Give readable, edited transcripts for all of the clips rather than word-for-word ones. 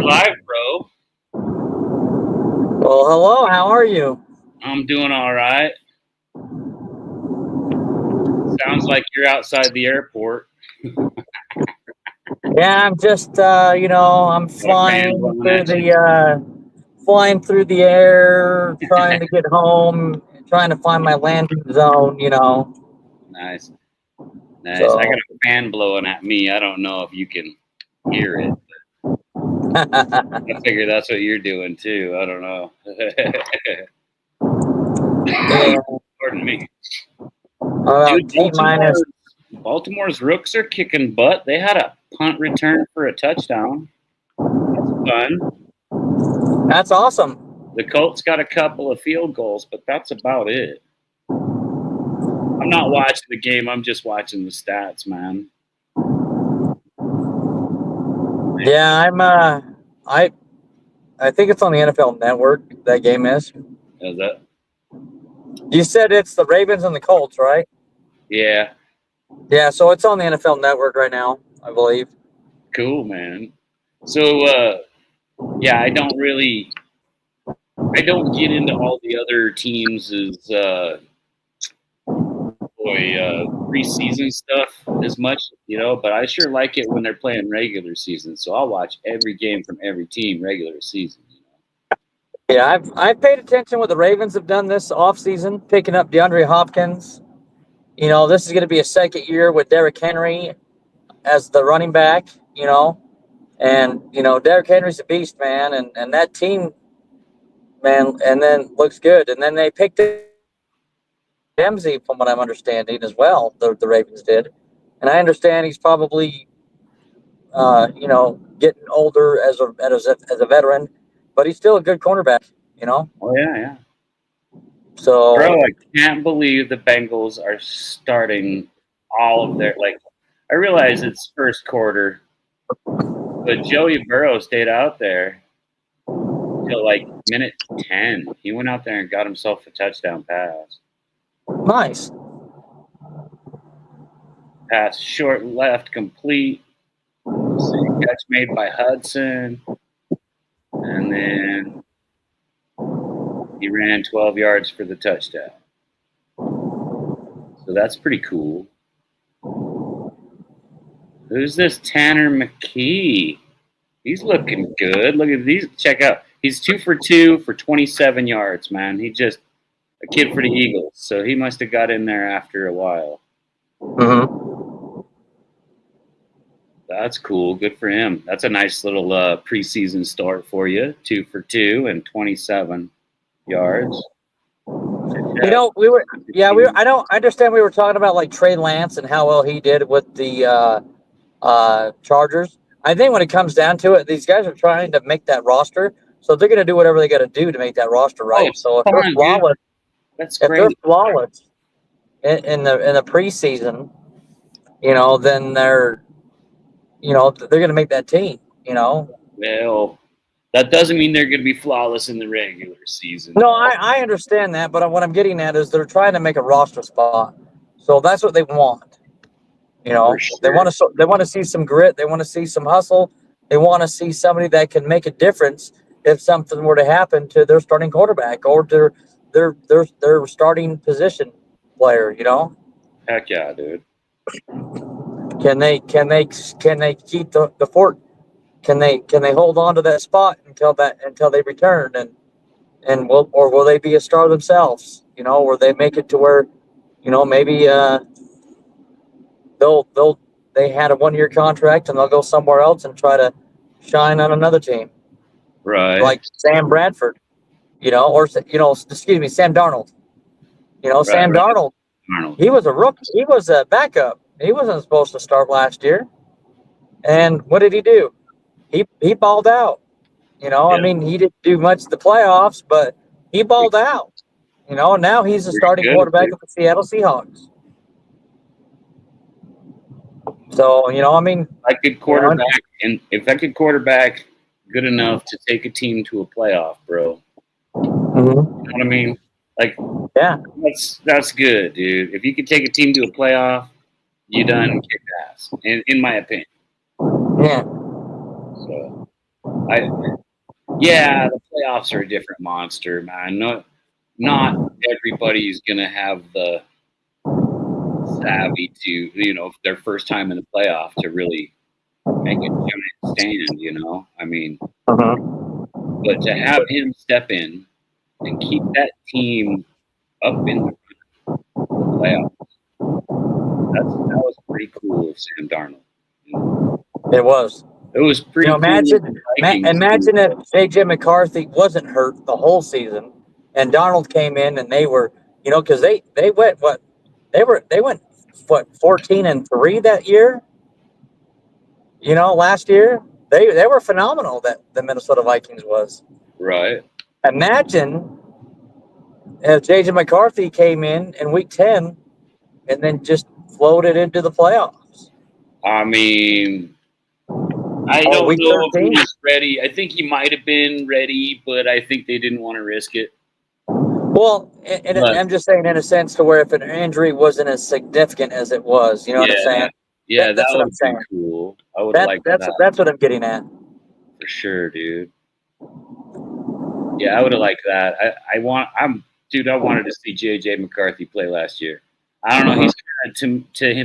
live, bro. Well, hello. How are you? I'm doing all right. Sounds like you're outside the airport. Yeah, I'm just, I'm Got a fan blowing at you. flying through the air, trying to get home, trying to find my landing zone. Nice. I got So, a fan blowing at me. I don't know if you can hear it. I figure that's what you're doing too. I don't know. yeah, Pardon me. about Dude, T minus. Baltimore's Rooks are kicking butt. They had a punt return for a touchdown. That's fun. That's awesome. The Colts got a couple of field goals, but that's about it. I'm not watching the game. I'm just watching the stats, man. Yeah, I think it's on the NFL Network. That game is. Is that? You said it's the Ravens and the Colts, right? Yeah. Yeah, so it's on the NFL Network right now, I believe. Cool, man. So, yeah, I don't get into all the other teams' preseason stuff as much, but I sure like it when they're playing regular season. So I'll watch every game from every team regular season. Yeah, I've paid attention what the Ravens have done this offseason, picking up DeAndre Hopkins. This is going to be a second year with Derrick Henry as the running back, and Derrick Henry's a beast, man, and that team, man, and then looks good. And then they picked up Dempsey, from what I'm understanding, as well. The Ravens did, and I understand he's probably getting older as a veteran, but he's still a good cornerback, Oh yeah. So, Bro, I can't believe the Bengals are starting all of their I realize it's first quarter, but Joey Burrow stayed out there till minute 10. He went out there and got himself a touchdown pass. Nice. Pass short left complete. Catch made by Hudson. And then he ran 12 yards for the touchdown. So that's pretty cool. Who's this Tanner McKee? He's looking good. Look at these. Check out. He's 2 for 2 for 27 yards, man. He just a kid for the Eagles. So he must have got in there after a while. Mm-hmm. That's cool. Good for him. That's a nice little preseason start for you. 2 for 2 and 27 yards. I don't understand. We were talking about like Trey Lance and how well he did with the Chargers. I think when it comes down to it, these guys are trying to make that roster, so they're going to do whatever they got to do to make that roster right. So if they're flawless, in the preseason, then they're going to make that team. Well, that doesn't mean they're going to be flawless in the regular season. No, I understand that, but what I'm getting at is they're trying to make a roster spot, so that's what they want. Sure. They want to see some grit. They want to see some hustle. They want to see somebody that can make a difference if something were to happen to their starting quarterback or their starting position player. Heck yeah, dude. Can they keep the fort? Can they hold on to that spot until they return and will they be a star themselves? Or they make it to where maybe they had a 1-year contract and they'll go somewhere else and try to shine on another team, right? Like Sam Bradford, excuse me, Sam Darnold. Sam Darnold. He was a rookie. He was a backup. He wasn't supposed to start last year. And what did he do? He balled out. I mean, he didn't do much in the playoffs, but he balled out. And now he's the starting quarterback of the Seattle Seahawks. So, I mean, I could quarterback, and if I could quarterback good enough to take a team to a playoff, bro. Mm-hmm. You know what I mean? Yeah, that's good, dude. If you could take a team to a playoff, you done kick ass, in my opinion. Yeah. So, Yeah, the playoffs are a different monster, man. Not everybody's gonna have the savvy to, their first time in the playoff to really make a giant stand. I mean, but to have him step in and keep that team up in the playoffs, that was pretty cool of Sam Darnold. It was. It was pretty cool. Imagine if J.J. McCarthy wasn't hurt the whole season, and Darnold came in, and they were, because they went 14-3 that year. Last year they were phenomenal. That the Minnesota Vikings was right. Imagine if J.J. McCarthy came in Week 10 and then just floated into the playoffs. I mean, I don't know if he was ready. I think he might have been ready, but I think they didn't want to risk it. Well, and I'm just saying in a sense to where if an injury wasn't as significant as it was, you know what I'm saying? Yeah, that's what I'm saying. Cool. I would like that. That's what I'm getting at. For sure, dude. Yeah, I would have liked that. I wanted to see J.J. McCarthy play last year. I don't know. He's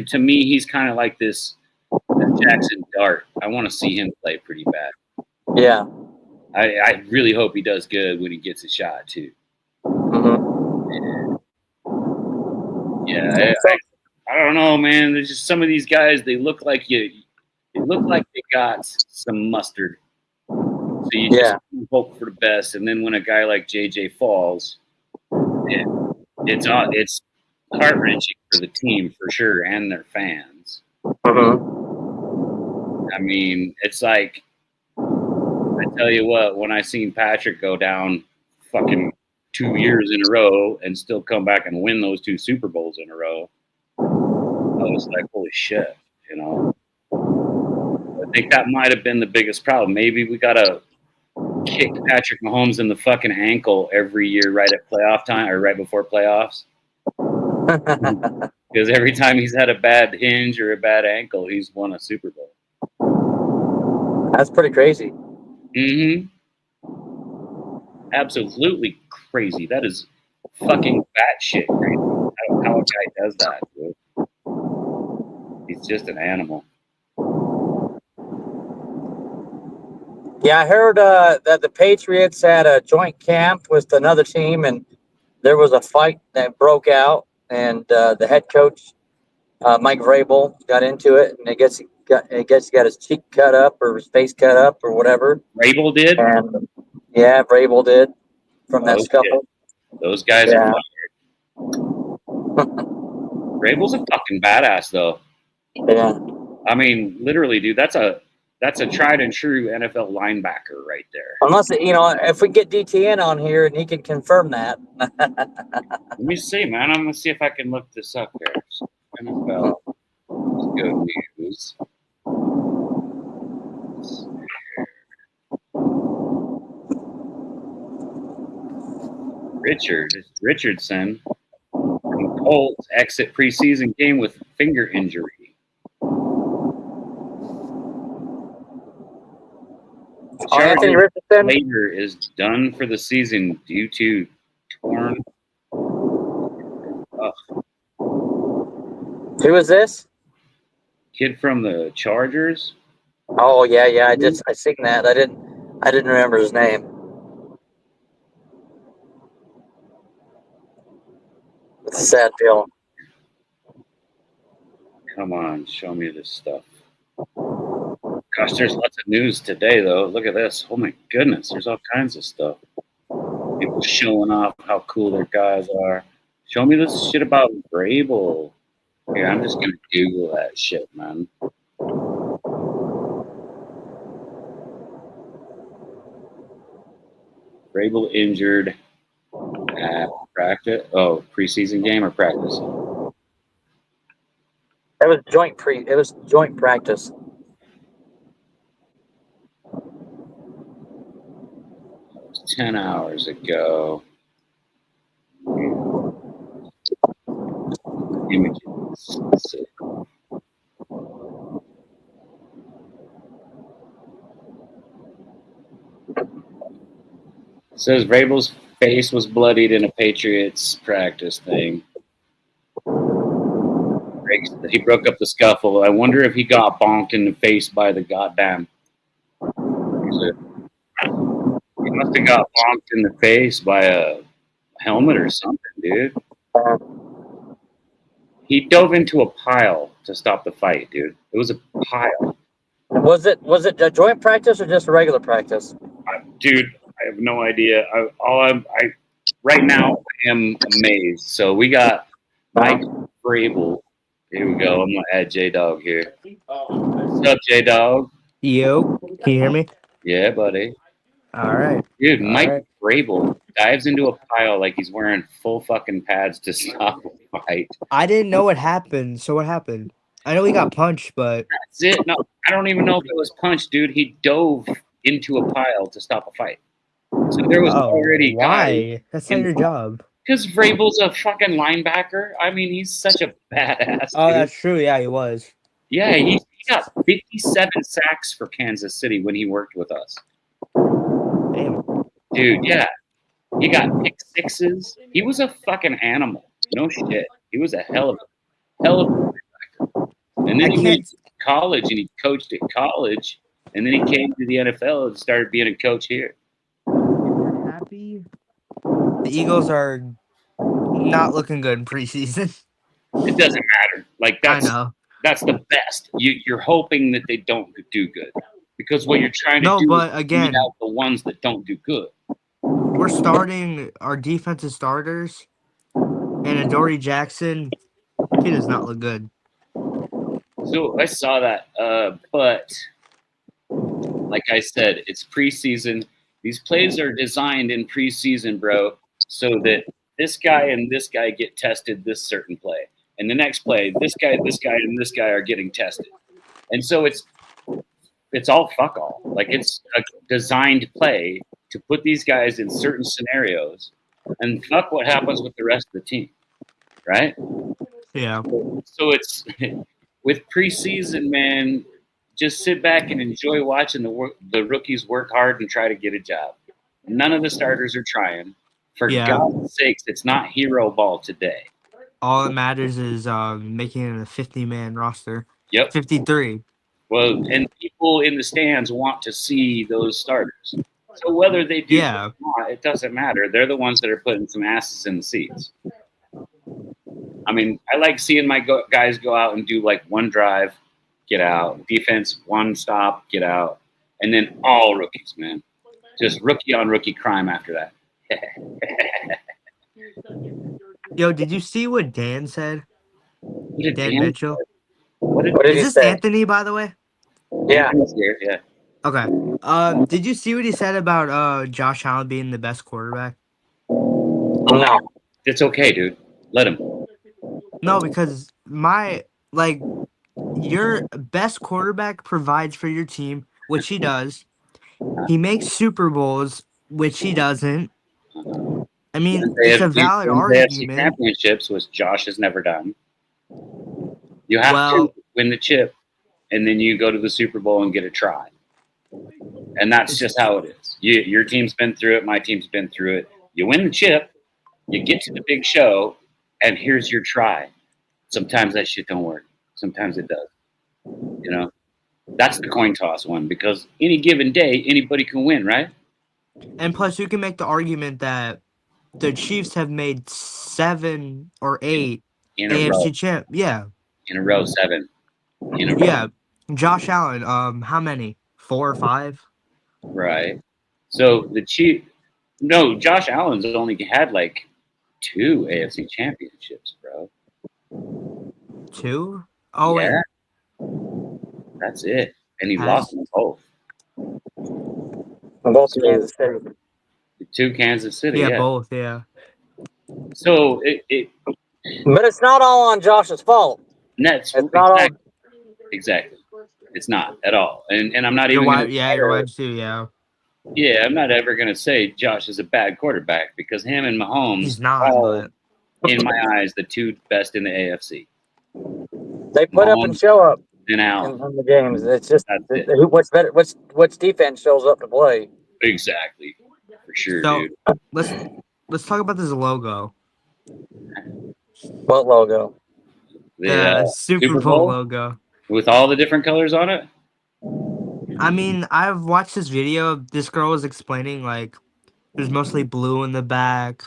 to me, he's kind of like this Jackson Dart. I want to see him play pretty bad. Yeah. I really hope he does good when he gets a shot too. Yeah, I don't know, man. There's just some of these guys. They look like they got some mustard. So you just hope for the best, and then when a guy like JJ falls, it's heart wrenching for the team for sure and their fans. I mean, it's like I tell you what. When I seen Patrick go down, fucking 2 years in a row and still come back and win those 2 Super Bowls in a row, I was like, holy shit, I think that might have been the biggest problem. Maybe we gotta kick Patrick Mahomes in the fucking ankle every year right at playoff time or right before playoffs. Because every time he's had a bad hinge or a bad ankle, he's won a Super Bowl. That's pretty crazy. Mm-hmm. Absolutely crazy. That is fucking batshit crazy. I don't know how a guy does that, dude. He's just an animal. Yeah, I heard that the Patriots had a joint camp with another team, and there was a fight that broke out, and the head coach, Mike Vrabel, got into it, and I guess he got his cheek cut up or his face cut up or whatever. Vrabel did? And, yeah, Vrabel did from that scuffle. Those guys are fired. Vrabel's a fucking badass, though. Yeah. I mean, literally, dude, that's a tried and true NFL linebacker right there. Unless, if we get DTN on here and he can confirm that. Let me see, man. I'm going to see if I can look this up here. NFL. Let's go news. Richardson from the Colts exit preseason game with finger injury. Anthony Richardson later is done for the season due to torn. Who is this? Kid from the Chargers. Oh yeah. I seen that. I didn't remember his name. It's a sad feeling. Come on, show me this stuff. Gosh, there's lots of news today, though. Look at this. Oh, my goodness. There's all kinds of stuff. People showing off how cool their guys are. Show me this shit about Vrabel. Here, I'm just going to Google that shit, man. Vrabel injured at practice. Oh, preseason game or practice? It was joint practice. It was 10 hours ago. Images. Let's see. Says Vrabel's face was bloodied in a Patriots practice thing. He broke up the scuffle. I wonder if he got bonked in the face by the goddamn. He must have got bonked in the face by a helmet or something, dude. He dove into a pile to stop the fight, dude. It was a pile. Was it a joint practice or just a regular practice? Dude, I have no idea. Right now I am amazed. So we got Mike Vrabel. Here we go. I'm gonna add J Dog here. What's up, J Dog? Yo, can you hear me? Yeah, buddy. All right. Dude, All Mike right. Vrabel dives into a pile like he's wearing full fucking pads to stop a fight. I didn't know what happened. So what happened? I know he got punched, but That's it. No, I don't even know if it was punched, dude. He dove into a pile to stop a fight. So there was already guys. Why? That's not your job. Because Vrabel's a fucking linebacker. I mean, he's such a badass. Oh, dude. that's true. Yeah, he was. Yeah, he got 57 sacks for Kansas City when he worked with us. Damn. Dude, yeah. He got pick sixes. He was a fucking animal. No shit. He was a hell of a linebacker. And then he went to college and he coached at college. And then he came to the NFL and started being a coach here. You're happy? The Eagles are not looking good in preseason. It doesn't matter. Like I know. that's the best. You're hoping that they don't do good. Because what you're trying to do but is again, weed out the ones that don't do good. we're starting our defensive starters, and Adoree Jackson, he does not look good. So I saw that, but like I said, it's preseason. These plays are designed in preseason, bro, so that this guy and this guy get tested this certain play. And the next play, this guy, and this guy are getting tested. And so it's all fuck all. Like it's a designed play to put these guys in certain scenarios and fuck what happens with the rest of the team. Right? Yeah. So it's with preseason, man, just sit back and enjoy watching the rookies work hard and try to get a job. None of the starters are trying. For God's sakes, it's not hero ball today. All that matters is making it a 50-man roster. Yep. 53. Well, and people in the stands want to see those starters. So whether they do or not, it doesn't matter. They're the ones that are putting some asses in the seats. I mean, I like seeing my guys go out and do like one drive, get out, defense, one stop, get out, and then all rookies, man. Just rookie on rookie crime after that. Yo, did you see what Dan said? Dan Mitchell. What did Is he say? Anthony, by the way? Yeah. Yeah. Okay. Did you see what he said about Josh Allen being the best quarterback? No. It's okay, dude. Let him. No, because your best quarterback provides for your team, which he does. He makes Super Bowls, which he doesn't. I mean, it's a valid argument. Championships, which Josh has never done. You have to win the chip, and then you go to the Super Bowl and get a try. And that's just how it is. Your team's been through it. My team's been through it. You win the chip, you get to the big show, and here's your try. Sometimes that shit don't work. Sometimes it does. You know, that's the coin toss one because any given day, anybody can win, right? And plus, you can make the argument that the Chiefs have made 7 or 8 in a AFC row. champ. Yeah. In a row, 7. In a row. Yeah. Josh Allen, how many? 4 or 5? Right. So Josh Allen's only had like 2 AFC championships, bro. 2? Oh, yeah. wait. That's it. And he lost them both. Both Kansas City. 2 Kansas City. Yeah, both, yeah. So but it's not all on Josh's fault. It's not all. Exactly. It's not at all. And I'm not even going to. Yeah, your wives too, yeah. Yeah, I'm not ever going to say Josh is a bad quarterback because him and Mahomes He's not, are, in my eyes, the 2 best in the AFC. They put up and show up in the games. It's just which defense shows up to play. Exactly. For sure, So dude. let's talk about this logo. What logo? The Super Bowl logo. with all the different colors on it. I mean, I've watched this video. This girl was explaining like there's mostly blue in the back,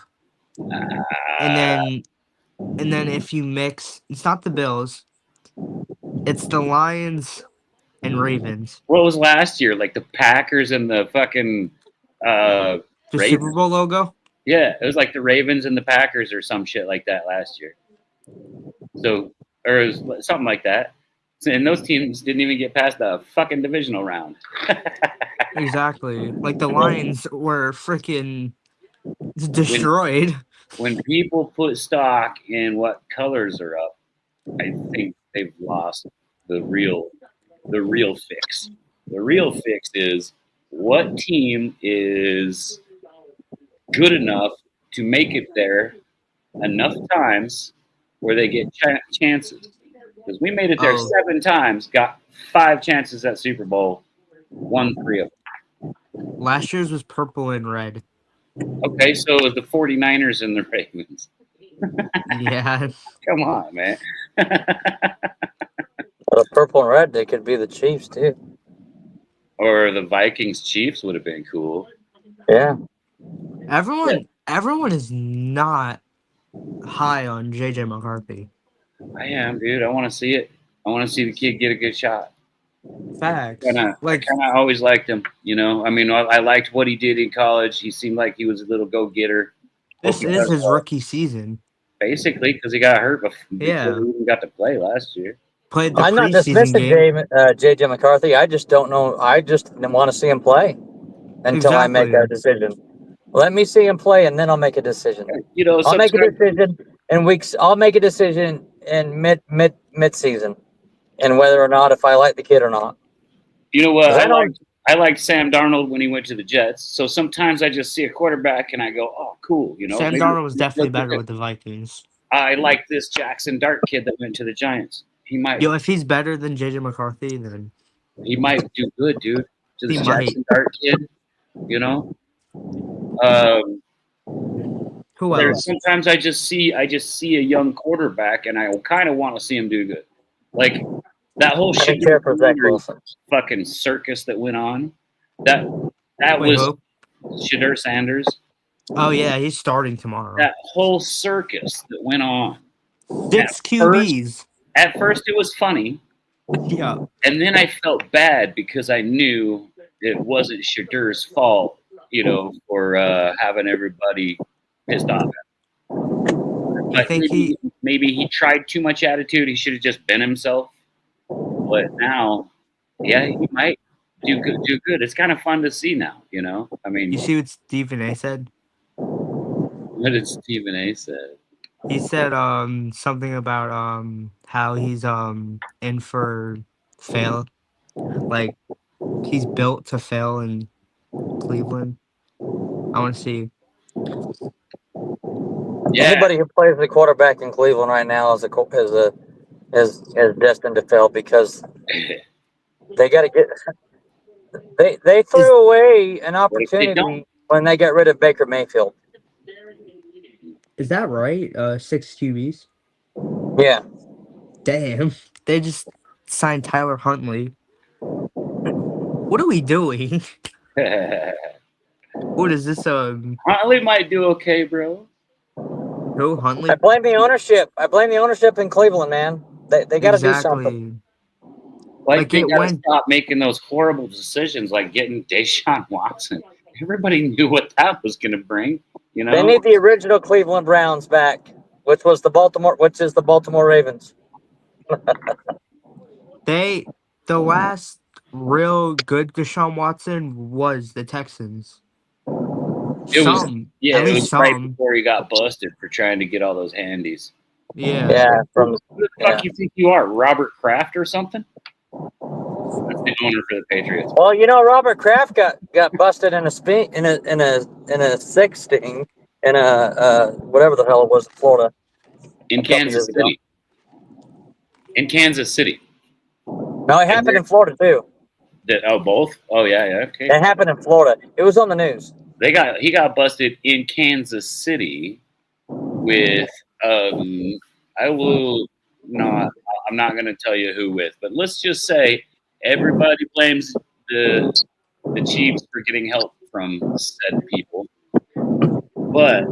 and then if you mix, it's not the Bills, it's the Lions and Ravens. What was last year? Like the Packers and the fucking The Ravens? Super Bowl logo. Yeah, it was like the Ravens and the Packers or some shit like that last year. So, or it was something like that. And those teams didn't even get past the fucking divisional round. Exactly. Like the Lions were freaking destroyed. When people put stock in what colors are up, I think they've lost the real fix. The real fix is what team is good enough to make it there enough times where they get chances. Because we made it there 7 times, got 5 chances at Super Bowl, won 3 of them. Last year's was purple and red. Okay, so it was the 49ers and the Ravens. Yeah. Come on, man. Well, purple and red, they could be the Chiefs too. Or the Vikings Chiefs would have been cool. Yeah. Everyone is not high on JJ McCarthy. I am, dude. I want to see it. I want to see the kid get a good shot. Facts. I kind of always liked him. You know, I mean, I liked what he did in college. He seemed like he was a little go-getter. This is his rookie season. Basically, because he got hurt before he even got to play last year. Played the I'm not dismissing JJ McCarthy. I just don't know. I just want to see him play until I make a decision. Let me see him play, and then I'll make a decision. You know, I'll make a decision in weeks. I'll make a decision in mid season, and whether or not if I like the kid or not. You know what? I liked Sam Darnold when he went to the Jets. So sometimes I just see a quarterback and I go, "Oh, cool." You know, Sam Darnold was definitely better with the Vikings. I like this Jackson Dart kid that went to the Giants. He might. If he's better than JJ McCarthy, then he might do good, dude. To the Jackson Dart kid, you know. Who else? Sometimes I just see a young quarterback, and I kind of want to see him do good. Like that whole fucking circus that went on. That was Shedeur Sanders. Oh yeah, he's starting tomorrow. That whole circus that went on. 6 QBs. At first, it was funny. Yeah. And then I felt bad because I knew it wasn't Shadeur's fault, you know, for having everybody pissed off. But maybe he tried too much attitude. He should have just been himself. But now, yeah, he might do good. It's kind of fun to see now, you know. I mean, you see what Stephen A. said? What did Stephen A. said? He said something about how he's in for fail, like he's built to fail in Cleveland. I want to see. Yeah. Anybody who plays the quarterback in Cleveland right now is destined to fail because they got to get. They threw away an opportunity when they got rid of Baker Mayfield. Is that right? 6 QBs? Yeah. Damn. They just signed Tyler Huntley. What are we doing? What is this? Huntley might do okay, bro. Who, Huntley? I blame the ownership. in Cleveland, man. They got to do something. Like they got to stop making those horrible decisions, like getting Deshaun Watson. Everybody knew what that was going to bring. You know, they need the original Cleveland Browns back, which is the Baltimore Ravens. The last real good Deshaun Watson was the Texans. It was right before he got busted for trying to get all those handies. Yeah. Who the fuck you think you are, Robert Kraft or something? That's the owner for the Patriots. Well, you know, Robert Kraft got busted in a sting in whatever the hell it was in Florida. In Kansas City. In Kansas City. No, it happened in Florida too. Both? Oh yeah, okay. It happened in Florida. It was on the news. he got busted in Kansas City with I will not I'm not going to tell you who with, but let's just say everybody blames the Chiefs for getting help from said people, but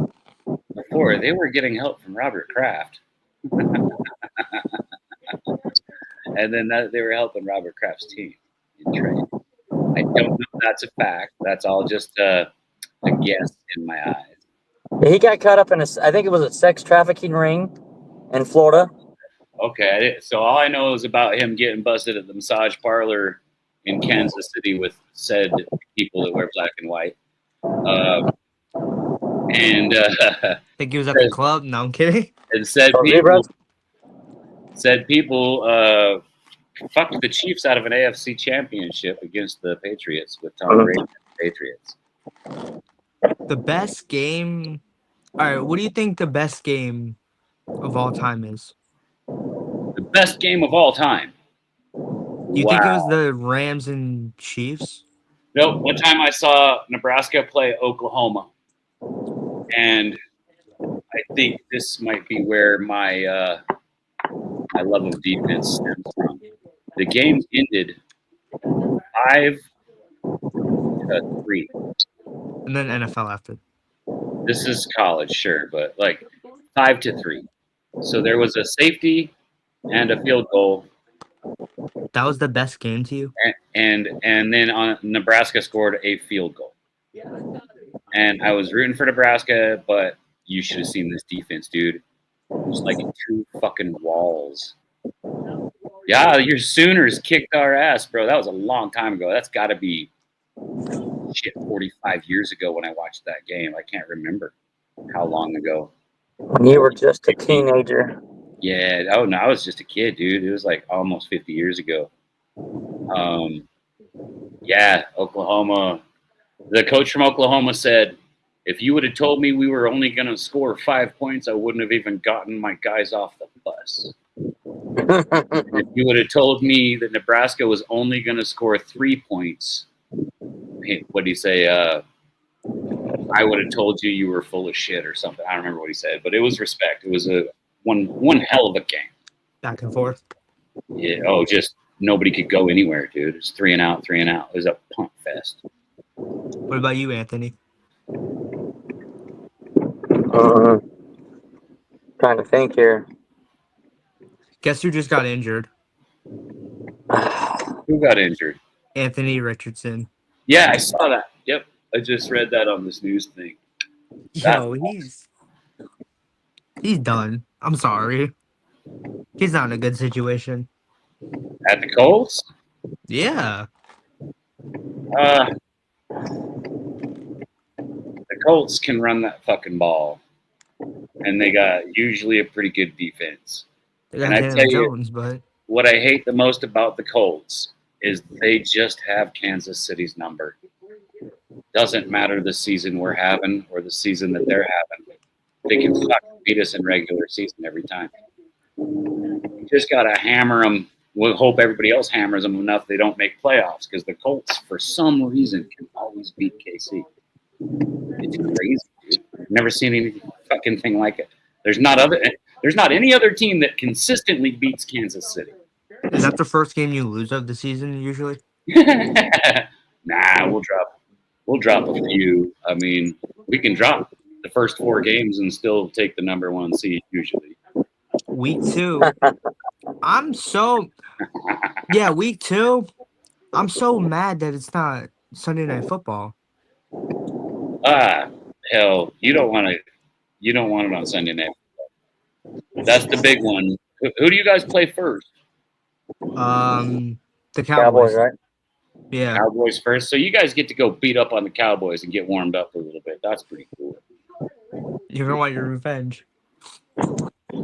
before they were getting help from Robert Kraft, and then they were helping Robert Kraft's team in trade. I don't know if that's a fact. That's all just a guess in my eyes. He got caught up in I think it was a sex trafficking ring in Florida. Okay, so all I know is about him getting busted at the massage parlor in Kansas City with said people that wear black and white. I think he was at the club. No, I'm kidding. And said people fucked the Chiefs out of an AFC championship against the Patriots with Tom Brady and the Patriots. The best game. All right, what do you think the best game of all time is? The best game of all time. Do you think it was the Rams and Chiefs? Nope. One time I saw Nebraska play Oklahoma, and I think this might be where my my love of defense stems from. The game ended 5-3. And then NFL after. This is college, sure, but like 5-3. So there was a safety and a field goal. That was the best game to you? And then Nebraska scored a field goal. And I was rooting for Nebraska, but you should have seen this defense, dude. It was like 2 fucking walls. Yeah, your Sooners kicked our ass, bro. That was a long time ago. That's got to be 45 years ago when I watched that game. I can't remember how long ago. When you were just a teenager. Yeah. Oh, no, I was just a kid, dude. It was like almost 50 years ago. Yeah, Oklahoma. The coach from Oklahoma said, if you would have told me we were only going to score 5 points, I wouldn't have even gotten my guys off the bus. If you would have told me that Nebraska was only going to score 3 points, what did he say? I would have told you were full of shit or something. I don't remember what he said, but it was respect. It was one hell of a game. Back and forth. Yeah. Oh, just nobody could go anywhere, dude. It's 3 and out, 3 and out. It was a punt fest. What about you, Anthony? Trying to think here. Guess who just got injured? Who got injured? Anthony Richardson. Yeah, I saw that. Yep. I just read that on this news thing. Yo, he's done. I'm sorry. He's not in a good situation. At the Colts? Yeah. The Colts can run that fucking ball. And they got usually a pretty good defense. They got Daniel Jones, but what I hate the most about the Colts is they just have Kansas City's number. Doesn't matter the season we're having or the season that they're having. They can fucking beat us in regular season every time. You just got to hammer them. We'll hope everybody else hammers them enough they don't make playoffs because the Colts, for some reason, can always beat KC. It's crazy, dude. I've never seen any fucking thing like it. There's not any other team that consistently beats Kansas City. Is that the first game you lose of the season usually? Nah, we'll drop a few. I mean, we can drop the first 4 games and still take the number 1 seed usually. Week 2. Week 2. I'm so mad that it's not Sunday Night Football. Hell, you don't want it on Sunday night. That's the big one. Who do you guys play first? The Cowboys, right? Yeah. Cowboys first. So you guys get to go beat up on the Cowboys and get warmed up a little bit. That's pretty cool. You're gonna want your revenge.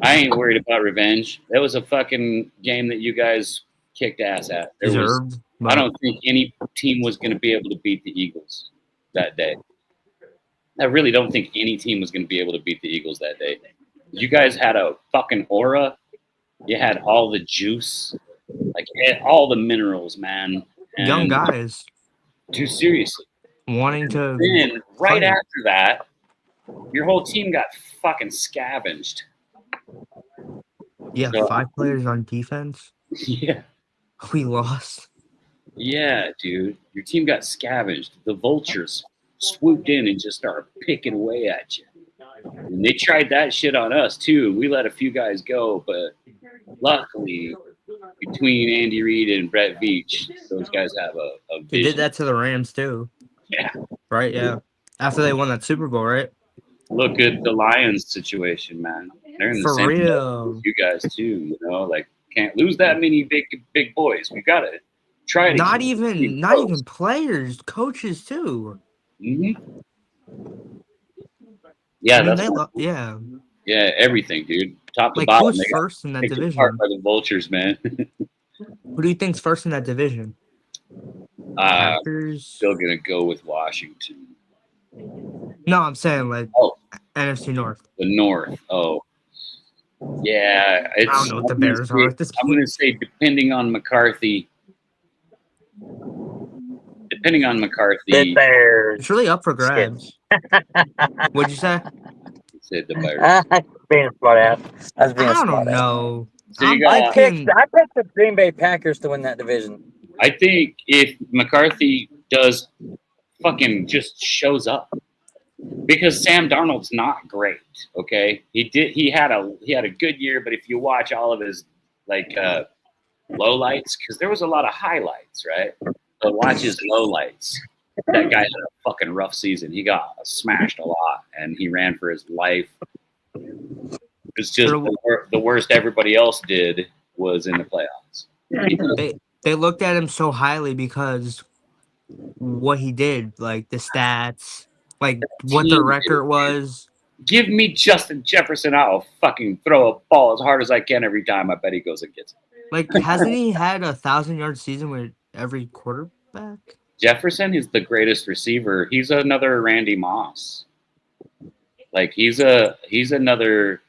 I ain't worried about revenge. That was a fucking game that you guys kicked ass at. I don't think any team was going to be able to beat the Eagles that day. I really don't think any team was going to be able to beat the Eagles that day. You guys had a fucking aura. You had all the juice, like all the minerals, man. And young guys. Too seriously. wanting to. Then right fight. after that, your whole team got fucking scavenged. Yeah, So, 5 players on defense. yeah. We lost. Yeah, dude. Your team got scavenged. The vultures swooped in and just started picking away at you. And they tried that shit on us too. We let a few guys go, but luckily, between Andy Reid and Brett Veach, those guys have a They did vision. that to the Rams too. Yeah. Right? Yeah. After they won that Super Bowl, right? Look at the Lions situation, man. They're in the For same boat real. as you guys too. Like can't lose that many big boys. We gotta try to Not keep even players, coaches too. hmm Yeah, I mean, that's yeah. yeah, everything, dude. Top to Like, bottom, who's they got first in that picked apart division? by the vultures, man. Who do you think's first in that division? uh, Packers? Still gonna go with Washington. No, I'm saying like Oh, NFC North. the North. Oh, yeah. I don't know what the Bears are at this I'm point. gonna say depending on McCarthy. Depending on The McCarthy, Bears. It's really up for grabs. What'd you say? said the Bears. Being a smart ass. I was being a I smart don't ass. know. So you I'm got. I picked thinking the Green Bay Packers to win that division. I think if McCarthy does fucking just shows up, because Sam Darnold's not great. Okay, he had a good year, but if you watch all of his like lowlights, because there was a lot of highlights, right? But watch his lowlights. That guy had a fucking rough season. He got smashed a lot, and he ran for his life. It's just the worst everybody else did was in the playoffs. they looked at him so highly because what he did, like the stats, like what the Team record was. Give me Justin Jefferson. I'll fucking throw a ball as hard as I can every time. I bet he goes and gets it. Like, hasn't he had a 1,000-yard season with every quarterback? Jefferson is the greatest receiver. He's another Randy Moss. Like he's another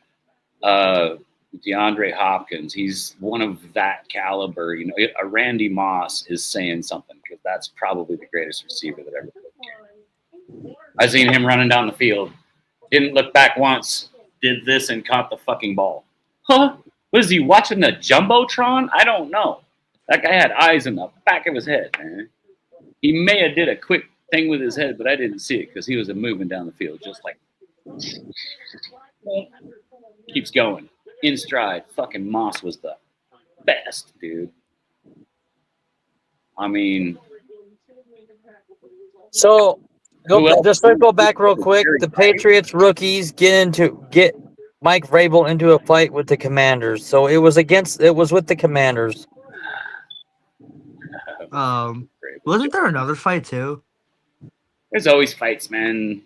DeAndre Hopkins. He's one of that caliber. A Randy Moss is saying something because that's probably the greatest receiver that ever played. I seen him running down the field. Didn't look back once. Did this and caught the fucking ball. Huh? Was he watching the Jumbotron? I don't know. That guy had eyes in the back of his head, man. He may have did a quick thing with his head, but I didn't see it because he was moving down the field just like keeps going in stride. Fucking Moss was the best, dude. I mean, So just to go back real quick. The Patriots rookies get Mike Vrabel into a fight with the Commanders. So it was with the Commanders. Wasn't there another fight too? There's always fights, man.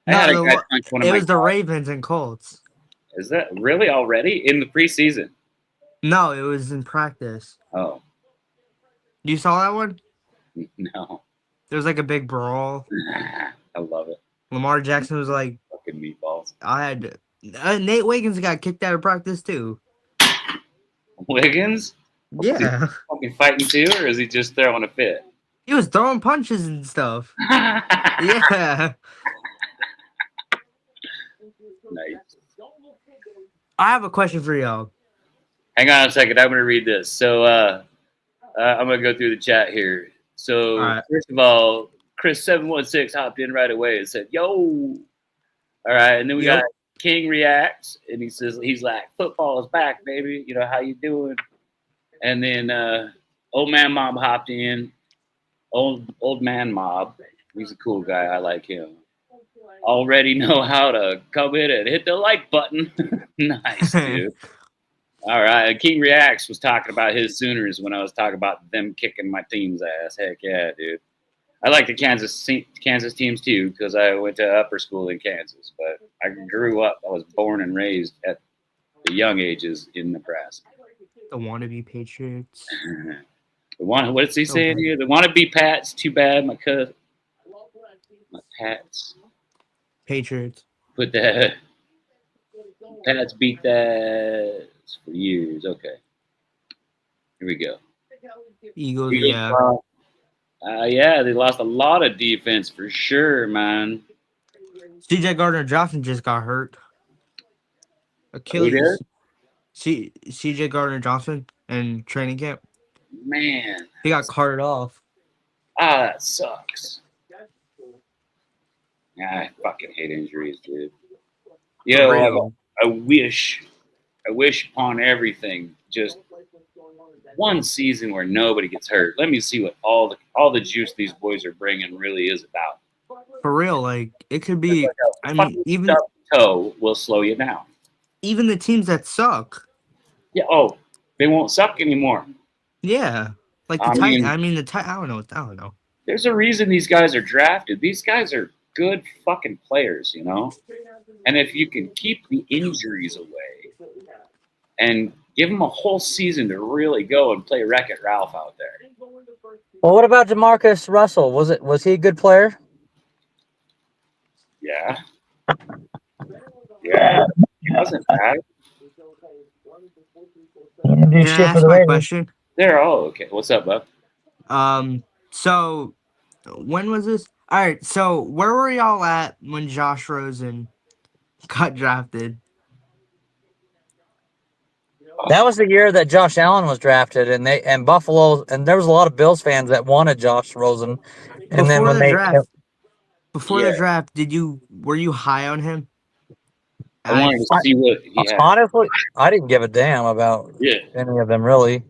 No, it was the Ravens and Colts. Is that really already in the preseason? No, it was in practice. Oh, You saw that one? no. There was like a big brawl. I love it. Lamar Jackson was like, fucking meatballs. Nate Wiggins got kicked out of practice too. Wiggins? Yeah. Fucking fighting too, or is he just throwing a fit? He was throwing punches and stuff. Yeah. Nice. I have a question for y'all. Hang on a second. I'm going to read this. So I'm going to go through the chat here. So right. First of all, Chris716 hopped in right away and said, yo. All right. And then we got King Reacts. And he says, he's like, football is back, baby. How you doing? And then Old Man Mob hopped in. Old Man Mob. He's a cool guy. I like him. Already know how to come in and hit the like button. Nice, dude. All right. King Reacts was talking about his Sooners when I was talking about them kicking my team's ass. Heck yeah, dude. I like the Kansas teams too because I went to upper school in Kansas, but I grew up. I was born and raised at the young ages in Nebraska. The wannabe Patriots. What's he saying here? The wannabe Pats. Too bad, my Pats. Patriots. Put that. Pats beat that for years. Okay. Here we go. Eagles, yeah. Yeah, they lost a lot of defense for sure, man. CJ Gardner Johnson just got hurt. Who did? Achilles. CJ Gardner Johnson in training camp. Man, He got carted off. that sucks. Yeah, I fucking hate injuries, dude. For Yo, real. I wish upon everything just one season where nobody gets hurt. Let me see what all the juice these boys are bringing really is about. For real, like it could It's be. like a I mean, fucking stubbed toe will slow you down. even the teams that suck. Yeah. Oh, they won't suck anymore. Yeah, like the I Titan. mean, I mean the Titan. I don't know. I don't know. there's a reason these guys are drafted. These guys are good fucking players, you know. And if you can keep the injuries away and give them a whole season to really go and play Wreck-It Ralph out there. Well, what about Jamarcus Russell? Was he a good player? Yeah. Yeah. He wasn't bad. He didn't do Can I shit for ask the my Raiders. question? They're all okay. What's up, bub? So when was this? All right. So where were y'all at when Josh Rosen got drafted? That was the year that Josh Allen was drafted, and Buffalo, and there was a lot of Bills fans that wanted Josh Rosen, and then Before when the they draft. Before Yeah. the draft, were you high on him? I wanted to see what he had. honestly, I didn't give a damn about Yeah. any of them really.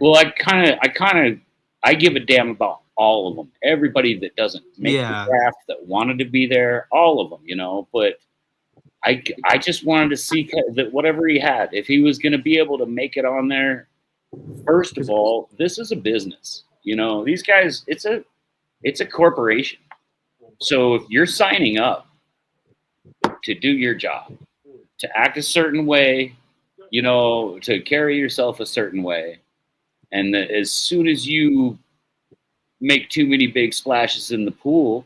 Well, I give a damn about all of them. Everybody that doesn't make Yeah. the draft that wanted to be there, all of them, you know. But I just wanted to see that whatever he had, if he was going to be able to make it on there. First of all, this is a business, you know. These guys, it's a corporation. So if you're signing up to do your job, to act a certain way, you know, to carry yourself a certain way, and as soon as you make too many big splashes in the pool,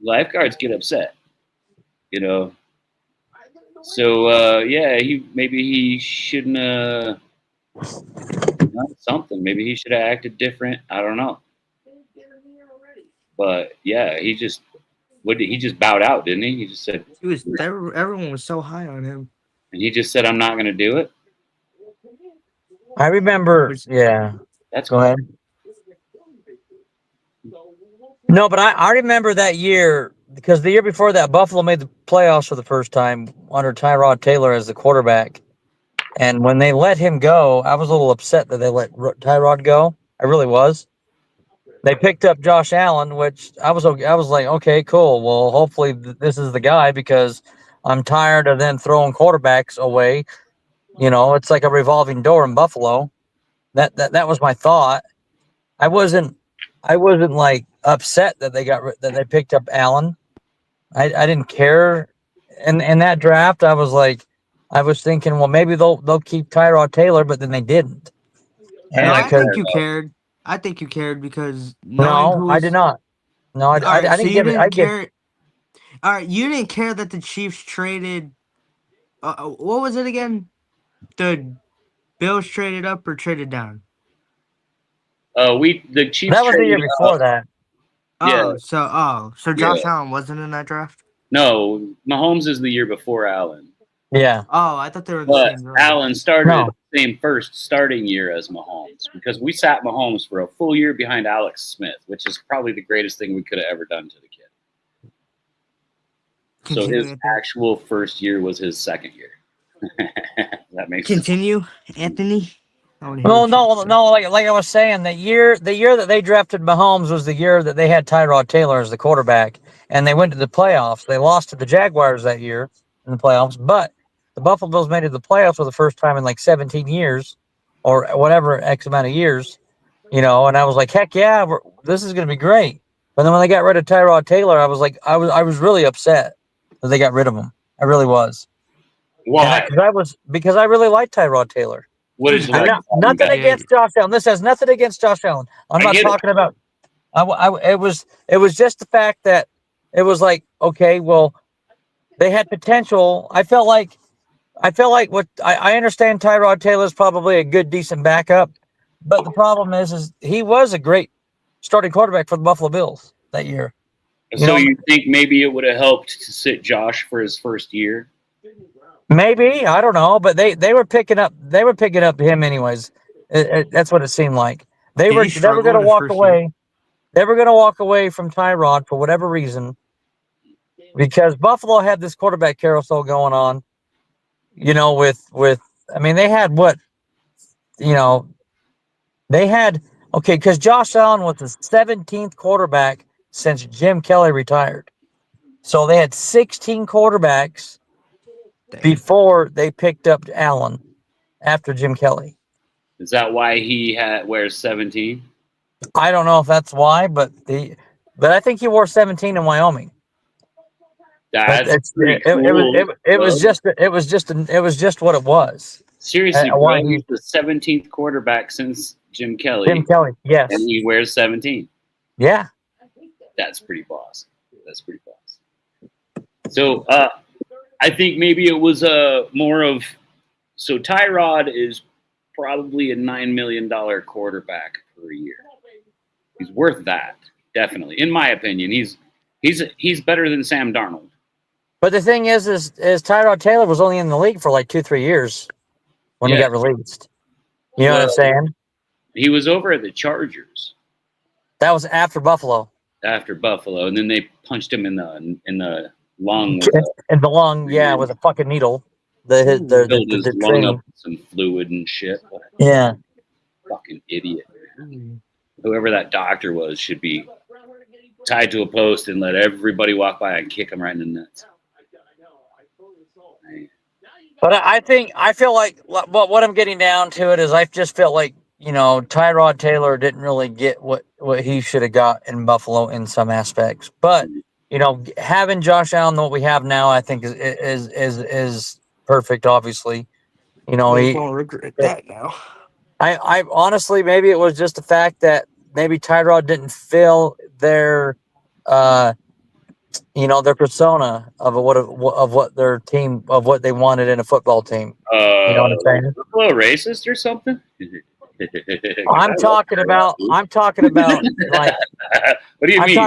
lifeguards get upset, you know. So yeah, he shouldn't have done something. Maybe he should have acted different. I don't know. But yeah, he just bowed out, didn't he? He just said, Everyone was so high on him. and he just said, I'm not going to do it. I remember. Yeah, That's go ahead. No, but I remember that year because the year before that, Buffalo made the playoffs for the first time under Tyrod Taylor as the quarterback. And when they let him go, I was a little upset that they let Tyrod go. I really was. They picked up Josh Allen, which I was like, okay, cool. Well, hopefully this is the guy because I'm tired of them throwing quarterbacks away. You know, it's like a revolving door in Buffalo. That was my thought. I wasn't like upset that they picked up Allen. I didn't care. In that draft, I was thinking, well, maybe they'll keep Tyrod Taylor, but then they didn't. No, like I think you cared. I think you cared because knowing No, I did not. No, I right, didn't so give you it. didn't care. All right, you didn't care that the Chiefs traded. What was it again? The Bills traded up or traded down? The Chiefs That was the year traded before that. Yeah. So Josh Allen wasn't in that draft. No, Mahomes is the year before Allen. Yeah. Oh, I thought they were in the But same draft. Allen started No. the same first starting year as Mahomes because we sat Mahomes for a full year behind Alex Smith, which is probably the greatest thing we could have ever done to the kid. So his actual first year was his second year. That makes sense. Continue, Anthony. No. Like I was saying, the year that they drafted Mahomes was the year that they had Tyrod Taylor as the quarterback, and they went to the playoffs. They lost to the Jaguars that year in the playoffs, but the Buffalo Bills made it to the playoffs for the first time in like 17 years, or whatever X amount of years, you know. And I was like, heck yeah, this is going to be great. But then when they got rid of Tyrod Taylor, I was like, I was really upset that they got rid of him. I really was. Why? Because I really like Tyrod Taylor. What did you like? Nothing against Josh Allen. This has nothing against Josh Allen. I'm not talking about. It was just the fact that it was like, okay, well, they had potential. I felt like what I understand. Tyrod Taylor is probably a good, decent backup, but the problem is he was a great starting quarterback for the Buffalo Bills that year. So you think maybe it would have helped to sit Josh for his first year? Maybe, I don't know, but they were picking up him anyways. That's what it seemed like. They were going to walk away. They were going to walk away from Tyrod for whatever reason, because Buffalo had this quarterback carousel going on. I mean, they had what, they had because Josh Allen was the 17th quarterback since Jim Kelly retired. So they had 16 quarterbacks before they picked up Allen after Jim Kelly. Is that why he wears 17? I don't know if that's why, but I think he wore 17 in Wyoming. That's pretty cool. It was just what it was. Seriously, bro, he's the 17th quarterback since Jim Kelly. Jim Kelly, yes. And he wears 17. Yeah. That's pretty boss. So I think maybe it was more of, so Tyrod is probably a $9 million quarterback per year. He's worth that, definitely. In my opinion, he's better than Sam Darnold. But the thing is Tyrod Taylor was only in the league for like 2-3 years when he got released. You know what I'm saying? He was over at the Chargers. That was after Buffalo. And then they punched him in the lung. In the lung, with a fucking needle. Filled his lung up with some fluid and shit. Yeah. Fucking idiot. Whoever that doctor was should be tied to a post and let everybody walk by and kick him right in the nuts. But I feel like what I'm getting down to it is I just felt like, Tyrod Taylor didn't really get what he should have got in Buffalo in some aspects. But, having Josh Allen, what we have now, I think is perfect, obviously. He won't regret that now. I honestly, maybe it was just the fact that maybe Tyrod didn't fill their their persona of what their team, of what they wanted in a football team. You know what I'm saying? A little racist or something? I'm talking about like what do you mean?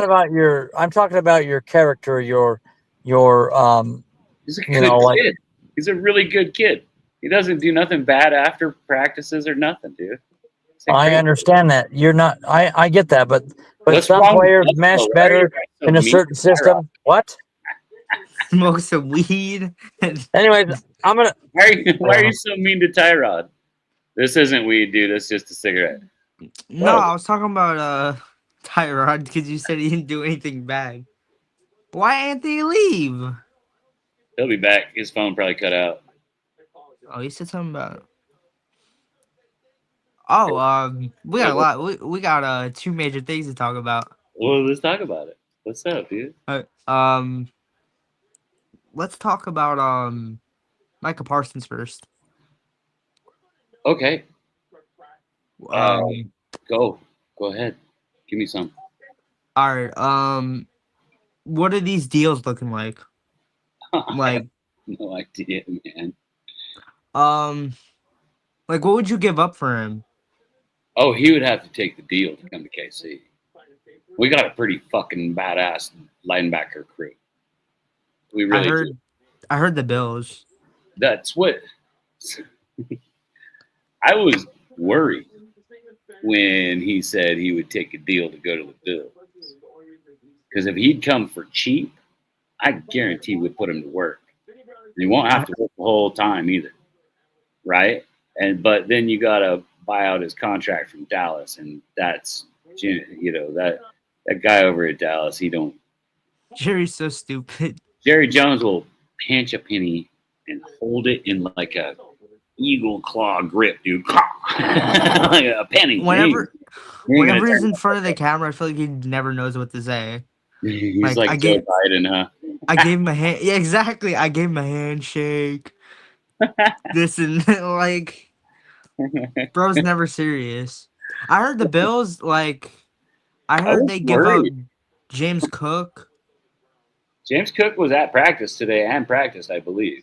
I'm talking about your character, your he's a good kid. He's a really good kid. He doesn't do nothing bad after practices or nothing, dude. I understand that. You're not I get that, but some players mesh better in a certain system. What? Smoke some weed. Anyways, I'm gonna. Why are you so mean to Tyrod? This isn't weed, dude. It's just a cigarette. No, I was talking about Tyrod because you said he didn't do anything bad. Why Anthony leave? He'll be back. His phone probably cut out. Oh, he said something about. We got a lot. We got 2 major things to talk about. Well, let's talk about it. What's up, dude? Let's talk about Micah Parsons first. Okay. Go ahead. Give me some. All right. What are these deals looking like? Like, no idea, man. Like, what would you give up for him? Oh, he would have to take the deal to come to KC. We got a pretty fucking badass linebacker crew. We really I heard the Bills. That's what I was worried when he said he would take a deal to go to the Bills. Because if he'd come for cheap, I guarantee we'd put him to work. And he won't have to work the whole time either. Right? But then you gotta buy out his contract from Dallas, and that's that guy over at Dallas, he don't. Jerry's so stupid. Jerry Jones will pinch a penny and hold it in like a eagle claw grip, dude. Like a penny. Whenever he's in front of the camera, I feel like he never knows what to say. He's like Joe Biden, huh? I gave him a hand. Yeah, exactly. I gave him a handshake. This and like. Bro's never serious. I heard the Bills, I heard they give up James Cook. James Cook was at practice today and practiced, I believe.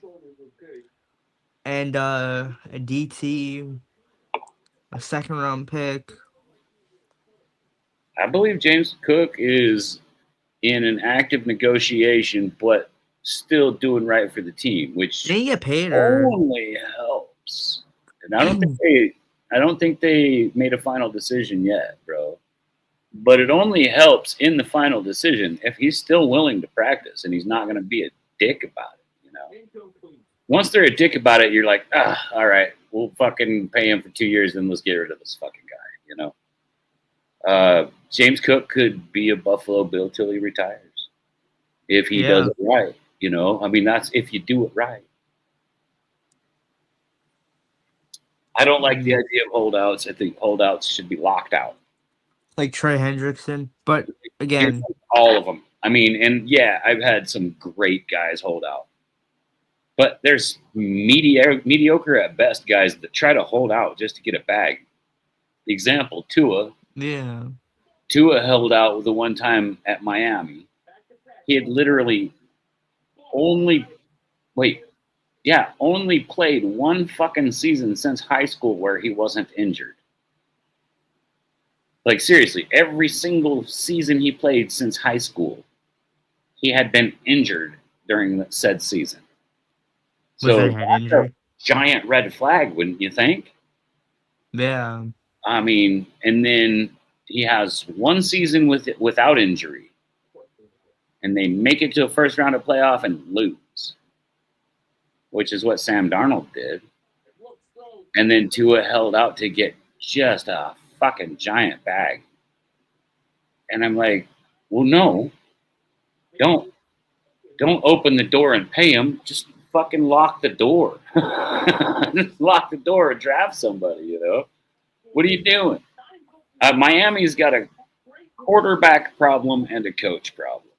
And a DT, a 2nd-round pick. I believe James Cook is in an active negotiation, but still doing right for the team, which Did he get paid or? only helps. And I don't think they made a final decision yet, bro. But it only helps in the final decision if he's still willing to practice and he's not going to be a dick about it. You know, once they're a dick about it, you're like, all right, we'll fucking pay him for 2 years, then let's get rid of this fucking guy. You know, James Cook could be a Buffalo Bill till he retires if he does it right. You know, I mean, that's if you do it right. I don't like the idea of holdouts. I think holdouts should be locked out. Like Trey Hendrickson, but again, all of them. I mean, and yeah, I've had some great guys hold out, but there's mediocre at best guys that try to hold out just to get a bag. Example, Tua. Yeah. Tua held out the one time at Miami. He had literally only played one fucking season since high school where he wasn't injured. Like, seriously, every single season he played since high school, he had been injured during the said season. So that's a giant red flag, wouldn't you think? Yeah. I mean, and then he has one season without injury, and they make it to a first round of playoff and lose, which is what Sam Darnold did. And then Tua held out to get just a fucking giant bag. And I'm like, well, no, don't open the door and pay him. Just fucking lock the door. Just lock the door and draft somebody, you know? What are you doing? Miami's got a quarterback problem and a coach problem.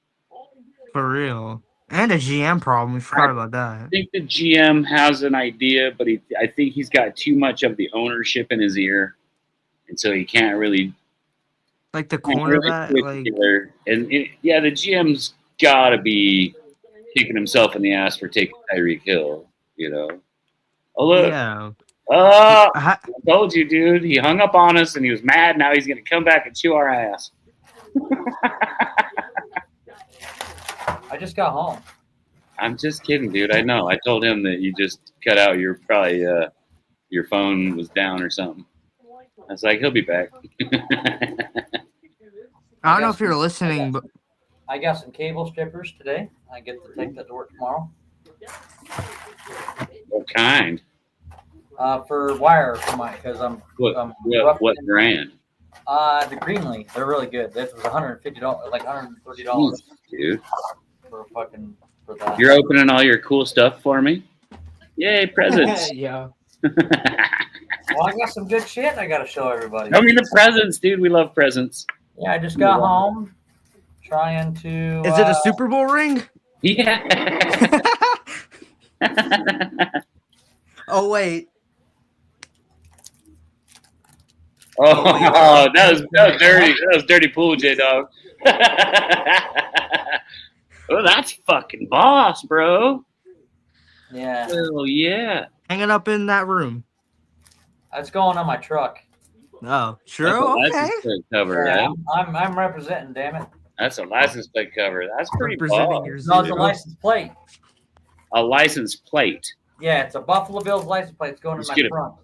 For real. And a GM problem. We forgot about that. I think the GM has an idea, but I think he's got too much of the ownership in his ear. And so he can't really, like the cornerback, the GM's got to be kicking himself in the ass for taking Tyreek Hill, you know. Oh look, I told you, dude. He hung up on us and he was mad. Now he's gonna come back and chew our ass. I just got home. I'm just kidding, dude. I know. I told him that you just cut out. You're probably your phone was down or something. I was like, he'll be back. I don't know if you're listening, but I got some cable strippers today. I get to take that to work tomorrow. What kind? For wire for because I'm what brand? The Greenlee. They're really good. This was $150, like $130. Dude. For that. You're opening all your cool stuff for me? Yay, presents. Yeah. Well, I got some good shit I got to show everybody. I mean, the presents, dude. We love presents. Yeah, I just got home trying to... Is it a Super Bowl ring? Yeah. Oh, wait. Oh, that was dirty. That was dirty pool, J-Dog. Oh, that's fucking boss, bro. Yeah. Oh, yeah. Hanging up in that room. That's going on my truck. Oh, sure. Okay. License plate cover, yeah, right? I'm representing, damn it. That's a license plate cover. That's pretty representing boss. No, it's a license plate. A license plate. Yeah, it's a Buffalo Bills license plate. It's going in my front.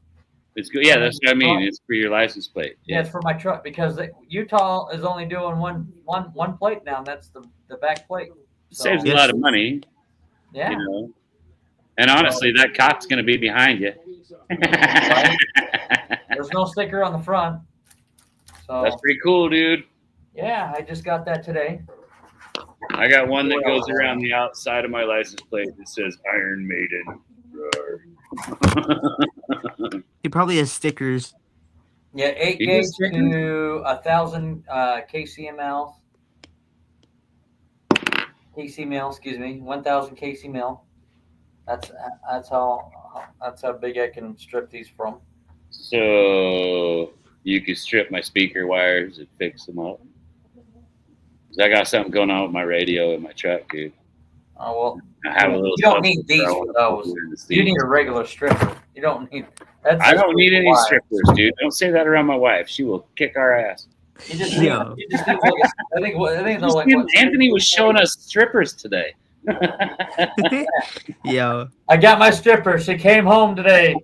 It's good. Yeah, that's what I mean. It's for your license plate. Yeah, it's for my truck because Utah is only doing one plate now, and that's the back plate. So, saves a lot of money. Yeah. You know? And honestly, that cop's going to be behind you. Right? There's no sticker on the front. So that's pretty cool, dude. Yeah, I just got that today. I got one that goes around the outside of my license plate that says Iron Maiden. He probably has stickers. Yeah, 8 gauge to 1,000 KCML. KCML, excuse me, 1,000 KCML. That's how big I can strip these from. So you could strip my speaker wires and fix them up. 'Cause I got something going on with my radio in my truck, dude. Oh well, I have a little. You don't need these for those. You need a regular stripper. You don't need. I don't need any strippers, dude. Don't say that around my wife. She will kick our ass. He just Yo. he just seems like I think they're like what, Anthony was showing us strippers today. Yo. I got my stripper. She came home today.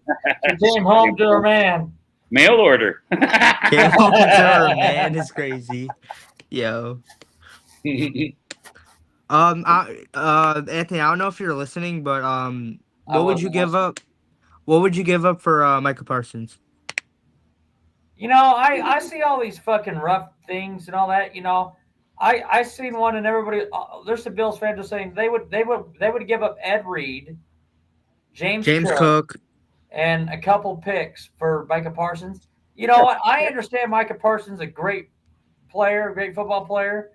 She came home to her man. Mail order. Came home to her, man. It's crazy. Yo. Anthony, I don't know if you're listening, but what would you give up? What would you give up for Micah Parsons? You know, I see all these fucking rough things and all that. You know, I seen one and everybody. There's some Bills fans just saying they would give up Ed Reed, James Cook, and a couple picks for Micah Parsons. You know what? I understand Micah Parsons is a great player, great football player,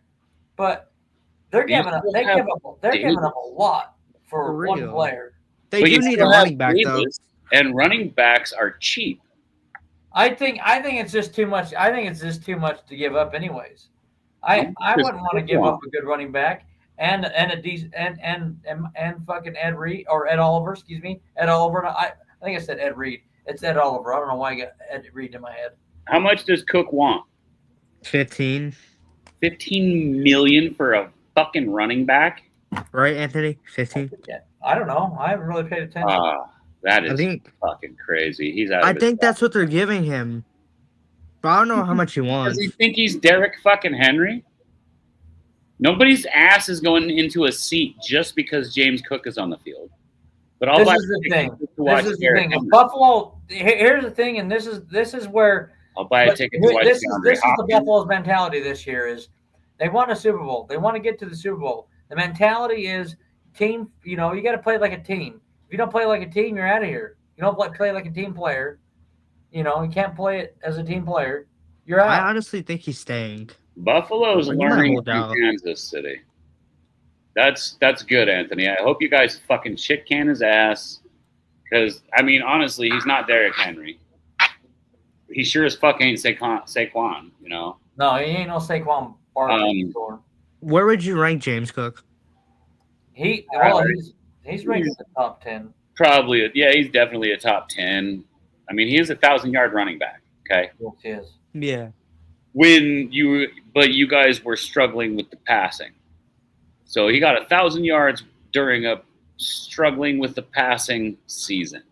but they're giving up a lot for one player. They do need a running back though, and running backs are cheap. I think it's just too much. I think it's just too much to give up, anyways. I wouldn't want to give up a good running back and a decent and fucking Ed Reed or Ed Oliver. Excuse me, Ed Oliver. I think I said Ed Reed. It's Ed Oliver. I don't know why I got Ed Reed in my head. How much does Cook want? 15. 15 million for a fucking running back? Right, Anthony? 15. Yeah, I don't know. I haven't really paid attention. That is fucking crazy. He's out. I think that's what they're giving him. But I don't know how much he wants. Does he think he's Derek fucking Henry? Nobody's ass is going into a seat just because James Cook is on the field. But all this is the thing. This is the thing. If Buffalo. Here's the thing, and this is where I'll buy a ticket to watch. This is the Buffalo's mentality this year is they want a Super Bowl. They want to get to the Super Bowl. The mentality is team. You know, you got to play like a team. If you don't play like a team, you're out of here. You don't play like a team player. You know, you can't play it as a team player. You're out. I honestly think he's staying. Buffalo's learning from Kansas City. That's good, Anthony. I hope you guys fucking shit can his ass. Because, I mean, honestly, he's not Derrick Henry. He sure as fuck ain't Saquon, you know? No, he ain't no Saquon Barkley. Where would you rank James Cook? He's ranked in the top 10. Probably, yeah, he's definitely a top 10. I mean, he is a 1,000-yard running back, okay? Yes, he is. Yeah. But you guys were struggling with the passing. So he got 1,000 yards during a struggling with the passing season.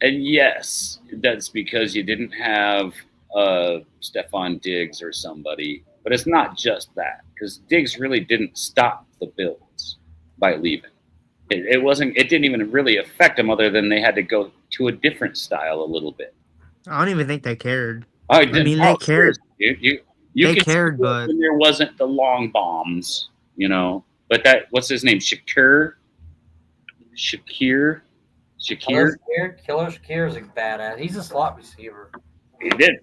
And yes, that's because you didn't have Stephon Diggs or somebody. But it's not just that, because Diggs really didn't stop the Bills by leaving. It didn't even really affect them, other than they had to go to a different style a little bit. I don't even think they cared. I mean, they cared. They cared, but there wasn't the long bombs, you know. But what's his name? Shakir. Killer Shakir is a badass. He's a slot receiver. He did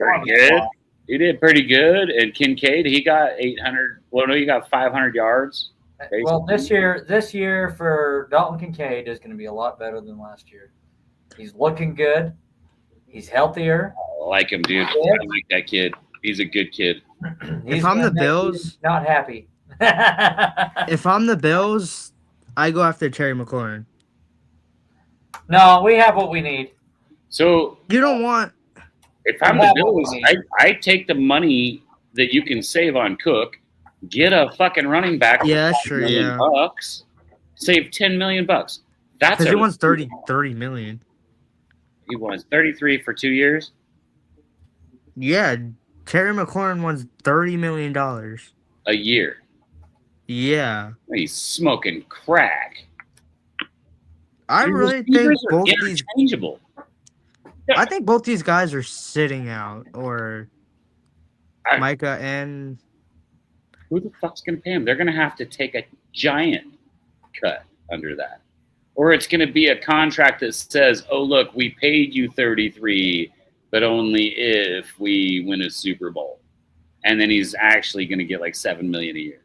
pretty good. And Kincaid, he got 800. Well, no, he got 500 yards. Basically. Well, this year for Dalton Kincaid is going to be a lot better than last year. He's looking good. He's healthier. I like him, dude. I like that kid. He's a good kid. If I'm the Bills, not happy. If I'm the Bills, I go after Terry McLaurin. No, we have what we need. So you don't want. If I'm the Bills, I take the money that you can save on Cook, get a fucking running back. Yeah, sure. Yeah. Bucks, save $10 million. That's because he wants 30 million. He wants 33 for 2 years. Yeah, Terry McLaurin wants $30 million a year. Yeah, he's smoking crack. I really think both these. I think both these guys are sitting out, or Micah and. Who the fuck's gonna pay him? They're gonna have to take a giant cut under that, or it's gonna be a contract that says, "Oh, look, we paid you 33, but only if we win a Super Bowl," and then he's actually gonna get like $7 million a year.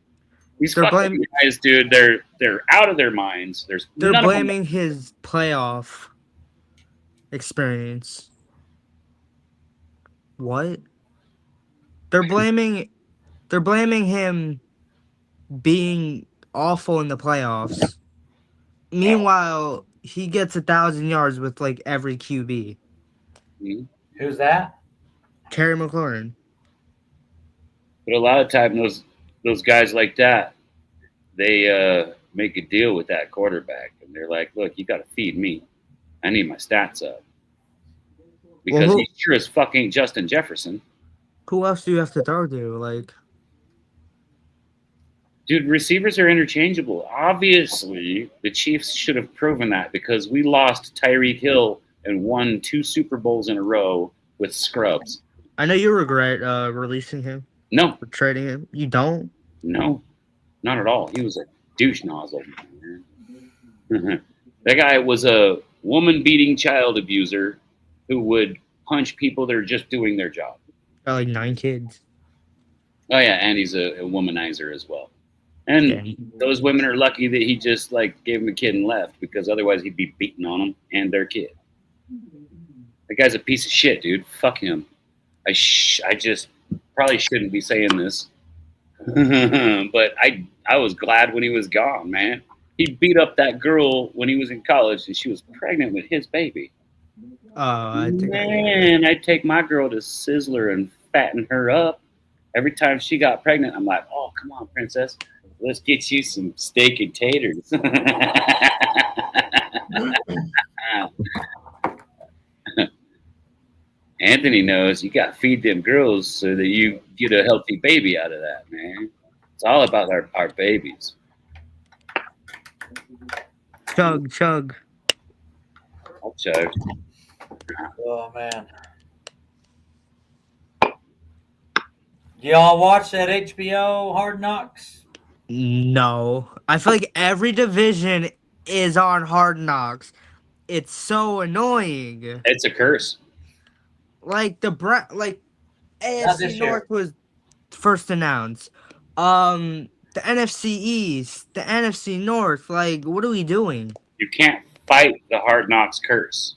These fucking guys, dude, they're out of their minds. They're blaming his playoff experience. What? They're blaming him being awful in the playoffs. Meanwhile, he gets 1,000 yards with like every QB. Who's that? Terry McLaurin. But a lot of time those guys like that, they make a deal with that quarterback, and they're like, "Look, you got to feed me. I need my stats up Well, because he sure as fuck ain't Justin Jefferson, who else do you have to throw to? Like, dude. Receivers are interchangeable. Obviously, the Chiefs should have proven that because we lost Tyreek Hill and won 2 Super Bowls in a row with scrubs. I know you regret releasing him No, or trading him. You don't? no, not at all. He was a douche nozzle. That guy was a woman beating child abuser who would punch people that are just doing their job. Got like 9 kids. Oh yeah, and he's a womanizer as well. And Dang. those women are lucky that he just like gave them a kid and left, because otherwise he'd be beating on them and their kid. That guy's a piece of shit, dude. Fuck him. I just probably shouldn't be saying this, but I was glad when he was gone, man. He beat up that girl when he was in college, and she was pregnant with his baby. Oh, I think Man, I'd take my girl to Sizzler and fatten her up. Every time she got pregnant, I'm like, "Oh, come on, princess. Let's get you some steak and taters." Anthony knows you got to feed them girls so that you get a healthy baby out of that, man. It's all about our babies. chug. I'll chug. Oh man. Y'all watch that HBO Hard Knocks? No. I feel like every division is on Hard Knocks. It's so annoying. It's a curse. Like like Not this AFC year. North was first announced. The NFC East, the NFC North. Like, what are we doing? You can't fight the Hard Knocks curse.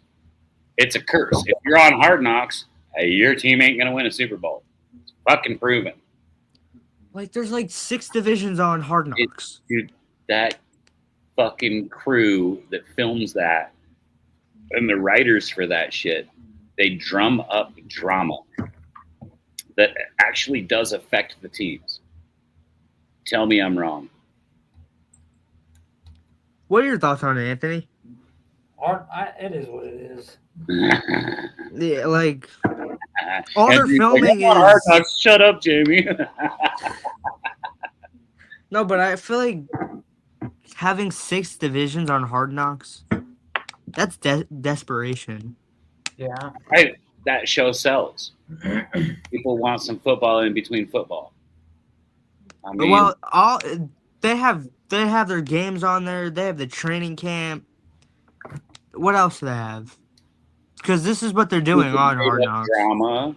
It's a curse. If you're on Hard Knocks, your team ain't going to win a Super Bowl. It's fucking proven. Like, there's like 6 divisions on Hard Knocks. Dude, that fucking crew that films that and the writers for that shit, they drum up drama that actually does affect the teams. Tell me I'm wrong. What are your thoughts on it, Anthony? It is what it is. Yeah, like all their Andrew's filming "I'm on Hard is Knocks." Shut up, Jamie. no, but I feel like having 6 divisions on Hard Knocks, that's desperation. Yeah. That show sells. People want some football in between football. I mean, Well, they have their games on there. They have the training camp. What else do they have? Because this is what they're doing on Hard Knocks. drama.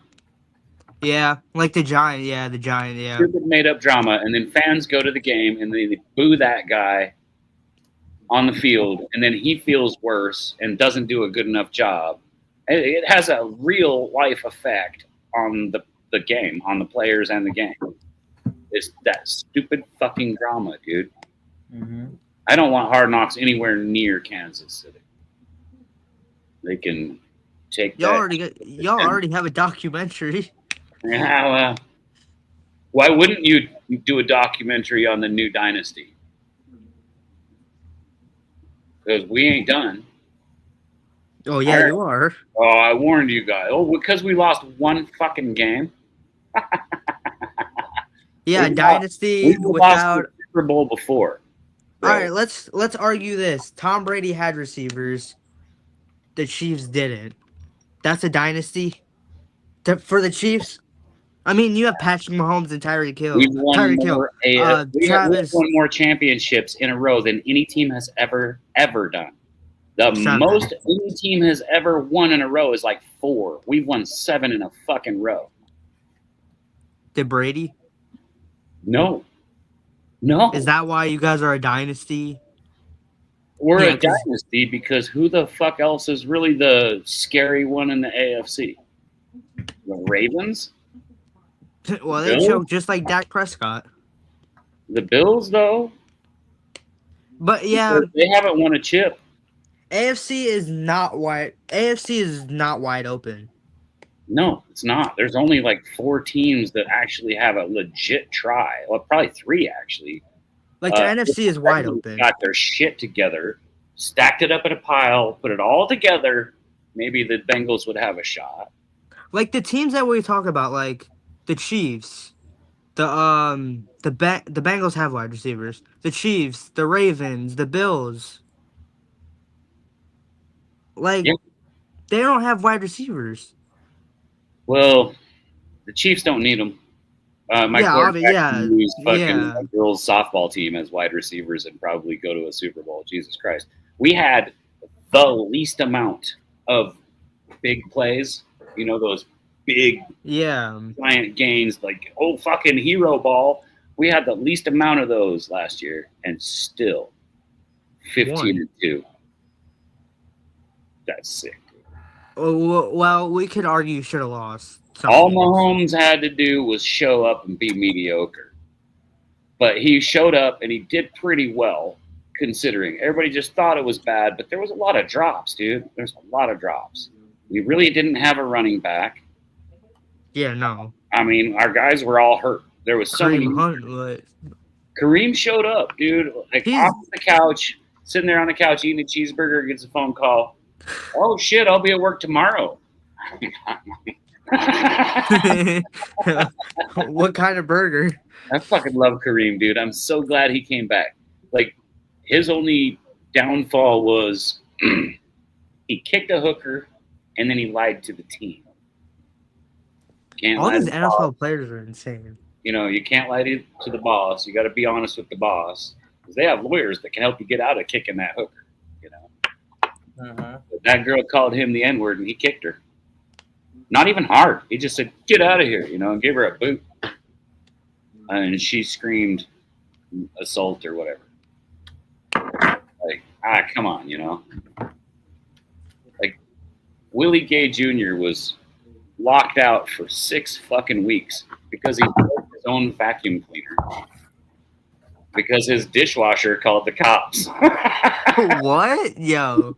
Yeah, like the Giant. Yeah, the Giant. Yeah. Stupid made up drama, and then fans go to the game and they boo that guy on the field, and then he feels worse and doesn't do a good enough job. It has a real life effect on the game, on the players and the game. It's that stupid fucking drama, dude. Mm-hmm. I don't want Hard Knocks anywhere near Kansas City. They can take Y'all that. already have a documentary. Yeah, why wouldn't you do a documentary on the new dynasty? Because we ain't done. Oh yeah, you are. Oh, I warned you guys. Oh, because we lost one fucking game. Yeah, We Dynasty lost without. the Super Bowl before. All right, let's argue this. Tom Brady had receivers. The Chiefs didn't. That's a dynasty. For the Chiefs, I mean, you have Patrick Mahomes and Tyreek Hill. We've won more. We have Travis. won more championships in a row than any team has ever done. The 7. most any team has ever won in a row is like 4. We've won 7 in a fucking row. Did Brady? No. Is that why you guys are a dynasty? We're Yeah, a dynasty because who the fuck else is really the scary one in the AFC? The Ravens? Well, they Bills? choked just like Dak Prescott. The Bills, though? But yeah, They haven't won a chip. AFC is not wide. AFC is not wide open. No, it's not. There's only like 4 teams that actually have a legit try. Well, probably 3 actually. Like the If NFC the is wide Bengals open. got their shit together, stacked it up in a pile, put it all together, maybe the Bengals would have a shot. Like the teams that we talk about, like the Chiefs, the Bengals have wide receivers. The Chiefs, the Ravens, the Bills. Like Yeah. they don't have wide receivers. Well, the Chiefs don't need them. My quarterback can use fucking yeah. a girls' softball team as wide receivers and probably go to a Super Bowl. Jesus Christ. We had the least amount of big plays, those big Yeah. giant gains, like, oh, fucking hero ball. We had the least amount of those last year and still 15-2. That's sick. Well, we could argue you should have lost. All Mahomes had to do was show up and be mediocre. But he showed up and he did pretty well, considering. Everybody just thought it was bad, but there was a lot of drops, dude. There's a lot of drops. We really didn't have a running back. Yeah, no. I mean, our guys were all hurt. There was so many. Kareem showed up, dude. Like off the couch, sitting there on the couch eating a cheeseburger, gets a phone call. Oh shit, I'll be at work tomorrow. What kind of burger? I fucking love Kareem, dude. I'm so glad he came back. Like, his only downfall was he kicked a hooker and then he lied to the team. All these NFL players are insane. You can't lie to the boss. You got to be honest with the boss because they have lawyers that can help you get out of kicking that hooker. But that girl called him the N-word and he kicked her. Not even hard. He just said, "Get out of here," and gave her a boot. And she screamed assault or whatever. Like, come on, Like, Willie Gay Jr. was locked out for 6 fucking weeks because he broke his own vacuum cleaner. Because his dishwasher called the cops. What? Yo.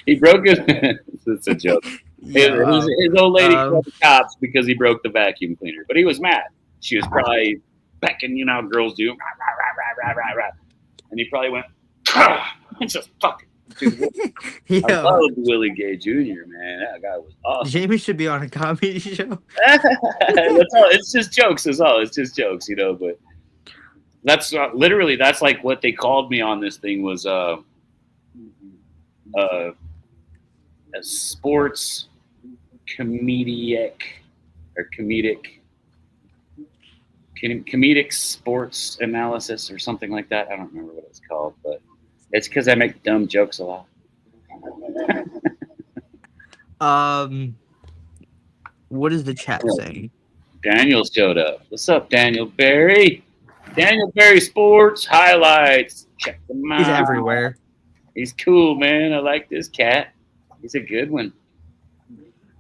He broke his... It's a joke. His old lady called the cops because he broke the vacuum cleaner. But he was mad. She was probably becking, how girls do. Rah, rah, rah, rah, rah, rah. And he probably went, it's just fucking... I loved Willie Gay Jr., man. That guy was awesome. Jamie should be on a comedy show. That's all. It's just jokes, that's all. It's just jokes, but... That's literally, that's like what they called me on this thing was a sports comedic sports analysis or something like that. I don't remember what it's called, but it's because I make dumb jokes a lot. What is the chat saying? Daniel showed up. What's up, Daniel Berry? Daniel Berry Sports highlights. Check them out. He's everywhere. He's cool, man. I like this cat. He's a good one.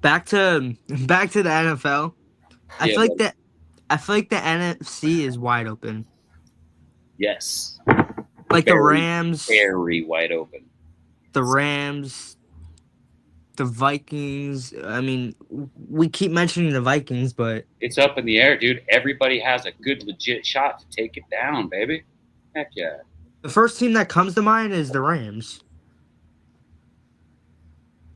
Back to the NFL. I feel like the NFC is wide open. Yes. Like the Rams. Very wide open. The Rams. The Vikings. I mean, we keep mentioning the Vikings, but it's up in the air, dude. Everybody has a good, legit shot to take it down, baby. Heck yeah. The first team that comes to mind is the Rams.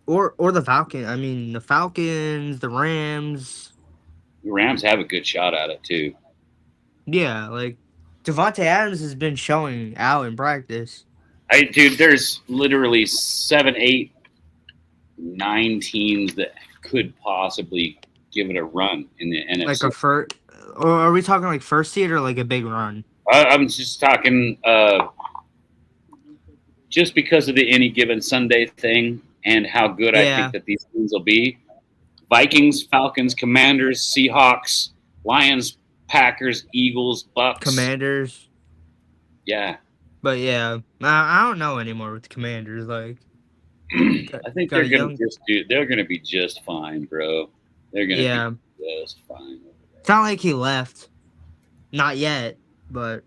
Or the Falcons. I mean, the Falcons, the Rams. The Rams have a good shot at it, too. Yeah, like, Devontae Adams has been showing out in practice. Dude, there's literally 7, 8, 9 teams that could possibly give it a run in the NFC. Like a first, or are we talking like first seed or like a big run? I'm just talking just because of the any given Sunday thing and how good I think that these teams will be. Vikings, Falcons, Commanders, Seahawks, Lions, Packers, Eagles, Bucks. Commanders. Yeah. But yeah, I don't know anymore with the Commanders. Like, I think they're gonna be just fine, bro. They're gonna be just fine. It's not like he left. Not yet, but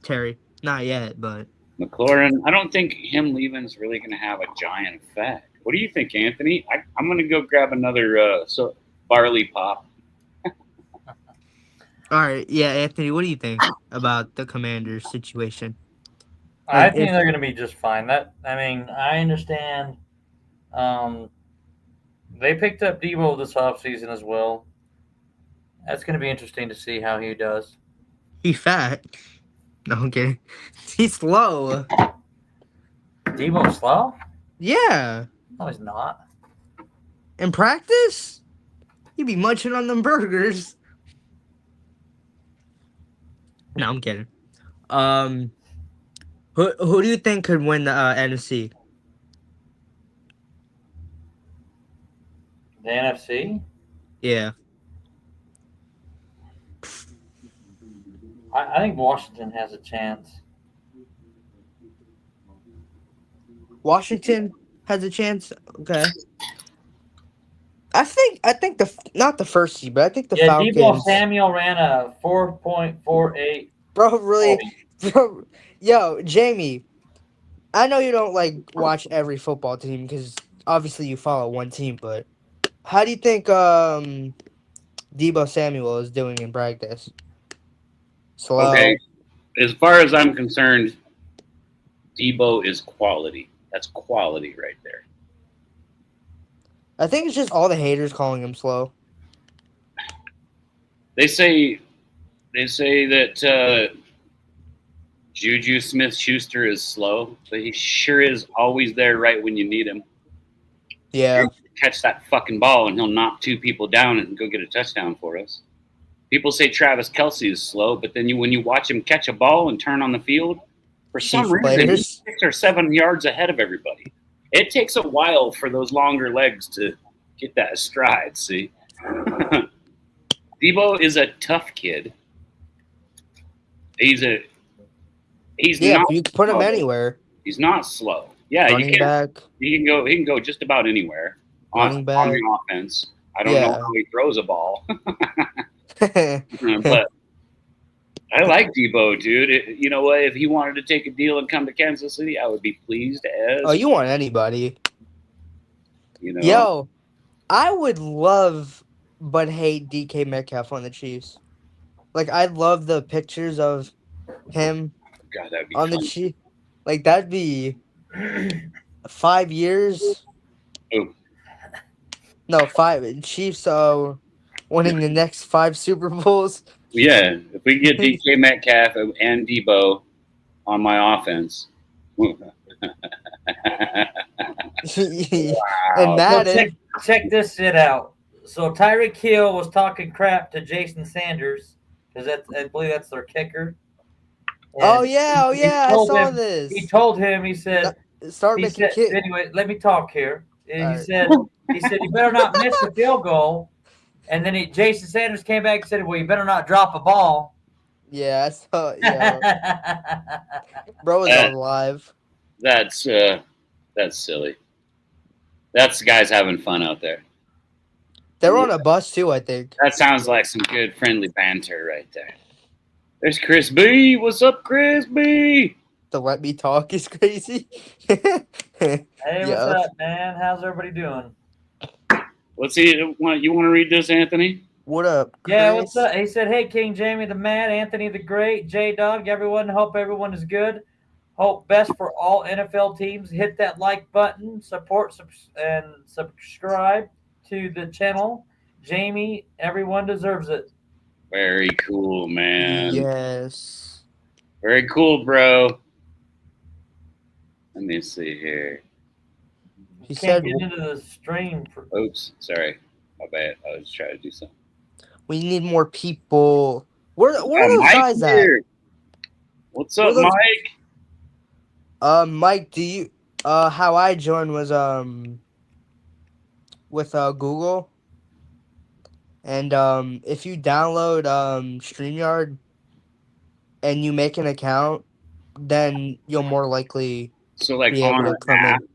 Terry. Not yet, but McLaurin. I don't think him leaving is really gonna have a giant effect. What do you think, Anthony? I'm gonna go grab another barley pop. All right, yeah, Anthony, what do you think about the Commanders situation? I Like, think if they're going to be just fine. I understand. Um, they picked up Debo this offseason as well. That's going to be interesting to see how he does. he's fat, no, I'm kidding. He's slow. Debo slow? Yeah, No, he's not. in practice, he'd be munching on them burgers. No, I'm kidding. Um, who do you think could win the NFC? The NFC? Yeah, I think Washington has a chance. Washington has a chance. Okay, I think not the first seed, but I think the Yeah, Debo Falcons. Samuel ran a 4.48. Bro, really, bro, yo, Jamie. I know you don't like watch every football team because obviously you follow one team, but how do you think Debo Samuel is doing in practice? Okay, Slow. as far as I'm concerned, Debo is quality. That's quality right there. I think it's just all the haters calling him slow. They say that Juju Smith-Schuster is slow, but he sure is always there right when you need him. Yeah. He'll catch that fucking ball and he'll knock two people down and go get a touchdown for us. People say Travis Kelce is slow, but then when you watch him catch a ball and turn on the field, for some Chief reason he's players. 6 or 7 yards ahead of everybody. It takes a while for those longer legs to get that stride. See, Debo is a tough kid. He's Yeah, not you can put him slow. anywhere. He's not slow. Yeah, Running back. He can go just about anywhere on Running the back. offense. I don't know Yeah. how he throws a ball, but I like Debo, dude. You know what? If he wanted to take a deal and come to Kansas City, I would be pleased as. Oh, you want anybody? You know. Yo, I would love but hate DK Metcalf on the Chiefs. Like I love the pictures of him God, that'd be on the fun. Chiefs. Like that'd be 5 years. Oh. No, 5 Chiefs winning the next 5 Super Bowls. Yeah, if we get DK Metcalf and Debo on my offense. Wow. And So Madden. check this shit out. So Tyreek Hill was talking crap to Jason Sanders because I believe that's their kicker. Oh And yeah, he I told saw him. this. He told him. He said. Start He making said. kids. Anyway, let me talk here. And he Alright. said. He said you better not miss the field goal. And then Jason Sanders came back and said, "Well, you better not drop a ball." Yeah, I saw. Yeah, bro was on live. That's silly. That's the guys having fun out there. They were on a bus too, I think. That sounds like some good friendly banter right there. There's Chris B. What's up, Chris B? To let me talk is crazy. Hey, what's up, man? How's everybody doing? Let's see. You want to read this, Anthony? What up, Chris? Yeah, what's up? He said, "Hey, King Jamie the Mad, Anthony the Great, J Dog, everyone. Hope everyone is good. Hope best for all NFL teams. Hit that like button, support, and subscribe to the channel. Jamie, everyone deserves it." Very cool, man. Yes. Very cool, bro. Let me see here. He can't get into the stream. Oops, sorry. My bad. I was trying to do something. We need more people. Where are those Mike guys here. at? What's up, Mike? Mike, do you how I joined was with Google. And if you download StreamYard and you make an account, then you'll more likely So like be able on to an come app in.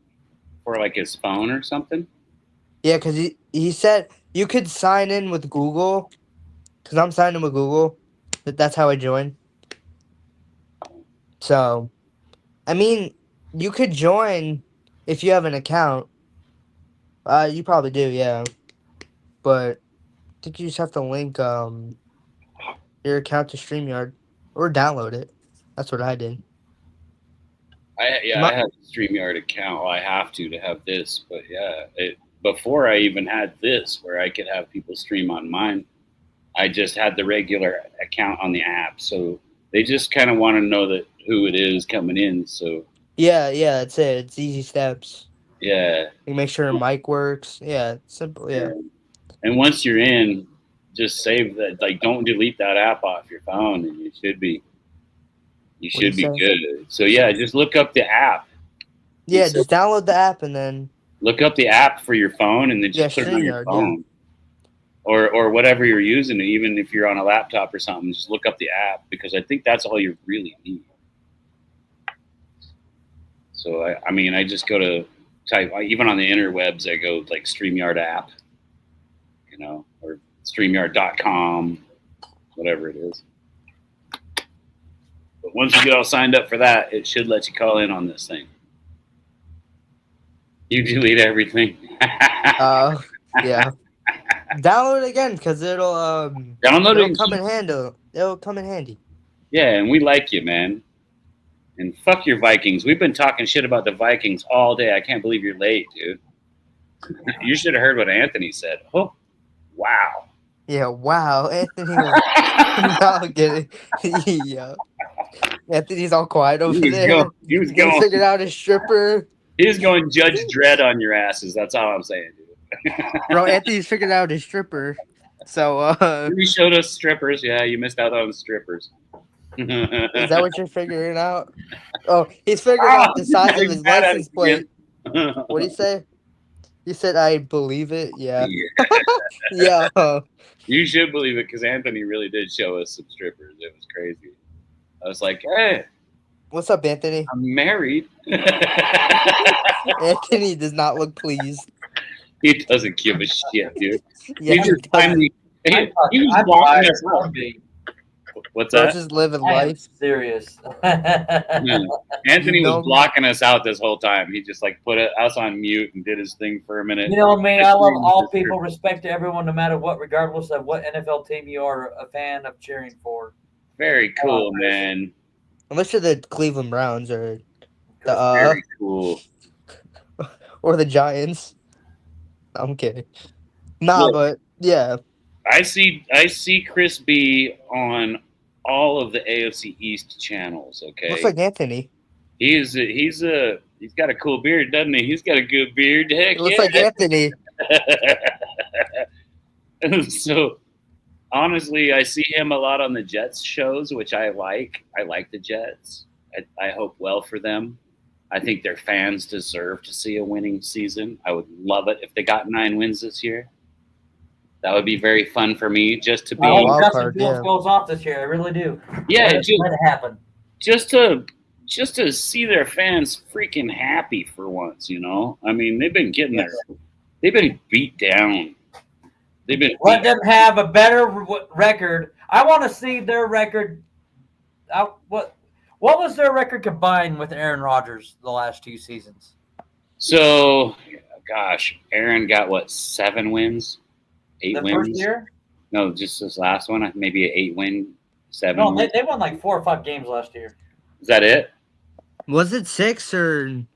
for like his phone or something? Yeah, because he said you could sign in with Google. Because I'm signed in with Google. That's how I joined. So, I mean, you could join if you have an account. You probably do, yeah. But I think you just have to link your account to StreamYard or download it. That's what I did. I have a StreamYard account. Well, I have to have this, but yeah, before I even had this, where I could have people stream on mine, I just had the regular account on the app. So they just kind of want to know that who it is coming in. So Yeah, that's it. It's easy steps. yeah, You make sure your mic works. Yeah, it's simple. Yeah. and once you're in, just save that. Like, don't delete that app off your phone, and you What do you should be say? good. So yeah, just look up the app. Yeah, just download the app and then Look up the app for your phone, and then just put it on your StreamYard, phone. Or whatever you're using, even if you're on a laptop or something, just look up the app, because I think that's all you really need. So I mean, I just go to type, even on the interwebs, I go like StreamYard app, or StreamYard.com, whatever it is. But once you get all signed up for that, it should let you call in on this thing. You delete everything. Yeah. Download it again because it'll Download come in handy. It'll come in handy. Yeah, and we like you, man. And fuck your Vikings. We've been talking shit about the Vikings all day. I can't believe you're late, dude. You should have heard what Anthony said. Oh, wow. Yeah, wow. Anthony was not getting. Yeah. Anthony's all quiet over there. He was He going. figured out his stripper. He was going Judge Dredd on your asses. That's all I'm saying, dude. Bro, Anthony's figured out his stripper. So, You showed us strippers. Yeah, you missed out on the strippers. is that what you're figuring out? Oh, he's figuring out the size of his license plate. What do you say? You said, I believe it? Yeah. Yeah. You should believe it, because Anthony really did show us some strippers. It was crazy. I was like, hey. What's up, Anthony? I'm married. Anthony does not look pleased. He doesn't give a shit, dude. Yeah, He just finally, he was blocking us out. What's Bro, that? just living I am life. serious. Yeah. Anthony You know was me. blocking us out this whole time. He just put us on mute and did his thing for a minute. You know me, I love all people, respect to everyone, no matter what, regardless of what NFL team you are a fan of cheering for. Very cool, man. Unless you're the Cleveland Browns or the Very cool. or the Giants. I'm kidding. Nah, Look, but yeah. I see Chris B on all of the AFC East channels. Okay, Looks like Anthony. he's got a cool beard, doesn't he? He's got a good beard. Heck It looks yeah. like Anthony. So honestly, I see him a lot on the Jets shows, which I like. I like the Jets. I hope well for them. I think their fans deserve to see a winning season. I would love it if they got 9 wins this year. That would be very fun for me, just to be. I hope wild Justin card, Fields yeah. goes off this year. I really do. Yeah, Let it happen. just to see their fans freaking happy for once, I mean, they've been they've been beat down. They've been Let them have a better record. I want to see their record. What was their record combined with Aaron Rodgers the last 2 seasons? So, gosh, Aaron got 7 wins, 8 The wins. first year? No, just this last one, maybe an 8-win, 7. No, wins. they won like 4 or 5 games last year. Is that it? Was it 6 or I'm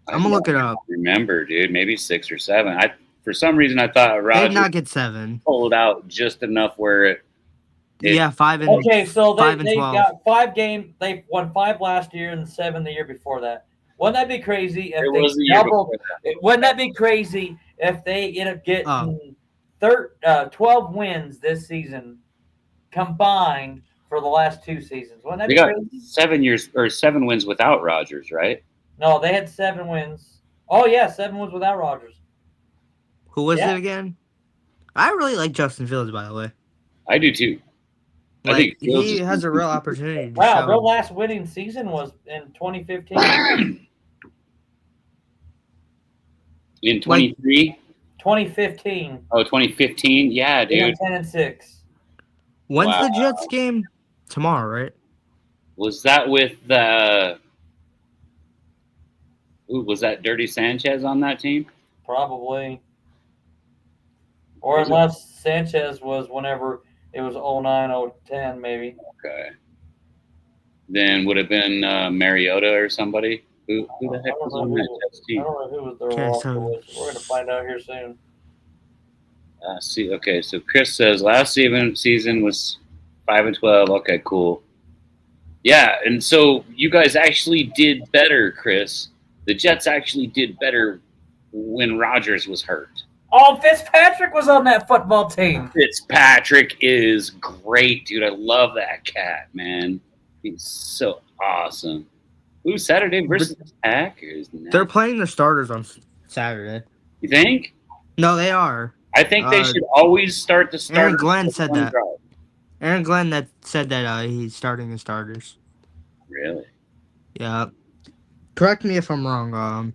gonna look it up. Remember, dude, maybe 6 or 7. For some reason I thought They did Rodgers not get 7. pulled out just enough where it Yeah, 5 and Okay, so 5 and they 12. got 5 games. They won 5 last year and 7 the year before that. Wouldn't that be crazy if it they was the year doubled? before that. Wouldn't that be crazy if they end up getting 12 wins this season combined for the last 2 seasons? Wouldn't that They be got crazy? 7 wins without Rodgers, right? No, they had 7 wins. Oh yeah, 7 wins without Rodgers. Who was Yeah. it again? I really like Justin Fields, by the way. I do too. I Like think Fields he is- has a real opportunity to Wow, show. their last winning season was in 2015. In 23? 2015. Oh, 2015? Yeah, They dude. went 10-6. When's the Wow. Jets game? Tomorrow, right? Was that with Ooh, was that Dirty Sanchez on that team? Probably. Or Was it? unless Sanchez was whenever it was 09, 010, maybe. Okay. Then would have been Mariota or somebody. Who the heck was on that Jets I team? don't know who was their Okay, roster so was. We're going to find out here soon. See, okay, so Chris says last season was 5-12. Okay, cool. Yeah, and so you guys actually did better, Chris. The Jets actually did better when Rodgers was hurt. Oh, Fitzpatrick was on that football team. Fitzpatrick is great, dude. I love that cat, man. He's so awesome. Ooh, Saturday versus the Packers. they're playing the starters on Saturday. You think? No, they are. I think they should always start the starters. Aaron Glenn with said one that. drive. Aaron Glenn that said that he's starting the starters. Really? Yeah. Correct me if I'm wrong.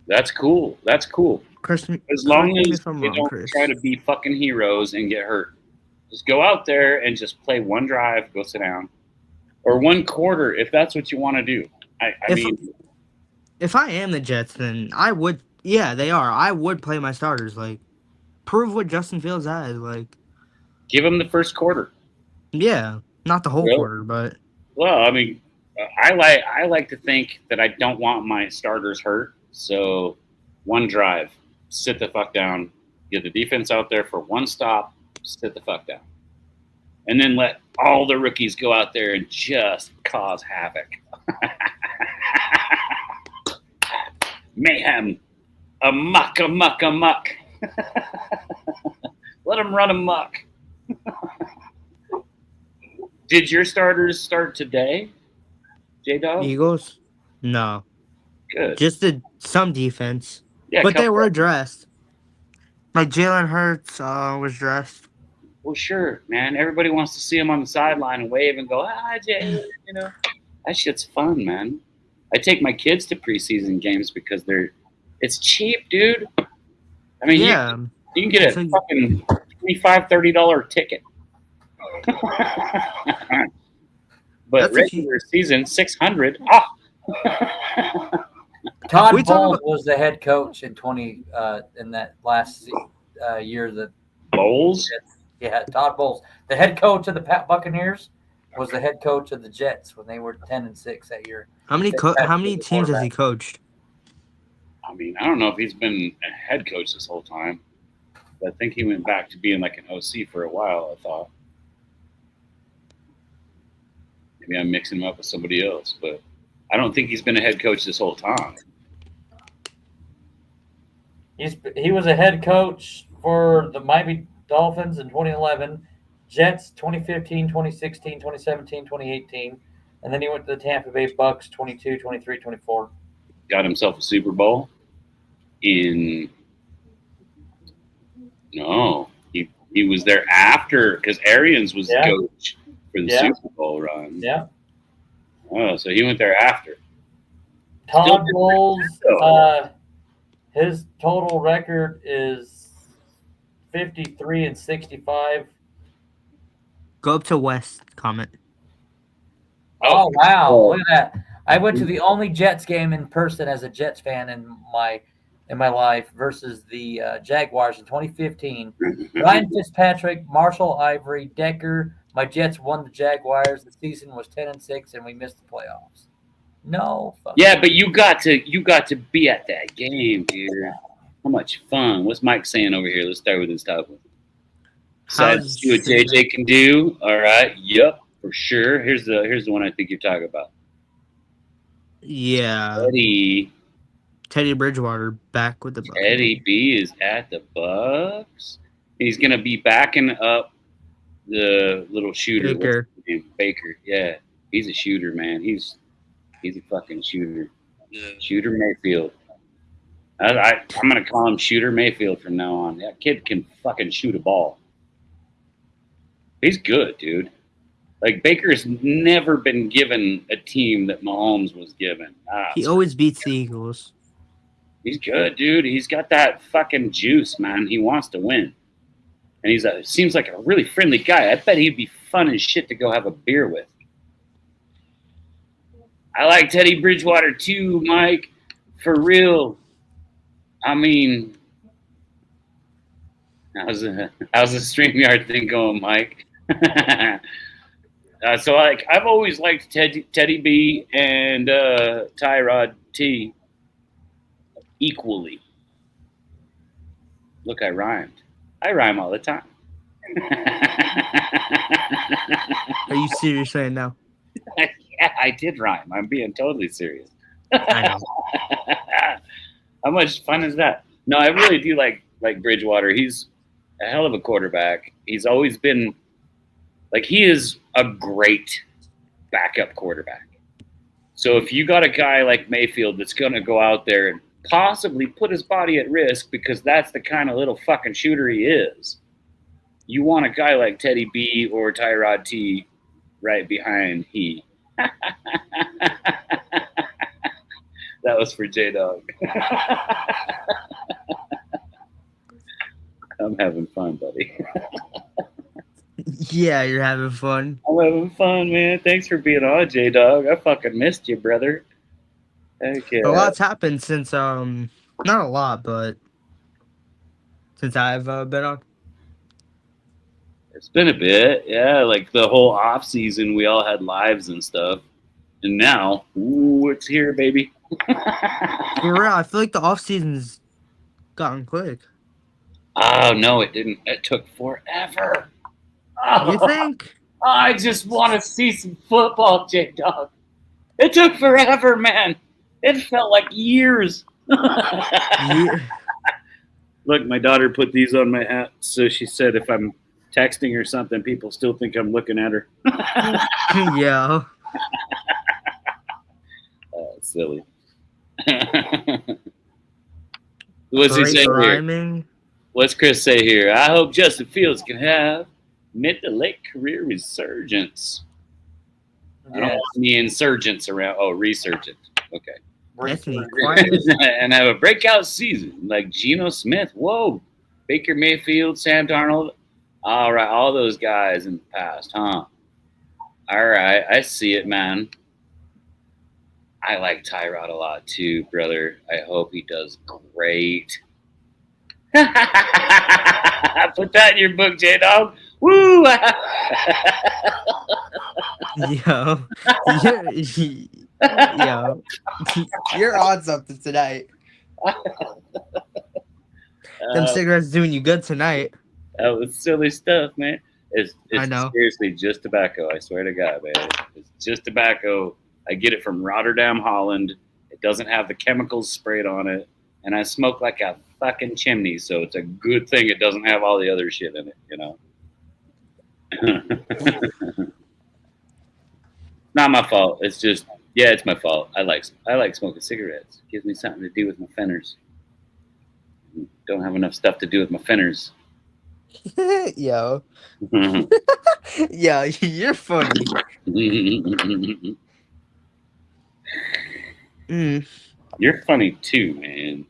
That's cool. That's cool. Chris, As long correct me as if I'm they wrong, don't Chris. try to be fucking heroes and get hurt. Just go out there and just play one drive, go sit down. Or one quarter, if that's what you want to do. I mean, if I am the Jets, then I would. Yeah, they are. I would play my starters. Like, prove what Justin Fields has. Like, give them the first quarter. yeah, not the whole Really? quarter, but Well, I mean, I like to think that I don't want my starters hurt. So one drive, sit the fuck down, get the defense out there for one stop, sit the fuck down. And then let all the rookies go out there and just cause havoc. Mayhem. Amok. Let them run amok. Did your starters start today, J-Dog? Eagles, no, Good. just did some defense, Yeah, but they come were back. dressed. Like Jalen Hurts was dressed. Well, sure, man. Everybody wants to see him on the sideline and wave and go, Jay, you know. That shit's fun, man. I take my kids to preseason games because it's cheap, dude. I mean, Yeah, you can get a fucking $25, $30 ticket. But regular season, $600. Todd Bowles was the head coach in in that last year that Bowles. Yeah, Todd Bowles, the head coach of the Buccaneers, was the head coach of the Jets when they were 10-6 that year. How many teams has he coached? I mean, I don't know if he's been a head coach this whole time. But I think he went back to being like an OC for a while, I thought. Maybe I'm mixing him up with somebody else, but I don't think he's been a head coach this whole time. He was a head coach for the Miami Dolphins in 2011, Jets 2015, 2016, 2017, 2018, and then he went to the Tampa Bay Bucks 22, 23, 24. Got himself a Super Bowl No, he was there after because Arians was the coach for the Super Bowl run. Yeah. Oh, so he went there after. Todd Bowles, his total record is 53-65. Go up to West. Comment. Oh wow! Look at that. I went to the only Jets game in person as a Jets fan in my life versus the Jaguars in 2015. Ryan Fitzpatrick, Marshall Ivory, Decker. My Jets won the Jaguars. The season was 10-6, and we missed the playoffs. No. Yeah, but you got to be at that game, dude. How much fun? What's Mike saying over here? Let's start with this top one. Besides, see what JJ can do. All right. Yep, for sure. Here's the one I think you're talking about. Yeah. Teddy Bridgewater back with the Bucks. Teddy B is at the Bucks. He's gonna be backing up the little shooter. Baker. Baker. Yeah, he's a shooter, man. He's a fucking shooter. Shooter Mayfield. I'm gonna call him Shooter Mayfield from now on. That kid can fucking shoot a ball. He's good, dude. Like, Baker's never been given a team that Mahomes was given. He always beats the Eagles. He's good, dude. He's got that fucking juice, man. He wants to win. And seems like a really friendly guy. I bet he'd be fun as shit to go have a beer with. I like Teddy Bridgewater too, Mike. For real. I mean, how's the StreamYard thing going, Mike? So I've always liked Teddy B and Tyrod T equally. Look, I rhymed. I rhyme all the time. Are you serious right now? Yeah, I did rhyme. I'm being totally serious. I know. How much fun is that? No, I really do like Bridgewater. He's a hell of a quarterback. He's always been like he is a great backup quarterback. So if you got a guy like Mayfield that's going to go out there and possibly put his body at risk because that's the kind of little fucking shooter he is, you want a guy like Teddy B or Tyrod T right behind he. That was for J-Dog. I'm having fun, buddy. Yeah, you're having fun. I'm having fun, man. Thanks for being on, J-Dog. I fucking missed you, brother. Heck yeah. A lot's happened since not a lot, but since I've been on. It's been a bit, yeah. Like the whole off season, we all had lives and stuff, and now, ooh, it's here, baby. For real, I feel like the off season's gotten quick. Oh no, it didn't. It took forever. You think? I just want to see some football, J-Dog. It took forever, man. It felt like years. Yeah. Look, my daughter put these on my hat, so she said if I'm texting or something, people still think I'm looking at her. Yeah. Silly. What's he Great say here? rhyming. What's Chris say here? I hope Justin Fields can have mid to late career resurgence. I don't want any insurgents around. Oh, resurgent. Okay. Anthony, And have a breakout season like Geno Smith. Whoa. Baker Mayfield, Sam Darnold. All right. All those guys in the past, huh? All right. I see it, man. I like Tyrod a lot too, brother. I hope he does great. Put that in your book, J-Dog. Woo! Yo. Yo. You're on something tonight. Them cigarettes doing you good tonight. That was silly stuff, man. It's I know. Seriously just tobacco. I swear to God, man. It's just tobacco. I get it from Rotterdam, Holland. It doesn't have the chemicals sprayed on it. And I smoke like a fucking chimney, so it's a good thing it doesn't have all the other shit in it, you know? Not my fault. It's just, yeah, it's my fault. I like smoking cigarettes. It gives me something to do with my fenners. Don't have enough stuff to do with my fenners. Yo. Yo, you're funny. You're funny too, man.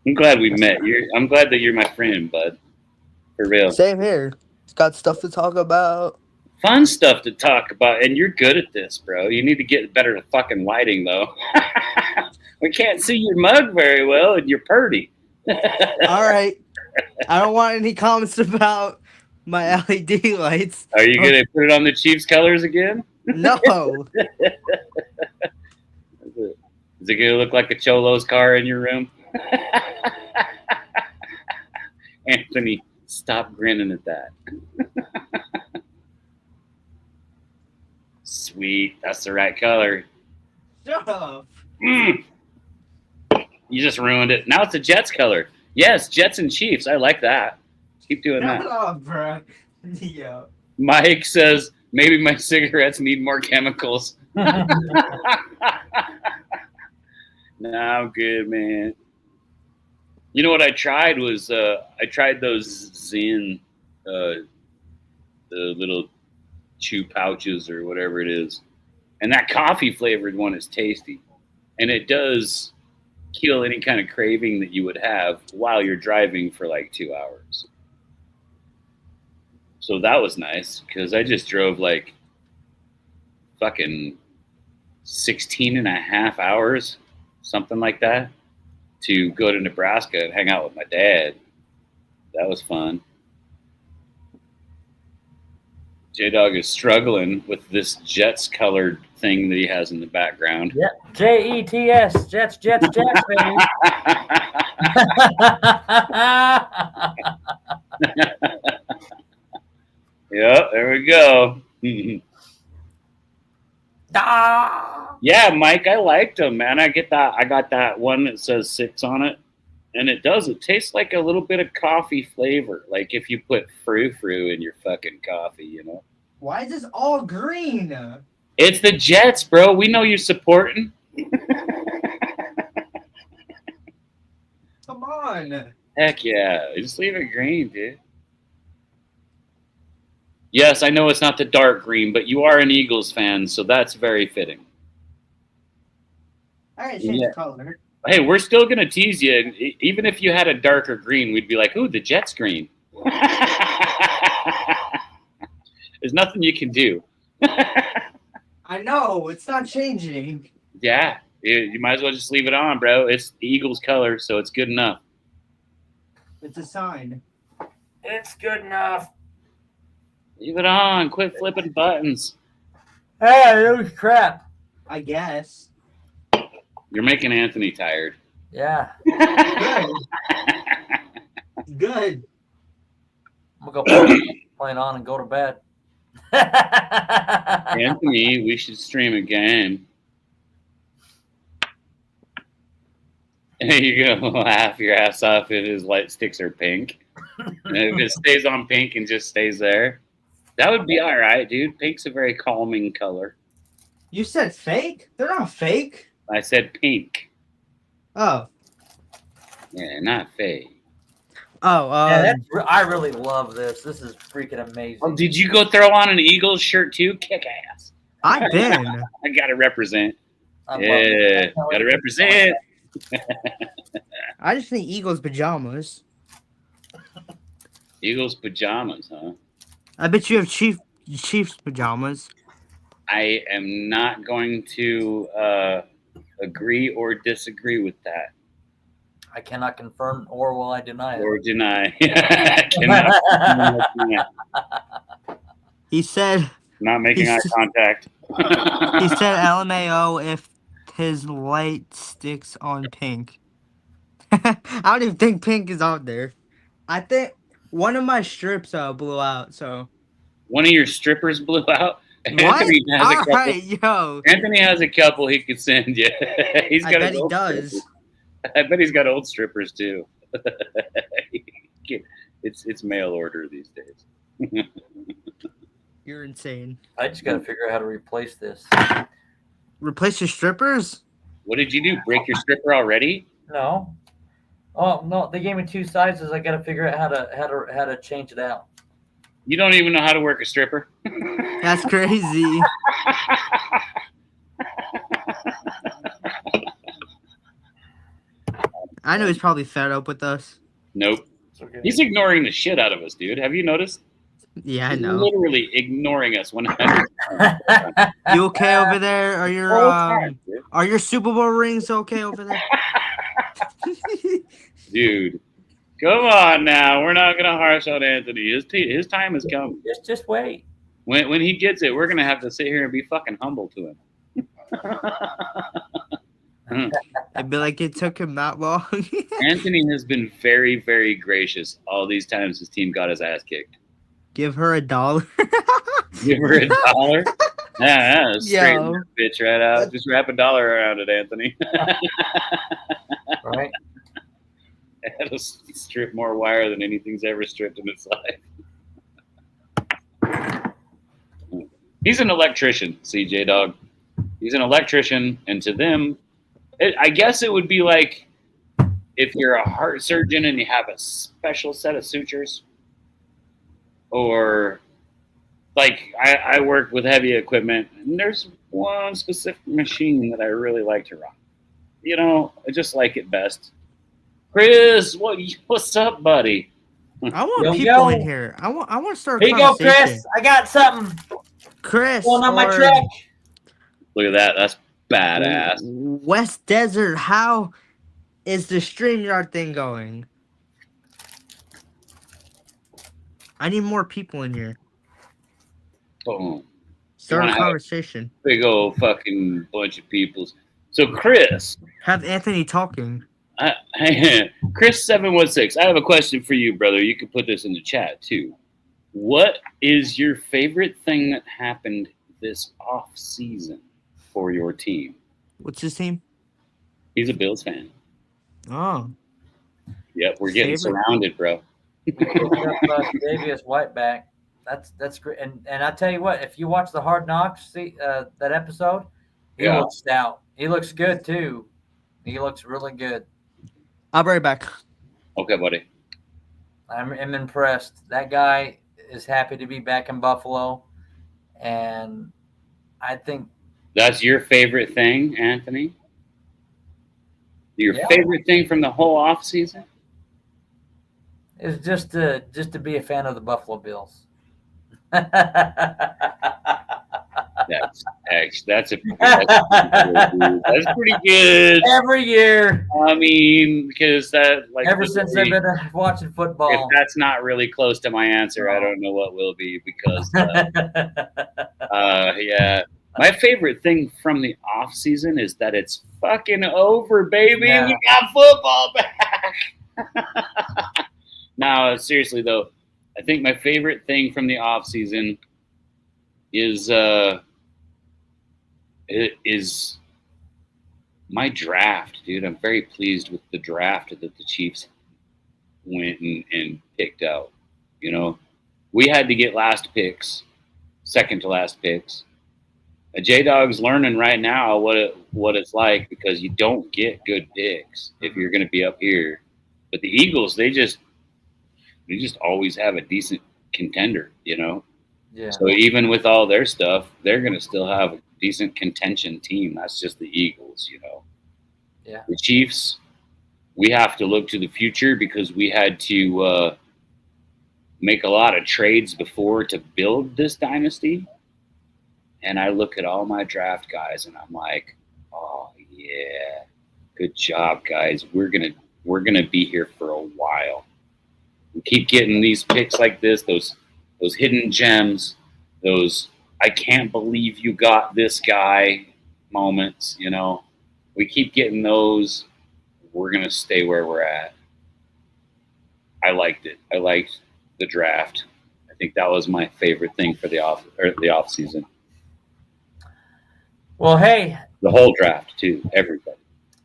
I'm glad we met. I'm glad that you're my friend, bud. For real. Same here. It's got stuff to talk about. Fun stuff to talk about, and you're good at this, bro. You need to get better at fucking lighting, though. We can't see your mug very well, and you're purty. All right. I don't want any comments about my LED lights. Are you gonna put it on the Chiefs colors again? No. Is it gonna look like a Cholo's car in your room? Anthony, stop grinning at that. Sweet, that's the right color. Shut up. You just ruined it. Now it's a Jets color. Yes, Jets and Chiefs. I like that. Keep doing that. Shut up, bro. Yo. Mike says maybe my cigarettes need more chemicals. No, I'm good, man. You know what I tried was I tried those Zen, the little chew pouches or whatever it is, and that coffee flavored one is tasty, and it does kill any kind of craving that you would have while you're driving for like 2 hours. So that was nice because I just drove like fucking 16 and a half hours, something like that, to go to Nebraska and hang out with my dad. That was fun. J-Dog is struggling with this Jets colored thing that he has in the background. Yeah, Jets, Jets, baby. Yeah, there we go. Yeah, Mike, I liked them, man. I got that one that says 6 on it, and it does. It tastes like a little bit of coffee flavor, like if you put frou-frou in your fucking coffee, you know. Why is this all green? It's the Jets, bro. We know you're supporting. Come on. Heck yeah. Just leave it green, dude. Yes, I know it's not the dark green, but you are an Eagles fan, so that's very fitting. I gotta change the color. Hey, we're still going to tease you. Even if you had a darker green, we'd be like, ooh, the Jets green. There's nothing you can do. I know. It's not changing. Yeah. You might as well just leave it on, bro. It's the Eagles color, so it's good enough. It's a sign. It's good enough. Leave it on. Quit flipping buttons. Hey, it was crap. I guess. You're making Anthony tired. Yeah. Good. Good. I'm going to go play it on and go to bed. Anthony, we should stream a game. You're going to laugh your ass off if his light sticks are pink. And if it stays on pink and just stays there, that would be all right, dude. Pink's a very calming color. You said fake? They're not fake. I said pink. Oh. Yeah, not fake. Oh, Yeah, I really love this. This is freaking amazing. Oh, did you go throw on an Eagles shirt too? Kick ass. I've been. I gotta represent. I Yeah, gotta represent. I just think Eagles pajamas. Eagles pajamas, huh? I bet you have Chiefs pajamas. I am not going to agree or disagree with that. I cannot confirm or will I deny it. Or deny. I cannot deny. He said. Not making eye contact. He said LMAO if his light sticks on pink. I don't even think pink is out there. I think one of my strips blew out. So one of your strippers blew out. what? Anthony has All a couple. right, yo. Anthony has a couple he could send you. He's got I bet he does. Strippers. I bet he's got old strippers too. It's mail order these days. You're insane. I just got to figure out how to replace this. Replace your strippers? What did you do? Break your stripper already? No. Oh no! They gave me 2 sizes. I got to figure out how to change it out. You don't even know how to work a stripper? That's crazy. I know he's probably fed up with us. Nope. Okay. He's ignoring the shit out of us, dude. Have you noticed? Yeah, I He's know. literally ignoring us 100%. You okay over there? Are your Super Bowl rings okay over there? Dude, come on now. We're not gonna harsh on Anthony. His time has come. Just wait. When he gets it, we're gonna have to sit here and be fucking humble to him. I'd be like, it took him that long. Anthony has been very, very gracious all these times his team got his ass kicked. Give her $1. Give her $1? Yeah, straighten Yo. that bitch right out. Just wrap $1 around it, Anthony. Right. It'll strip more wire than anything's ever stripped in its life. He's an electrician, CJ Dog. He's an electrician, and to them, I guess it would be like if you're a heart surgeon and you have a special set of sutures, or like I work with heavy equipment, and there's one specific machine that I really like to run. You know, I just like it best. Chris, what's up, buddy? I want Yo, people yo. in here. I want to start a Here you go, conversation. Chris. I got something Chris. going on my or- truck. Look at that. badass. West Desert, how is the StreamYard thing going? I need more people in here. Boom. Start wanna a have- conversation. Big old fucking bunch of peoples. So Chris, Have Anthony talking. Chris 716. I have a question for you, brother. You can put this in the chat too. What is your favorite thing that happened this off season for your team? What's his team? He's a Bills fan. Oh, Yep, we're getting Favorite? surrounded, bro. We picked up Davius White back. That's great. And I tell you what, if you watch the Hard Knocks, that episode, he Yeah. looks stout. He looks good too. He looks really good. I'll be right back. Okay, buddy. I'm impressed. That guy is happy to be back in Buffalo, and I think That's your favorite thing, Anthony? Your Yeah. favorite thing from the whole off season? it's just to be a fan of the Buffalo Bills. That's actually that's pretty good. Every year, I mean, because that like ever since I've been watching if football. that's not really close to my answer, I don't know what will be because yeah. My favorite thing from the off season is that it's fucking over, baby. Yeah. We got football back. No, seriously though, I think my favorite thing from the off season is my draft, dude. I'm very pleased with the draft that the Chiefs went and picked out. You know, we had to get last picks, second to last picks. J Dog's learning right now what it's like because you don't get good picks if you're going to be up here. But the Eagles, they just always have a decent contender, you know. Yeah. So even with all their stuff, they're going to still have a decent contention team. That's just the Eagles, you know. Yeah. The Chiefs, we have to look to the future because we had to make a lot of trades before to build this dynasty. And I look at all my draft guys and I'm like, oh yeah, good job, guys. We're gonna be here for a while. We keep getting these picks like this, those hidden gems, those I can't believe you got this guy moments, you know. We keep getting those. We're gonna stay where we're at. I liked it. I liked the draft. I think that was my favorite thing for the off season. Well, hey, The whole draft too. Everybody.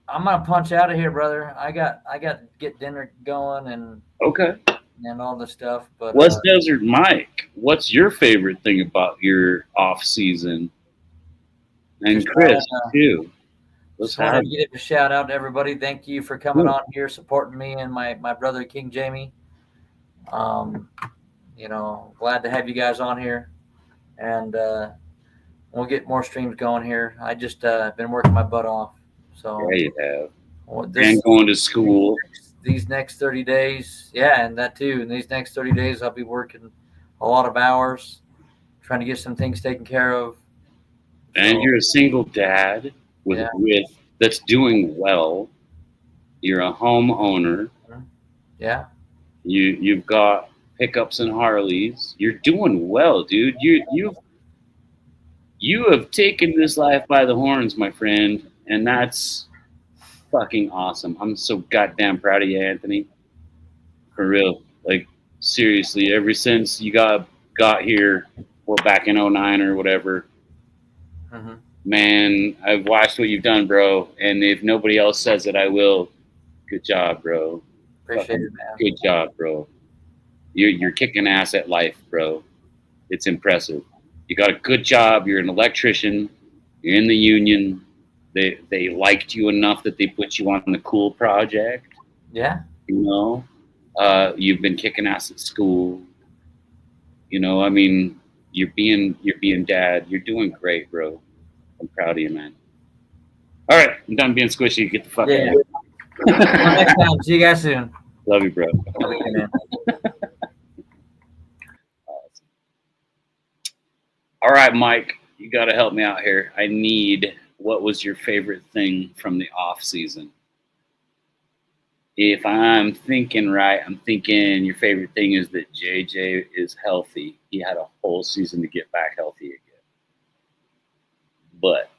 I'm gonna punch out of here, brother. I got to get dinner going and Okay. all this stuff. But West Desert Mike, what's your favorite thing about your off season? And Just Chris wanna- too. Let's just want have to give a shout out to everybody. Thank you for coming on here, supporting me and my brother King Jamie. You know, glad to have you guys on here, and we'll get more streams going here. I just been working my butt off, so There you have. this, And going to school. these next 30 days, yeah, and that too. In these next 30 days, I'll be working a lot of hours, trying to get some things taken care of. And So, you're a single dad with that's doing well. You're a homeowner. yeah, You've got pickups and Harleys. You're doing well, dude. You have taken this life by the horns, my friend, and that's fucking awesome. I'm so goddamn proud of you, Anthony. For real. Like seriously, ever since you got here, well, back in 09 or whatever, mm-hmm. man, I've watched what you've done, bro. And if nobody else says it, I will. Good job, bro. Appreciate it, man. Good job, bro. You're kicking ass at life, bro. It's impressive. You got a good job. You're an electrician. You're in the union. They liked you enough that they put you on the cool project. Yeah, You know, you've been kicking ass at school. You know, I mean, you're being dad. You're doing great, bro. I'm proud of you, man. All right, I'm done being squishy. Get the fuck out. yeah. Well, next time, see you guys soon. Love you, bro. Okay, man. All right, Mike, you got to help me out here. I need what was your favorite thing from the off season? If I'm thinking right, I'm thinking your favorite thing is that JJ is healthy. He had a whole season to get back healthy again. But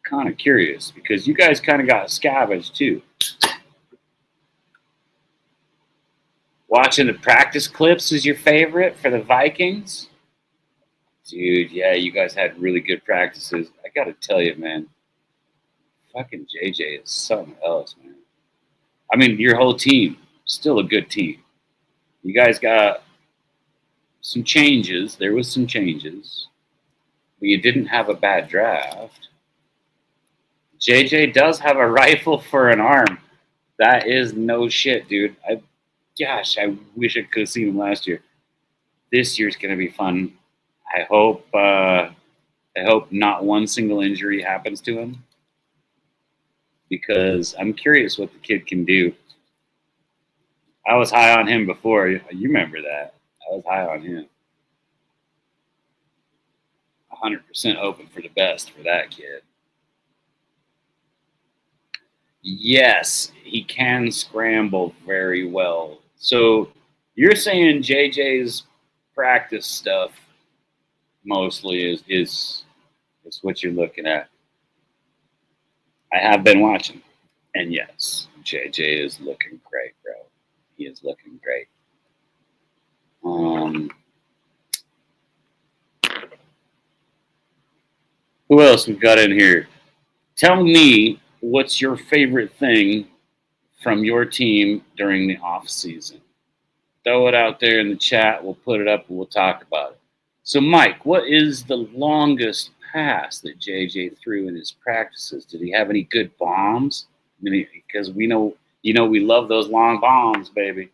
kind of curious because you guys kind of got scavenged too. Watching the practice clips is your favorite for the Vikings? Dude, yeah, you guys had really good practices. I got to tell you, man, fucking JJ is something else, man. I mean, your whole team, still a good team. You guys got some changes. There was some changes. But you didn't have a bad draft. JJ does have a rifle for an arm. That is no shit, dude. Gosh, I wish I could have seen him last year. This year's gonna be fun. I hope not one single injury happens to him because I'm curious what the kid can do. I was high on him before. You remember that? I was high on him. 100% open for the best for that kid. Yes, he can scramble very well. So you're saying JJ's practice stuff mostly is what you're looking at. I have been watching, and yes, JJ is looking great, bro. He is looking great. Who else we got in here? Tell me what's your favorite thing from your team during the off season. Throw it out there in the chat. We'll put it up and we'll talk about it. So, Mike, what is the longest pass that JJ threw in his practices? Did he have any good bombs? I mean, because we know, we love those long bombs, baby.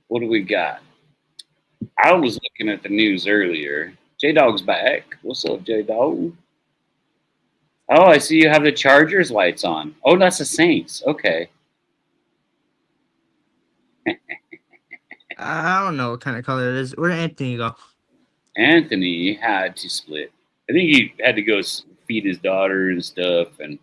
What do we got? I was looking at the news earlier. J-Dog's back. What's up, J-Dog? Oh, I see you have the Chargers lights on. Oh, that's the Saints. Okay. I don't know what kind of color it is. Where did Anthony go? Anthony had to split. I think he had to go feed his daughter and stuff and,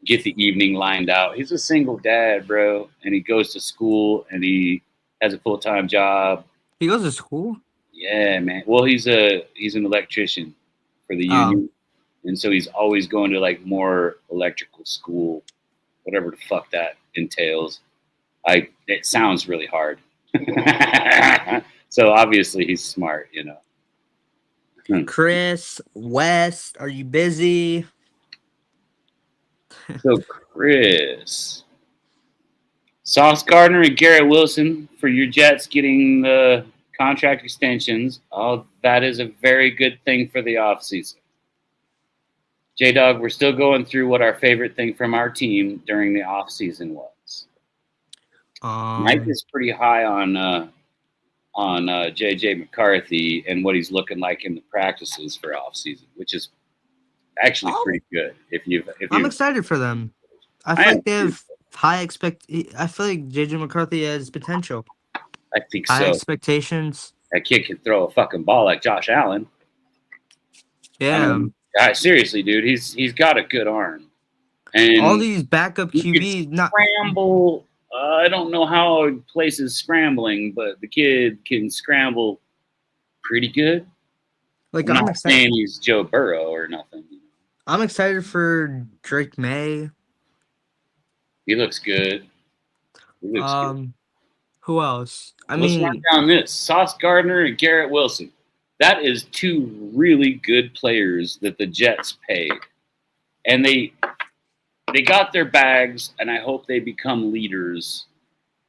get the evening lined out. He's a single dad, bro, and he goes to school and he has a full-time job. He goes to school? Yeah, man. Well, he's an electrician for the union. And so he's always going to like more electrical school, whatever the fuck that entails. It sounds really hard. So obviously he's smart, Chris, West, are you busy? So Chris, Sauce Gardner and Garrett Wilson for your Jets getting the contract extensions. Oh, that is a very good thing for the offseason. J-Dog, we're still going through what our favorite thing from our team during the offseason was. Mike is pretty high on J.J. McCarthy and what he's looking like in the practices for offseason, which is actually pretty good. I'm excited for them. I feel like they have high I feel like J.J. McCarthy has potential. I think high so. Expectations. That kid can throw a fucking ball like Josh Allen. Yeah. Seriously, dude, he's got a good arm. And all these backup QBs not scramble. I don't know how he places scrambling, but the kid can scramble pretty good. Like I'm I'm not excited. saying he's Joe Burrow or nothing. I'm excited for Drake May. He looks good. Good. Who else? Let's run down this. Sauce Gardner and Garrett Wilson. That is two really good players that the Jets paid. And they got their bags, and I hope they become leaders.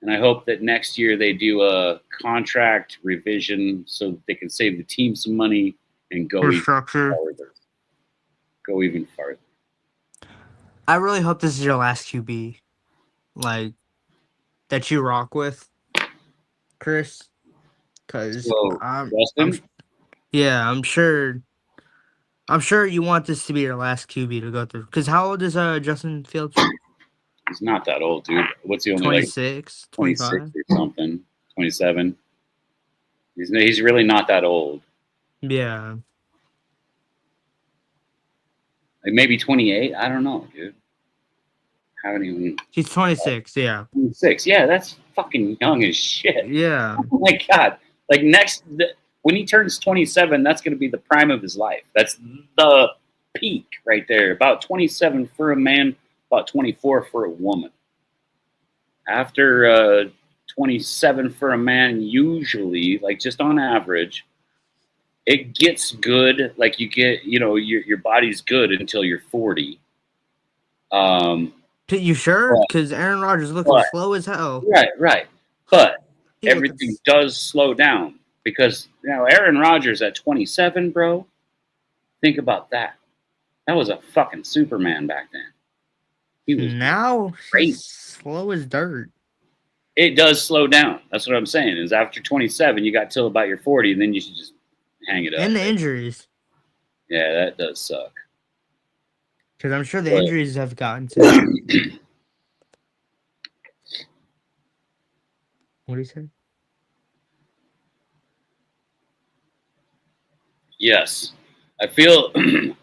And I hope that next year they do a contract revision so that they can save the team some money and go even farther. Go even farther. I really hope this is your last QB, like, that you rock with, Chris. Because I'm sure you want this to be your last QB to go through. Because how old is Justin Fields? He's not that old, dude. What's he only 26, like 26 or something? 27. He's really not that old. Yeah. Like maybe 28. I don't know, dude. Haven't even. He's 26. Yeah. 26. Yeah, that's fucking young as shit. Yeah. Oh my god! Like when he turns 27, that's going to be the prime of his life. That's the peak right there. About 27 for a man, about 24 for a woman. After 27 for a man, usually, like just on average, it gets good. Like your body's good until you're 40. You sure? But, Because Aaron Rodgers looking but slow as hell. right. But He looking everything does slow down because Aaron Rodgers at 27, bro. Think about that. That was a fucking Superman back then. He was now great. he's slow as dirt. It does slow down. That's what I'm saying. Is after 27, you got till about your 40, and then you should just hang it up. And the injuries. Yeah, that does suck. Because I'm sure the But- injuries have gotten to him. What do you say? Yes. I feel,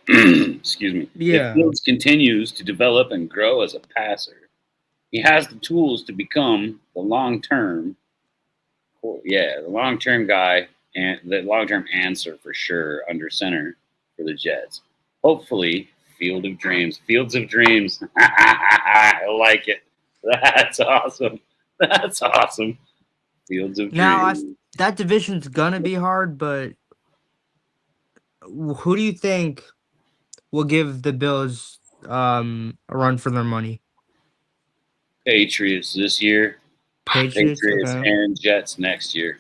excuse me. Yeah. If Fields continues to develop and grow as a passer, he has the tools to become the long-term guy and the long-term answer for sure under center for the Jets. Hopefully, Fields of Dreams. I like it. That's awesome. That's awesome. Fields of Now, Dreams. that division's going to be hard, but who do you think will give the Bills a run for their money? Patriots this year. Patriots? Okay. and Jets next year.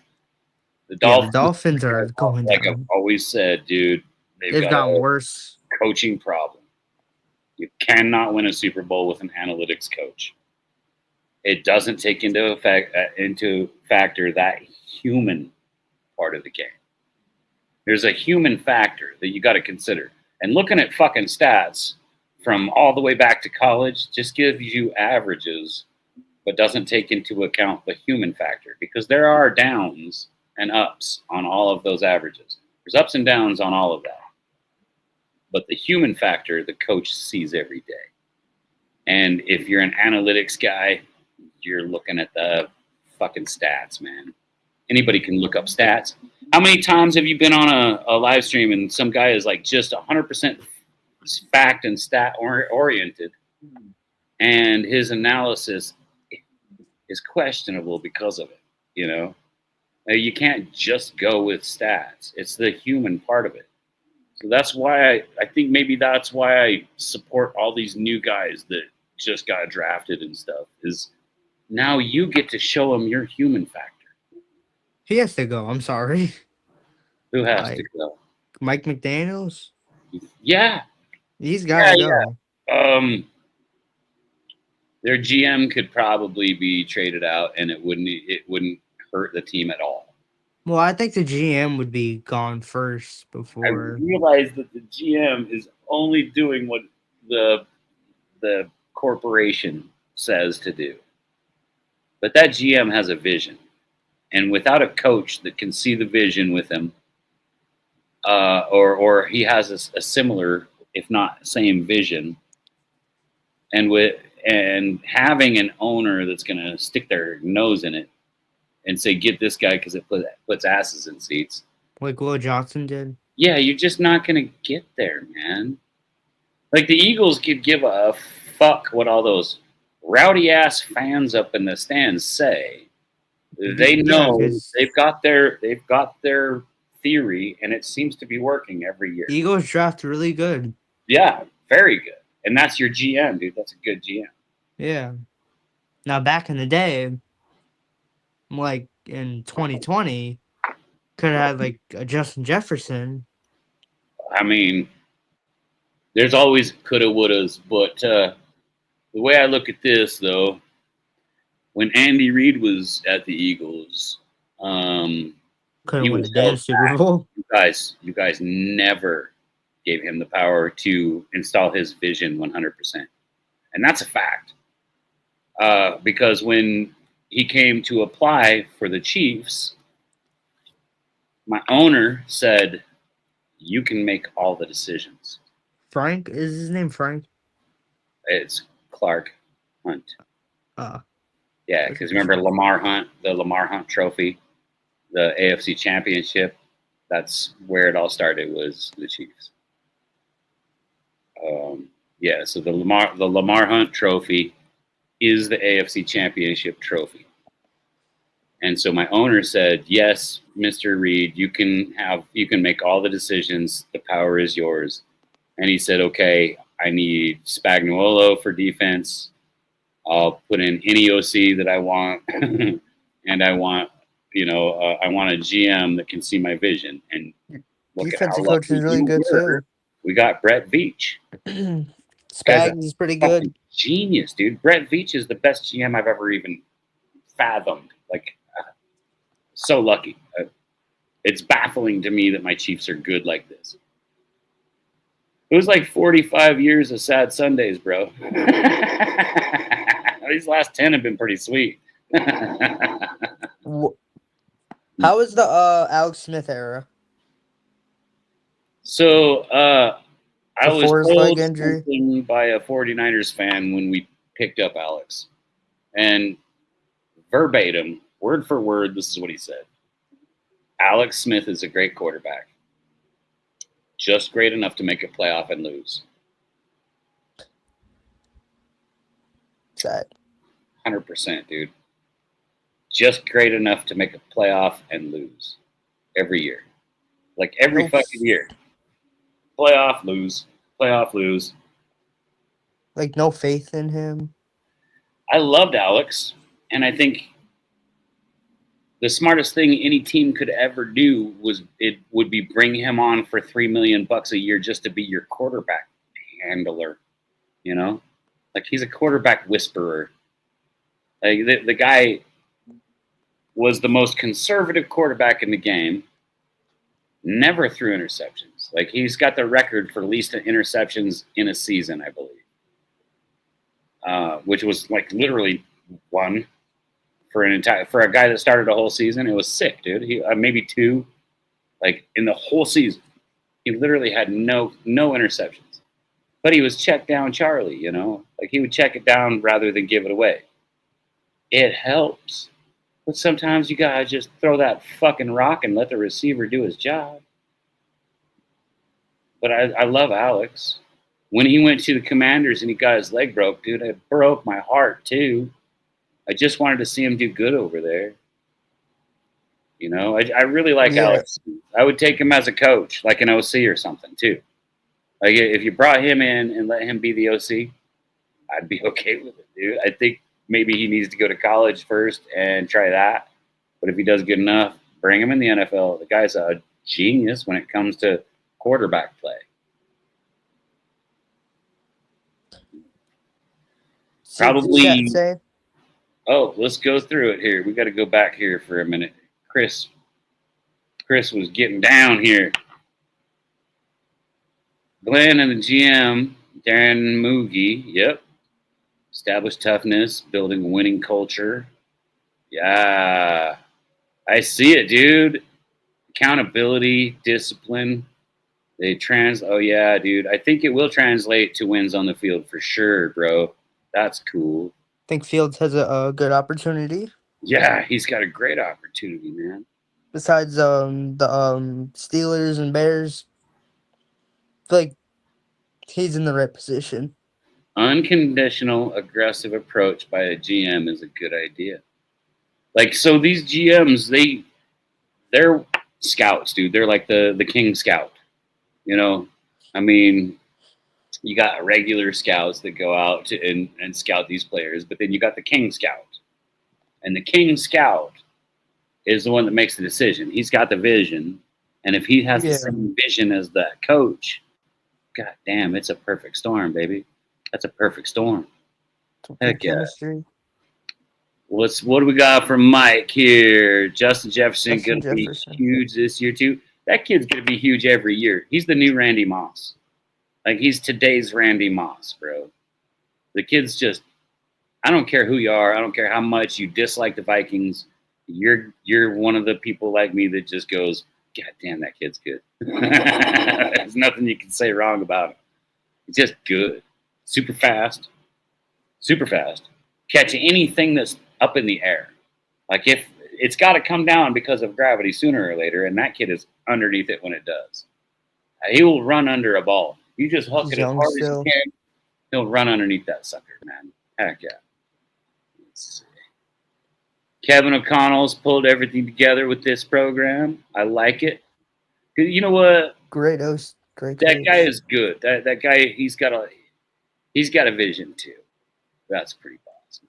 The Yeah, the Dolphins, Dolphins are going like down. I've always said, dude, They've got gotten a worse. coaching problem. You cannot win a Super Bowl with an analytics coach. It doesn't take into factor that human part of the game. There's a human factor that you got to consider. And looking at fucking stats from all the way back to college just gives you averages, but doesn't take into account the human factor because there are downs and ups on all of those averages. There's ups and downs on all of that. But the human factor, the coach sees every day. And if you're an analytics guy, you're looking at the fucking stats, man. Anybody can look up stats. How many times have you been on a live stream and some guy is like just 100% fact and stat oriented, and his analysis is questionable because of it, You can't just go with stats. It's the human part of it. So that's why I think maybe that's why I support all these new guys that just got drafted and stuff, is now you get to show them your human factor. He has to go. I'm sorry. Who has to go? Mike McDaniels? Yeah. He's got to go. Yeah. Their GM could probably be traded out, and it wouldn't hurt the team at all. Well, I think the GM would be gone first before. I realize that the GM is only doing what the corporation says to do. But that GM has a vision. And without a coach that can see the vision with him, or he has a similar, if not same vision, and having an owner that's going to stick their nose in it and say, get this guy because it puts asses in seats. Like Will Johnson did? Yeah, you're just not going to get there, man. Like the Eagles could give a fuck what all those rowdy-ass fans up in the stands say. They know they've got their theory, and it seems to be working every year. Eagles draft really good. Yeah, very good. And that's your GM, dude. That's a good GM. Yeah. Now, back in the day, like in 2020, could have had like a Justin Jefferson. I mean, there's always coulda, wouldas, but the way I look at this, though, when Andy Reid was at the Eagles, couldn't win the damn Super Bowl. You guys never gave him the power to install his vision 100%, and that's a fact. Because when he came to apply for the Chiefs, My owner said, "You can make all the decisions." Frank? Is his name Frank? It's Clark Hunt. Uh, Yeah, because remember Lamar Hunt, the Lamar Hunt Trophy, the AFC Championship. That's where it all started. Was the Chiefs. Yeah, so the Lamar Hunt Trophy is the AFC Championship trophy. And so my owner said, "Yes, Mr. Reed, you can make all the decisions. The power is yours." And he said, "Okay, I need Spagnuolo for defense. I'll put in any OC that I want, and I want, I want a GM that can see my vision." And look at how defensive coach is lucky really we good were. too. We got Brett Veach. Guy's a Spags is pretty fucking good. genius, dude. Brett Veach is the best GM I've ever even fathomed. Like, so lucky. It's baffling to me that my Chiefs are good like this. It was like 45 years of sad Sundays, bro. These last 10 have been pretty sweet. How was the Alex Smith era? So, I was Before his leg told injury? something by a 49ers fan when we picked up Alex. And verbatim, word for word, this is what he said. Alex Smith is a great quarterback. Just great enough to make a playoff and lose. Sad. 100%, dude. Just great enough to make a playoff and lose every year. Like every Nope. fucking year. Playoff, lose. Playoff, lose. Like no faith in him. I loved Alex, and I think the smartest thing any team could ever do would be bring him on for $3 million a year just to be your quarterback handler. You know, like he's a quarterback whisperer. Like the guy was the most conservative quarterback in the game. Never threw interceptions. Like he's got the record for least interceptions in a season, I believe, which was like literally one for a guy that started a whole season. It was sick, dude. He maybe two, like in the whole season. He literally had no interceptions, but he was check down Charlie. You know, like he would check it down rather than give it away. It helps. But sometimes you gotta just throw that fucking rock and let the receiver do his job. But I love Alex. When he went to the Commanders and he got his leg broke, dude, it broke my heart too. I just wanted to see him do good over there. You know, I really like Alex. I would take him as a coach, like an OC or something too. Like if you brought him in and let him be the OC, I'd be okay with it, dude. I think maybe he needs to go to college first and try that. But if he does good enough, bring him in the NFL. The guy's a genius when it comes to quarterback play. Probably. Oh, let's go through it here. We got to go back here for a minute. Chris was getting down here. Glenn and the GM, Darren Moogie. Yep. Establish toughness, building a winning culture. Yeah. I see it, dude. Accountability, discipline. Oh, yeah, dude. I think it will translate to wins on the field for sure, bro. That's cool. Think Fields has a good opportunity. Yeah, he's got a great opportunity, man. Besides the Steelers and Bears, I feel like he's in the right position. Unconditional aggressive approach by a GM is a good idea. Like, so these GMs, they're scouts, dude. They're like the king scout. You know, I mean, you got regular scouts that go out and scout these players, but then you got the king scout. And the king scout is the one that makes the decision. He's got the vision. And if he has the same vision as that coach, god damn, it's a perfect storm, baby. That's a perfect storm. Heck yeah. Chemistry. What do we got from Mike here? Justin Jefferson going to be huge this year too. That kid's going to be huge every year. He's the new Randy Moss. Like he's today's Randy Moss, bro. The kid's just, I don't care who you are. I don't care how much you dislike the Vikings. You're one of the people like me that just goes, God damn, that kid's good. There's nothing you can say wrong about him. He's just good. Super fast. Super fast. Catch anything that's up in the air. Like if it's got to come down because of gravity sooner or later, and that kid is underneath it when it does. He will run under a ball. You just hook He's it as young hard as still. you can. He'll run underneath that sucker, man. Heck yeah. Let's see. Kevin O'Connell's pulled everything together with this program. I like it. You know what? Great host. Great That coach. guy is good. That guy, he's got a vision too. That's pretty awesome.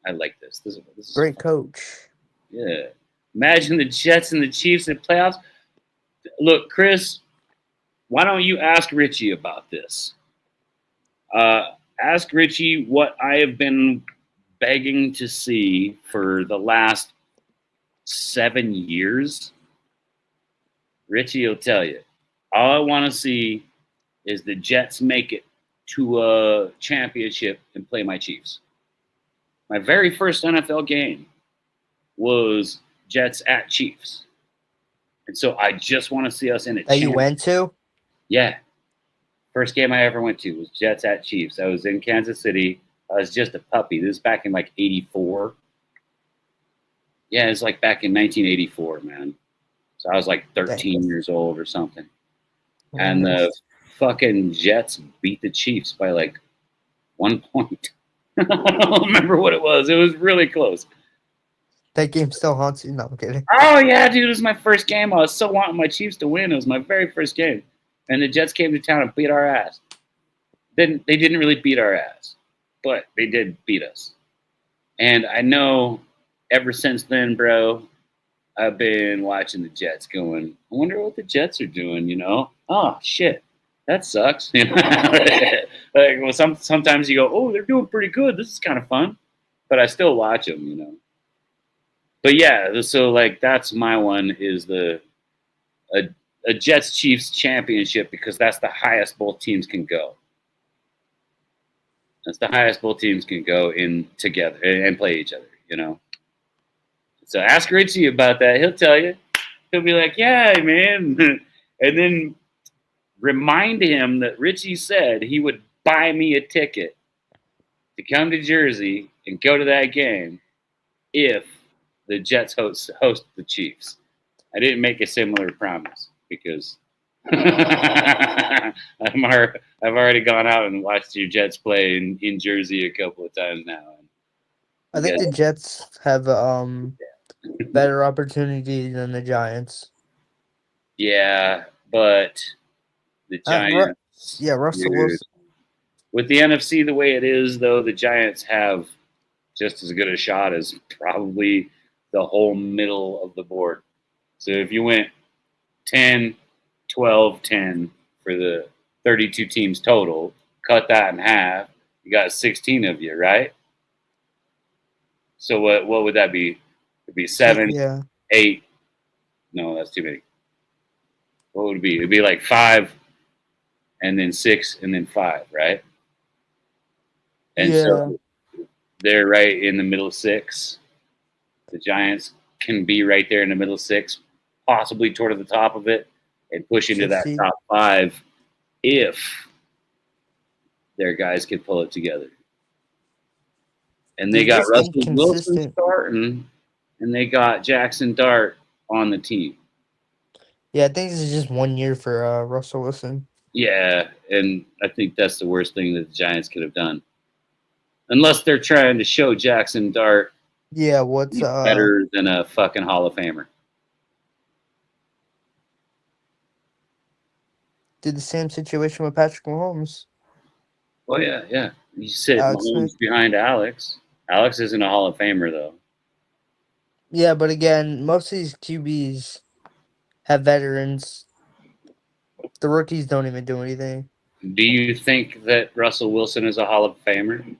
I like this. This is Great coach. yeah. Imagine the Jets and the Chiefs in the playoffs. Look, Chris, why don't you ask Richie about this? Ask Richie what I have been begging to see for the last 7 years. Richie will tell you. All I want to see is the Jets make it to a championship and play my Chiefs. My very first NFL game was Jets at Chiefs. And so I just want to see us in a That you went to? Yeah. First game I ever went to was Jets at Chiefs. I was in Kansas City. I was just a puppy. This is back in like 84. Yeah, it's like back in 1984, man. So I was like 13 years old or something. And the fucking Jets beat the Chiefs by like 1 point. I don't remember what it was. It was really close. That game still haunts you. No, I'm kidding. Oh, yeah, dude. It was my first game. I was so wanting my Chiefs to win. It was my very first game. And the Jets came to town and beat our ass. They didn't really beat our ass, but they did beat us. And I know ever since then, bro, I've been watching the Jets going, I wonder what the Jets are doing, you know? Oh, shit. That sucks. You know? Like, well, sometimes you go, oh, they're doing pretty good. This is kind of fun. But I still watch them, you know? But yeah, so like that's my one is a Jets Chiefs championship because that's the highest both teams can go. That's the highest both teams can go in together and play each other, you know. So ask Richie about that. He'll tell you. He'll be like, yeah, man. And then remind him that Richie said he would buy me a ticket to come to Jersey and go to that game if the Jets host the Chiefs. I didn't make a similar promise because I've already gone out and watched your Jets play in Jersey a couple of times now. I think the Jets have better opportunity than the Giants. Yeah, but the Giants. Russell Wilson. With the NFC the way it is, though, the Giants have just as good a shot as probably the whole middle of the board. So if you went 10, 12, 10 for the 32 teams total, cut that in half, you got 16 of you, right? So what would that be? It'd be 7, 8. No, that's too many. What would it be? It'd be like 5, and then 6, and then 5, right? And so they're right in the middle 6. The Giants can be right there in the middle 6, possibly toward the top of it, and push into that top 5 if their guys can pull it together. And they got Russell Wilson starting, and they got Jackson Dart on the team. Yeah, I think this is just 1 year for Russell Wilson. Yeah, and I think that's the worst thing that the Giants could have done. Unless they're trying to show Jackson Dart what's better than a fucking Hall of Famer. Did the same situation with Patrick Mahomes. Oh, yeah. You said Mahomes behind Alex. Alex isn't a Hall of Famer, though. Yeah, but again, most of these QBs have veterans. The rookies don't even do anything. Do you think that Russell Wilson is a Hall of Famer?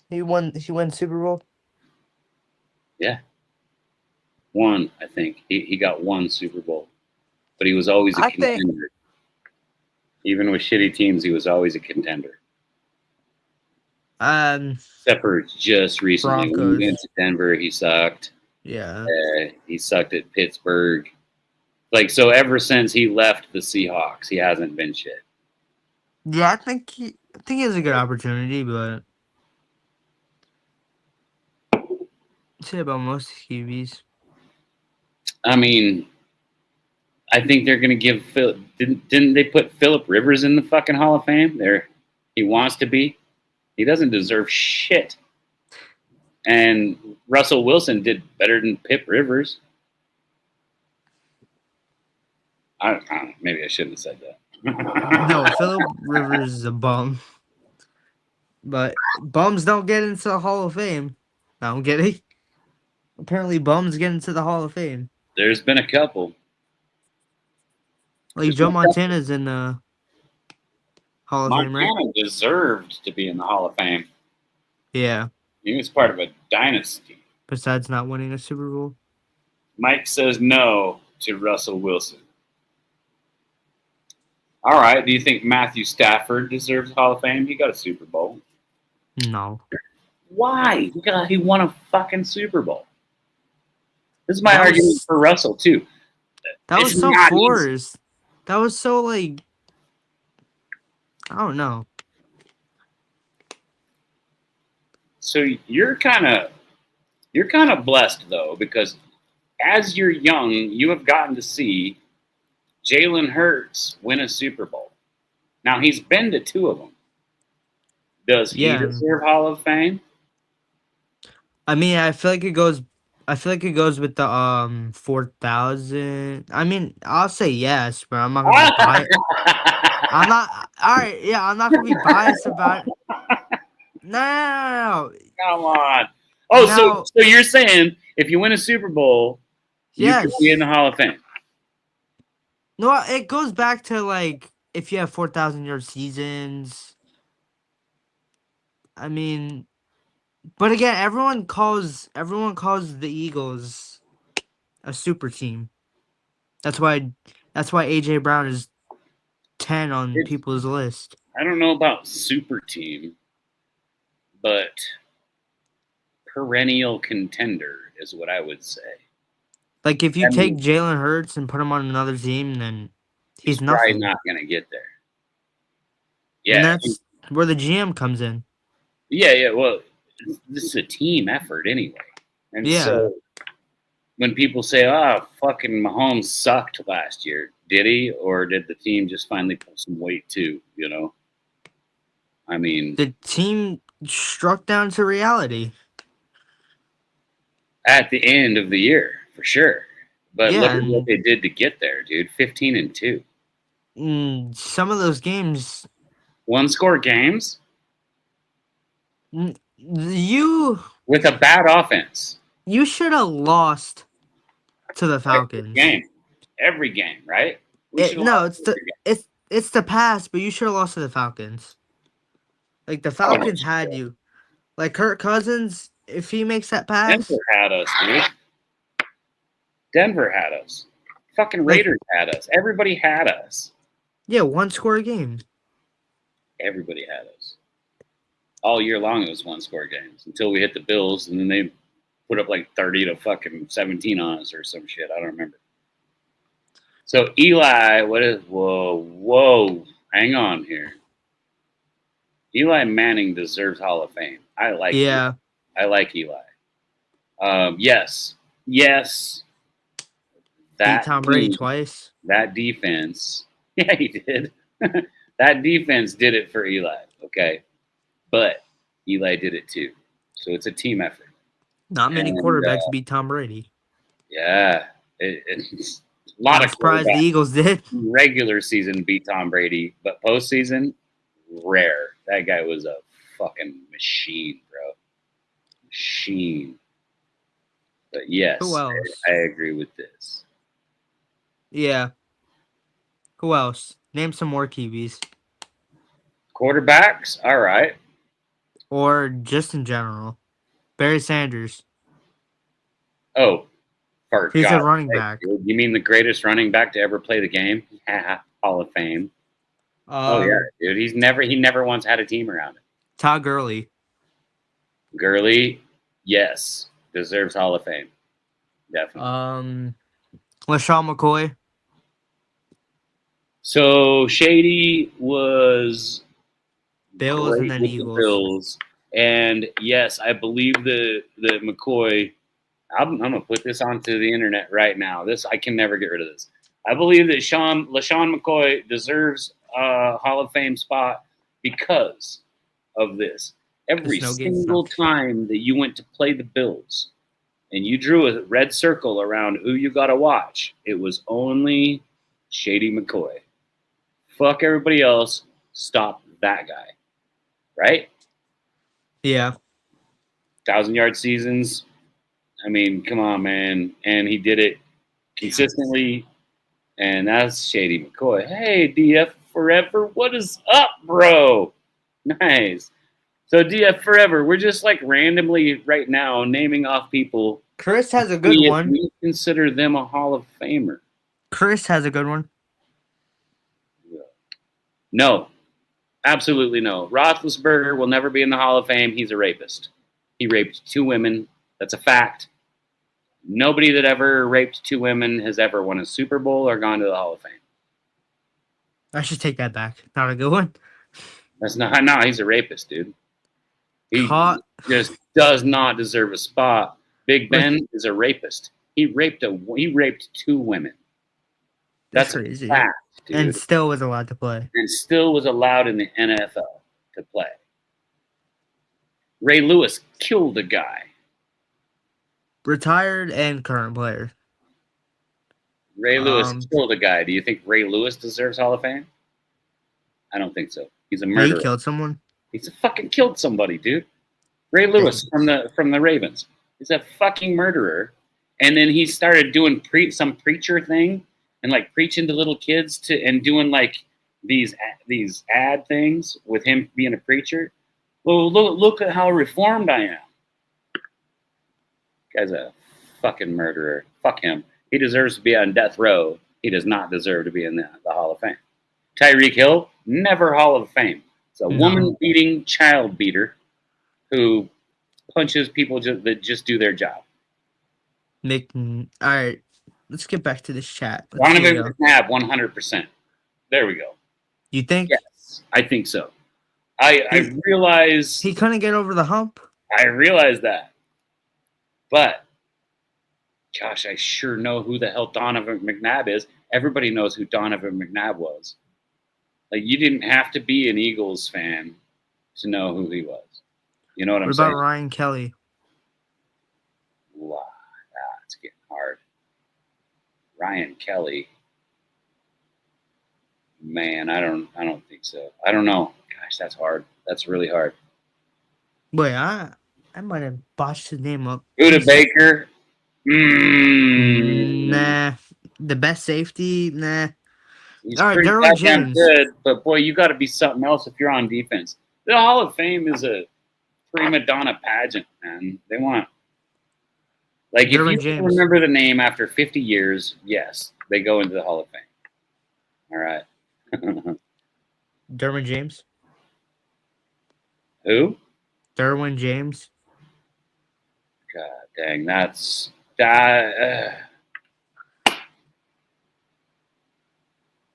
He won Super Bowl? Yeah. One, I think. He got 1 Super Bowl. But he was always a contender. Even with shitty teams, he was always a contender. Except for just recently. Broncos. When he went to Denver, he sucked. Yeah. He sucked at Pittsburgh. Like, so ever since he left the Seahawks, he hasn't been shit. Yeah, I think he has a good opportunity, but say about most QBs. I mean, I think they're going to give Phil. Didn't they put Phillip Rivers in the fucking Hall of Fame? There, he wants to be. He doesn't deserve shit. And Russell Wilson did better than Pip Rivers. I don't know, maybe I shouldn't have said that. No, Philip Rivers is a bum. But bums don't get into the Hall of Fame. No, I'm kidding. Apparently, bums get into the Hall of Fame. There's been a couple. Like Joe Montana's in the Hall of Fame, right? Montana deserved to be in the Hall of Fame. Yeah. He was part of a dynasty. Besides not winning a Super Bowl. Mike says no to Russell Wilson. All right. Do you think Matthew Stafford deserves Hall of Fame? He got a Super Bowl. No. Why? He won a fucking Super Bowl. This is my argument for Russell, too. That was so forced. That was so, like, I don't know. So you're kind of blessed, though, because as you're young, you have gotten to see Jalen Hurts win a Super Bowl. Now, he's been to 2 of them. Does he deserve Hall of Fame? I mean, I feel like it goes with the 4,000. I mean, I'll say yes, but I'm not gonna be biased. I'm not. All right, yeah, I'm not gonna be biased about it. No. Come on. Oh, so you're saying if you win a Super Bowl, you can be in the Hall of Fame? No, it goes back to like if you have 4,000-yard seasons. I mean, but again, everyone calls the Eagles a super team. That's why AJ Brown is 10 on people's list. I don't know about super team, but perennial contender is what I would say. Like if you take Jalen Hurts and put him on another team, then he's nothing. Probably not going to get there. Yeah, and that's where the GM comes in. Yeah. Well, this is a team effort anyway, and so when people say, "Oh, fucking Mahomes sucked last year," did he, or did the team just finally pull some weight too? You know, I mean, the team struck down to reality at the end of the year for sure. But look at what they did to get there, dude. 15-2. Some of those games, 1-score games. You with a bad offense. You should have lost to the Falcons. Every game, right? It's the past, but you should have lost to the Falcons. Like the Falcons had you. Like Kirk Cousins, if he makes that pass. Denver had us, dude. Denver had us. Fucking Raiders had us. Everybody had us. Yeah, 1-score game. Everybody had us. All year long, it was 1-score games until we hit the Bills, and then they put up like 30 to fucking 17 on us or some shit. I don't remember. So Eli, whoa, hang on here. Eli Manning deserves Hall of Fame. I like Eli. I like Eli. Yes. That beat Tom Brady twice. That defense. Yeah, he did. That defense did it for Eli. Okay. But Eli did it too. So it's a team effort. Not many quarterbacks beat Tom Brady. Yeah. It's a lot of surprised the Eagles did. Regular season beat Tom Brady, but postseason, rare. That guy was a fucking machine, bro. Machine. But yes, who else? I agree with this. Yeah. Who else? Name some more QBs. Quarterbacks? All right. Or just in general. Barry Sanders. Oh, for he's a running back. You mean the greatest running back to ever play the game? Yeah, Hall of Fame. Oh yeah, dude. He never once had a team around him. Todd Gurley. Gurley, yes, deserves Hall of Fame. Definitely. LaShawn McCoy. So Shady was Bills and great then with the Eagles. Bills, and yes, I believe the McCoy. I'm gonna put this onto the internet right now. This I can never get rid of this. I believe that LaShawn McCoy deserves a Hall of Fame spot because of this. Every Snow games single sucked. time that you went to play the Bills and you drew a red circle around who you got to watch, it was only Shady McCoy. Fuck everybody else. Stop that guy. Right? Yeah. 1,000-yard seasons. I mean, come on, man. And he did it consistently. And that's Shady McCoy. Hey, DF Forever. What is up, bro? Nice. So DF Forever, we're just like randomly right now naming off people. Chris has a good one. We consider them a Hall of Famer. Chris has a good one. No, absolutely no. Roethlisberger will never be in the Hall of Fame. He's a rapist. He raped 2 women. That's a fact. Nobody that ever raped 2 women has ever won a Super Bowl or gone to the Hall of Fame. I should take that back. Not a good one. That's not. No, he's a rapist, dude. He Caught. just does not deserve a spot. Big Ben is a rapist. He raped 2 women. That's crazy. a fact, dude. And still was allowed to play. And still was allowed in the NFL to play. Ray Lewis killed a guy. Retired and current player. Ray Lewis killed a guy. Do you think Ray Lewis deserves Hall of Fame? I don't think so. He's a murderer. He killed someone. He's fucking killed somebody, dude. Ray Lewis from the Ravens. He's a fucking murderer. And then he started doing some preacher thing and like preaching to little kids and doing like these ad things with him being a preacher. Well, look at how reformed I am. Guy's a fucking murderer. Fuck him. He deserves to be on death row. He does not deserve to be in the Hall of Fame. Tyreek Hill, never Hall of Fame. It's a woman-beating child beater who punches people that just do their job. All right, let's get back to this chat. Donovan McNabb, 100%. There we go. You think? Yes, I think so. I realize he couldn't get over the hump. I realize that. But, Josh, I sure know who the hell Donovan McNabb is. Everybody knows who Donovan McNabb was. Like, you didn't have to be an Eagles fan to know who he was. You know what I'm saying? What about Ryan Kelly? Wow, it's getting hard. Ryan Kelly. Man, I don't think so. I don't know. Gosh, that's hard. That's really hard. Wait, I might have botched his name up. Buda Baker. Nah. The best safety? Nah. He's all right, pretty Derwin James. good, but boy, you got to be something else if you're on defense. The Hall of Fame is a prima donna pageant, man. They want like Derwin if you James. remember the name after 50 years, yes, they go into the Hall of Fame. All right. Derwin James. Who? Derwin James. God dang, that's that.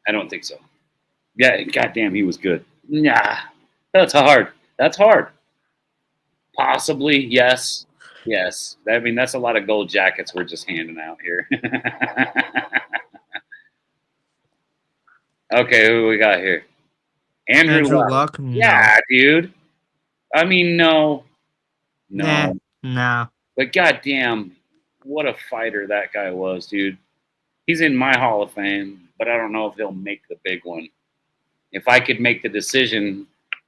I don't think so. Yeah, goddamn, he was good. Nah, that's hard. That's hard. Possibly, yes. Yes. I mean, that's a lot of gold jackets we're just handing out here. Okay, who we got here? Andrew Luck. No. Yeah, dude. I mean, no. Nah. But goddamn, what a fighter that guy was, dude. He's in my Hall of Fame, but I don't know if he'll make the big one. If I could make the decision,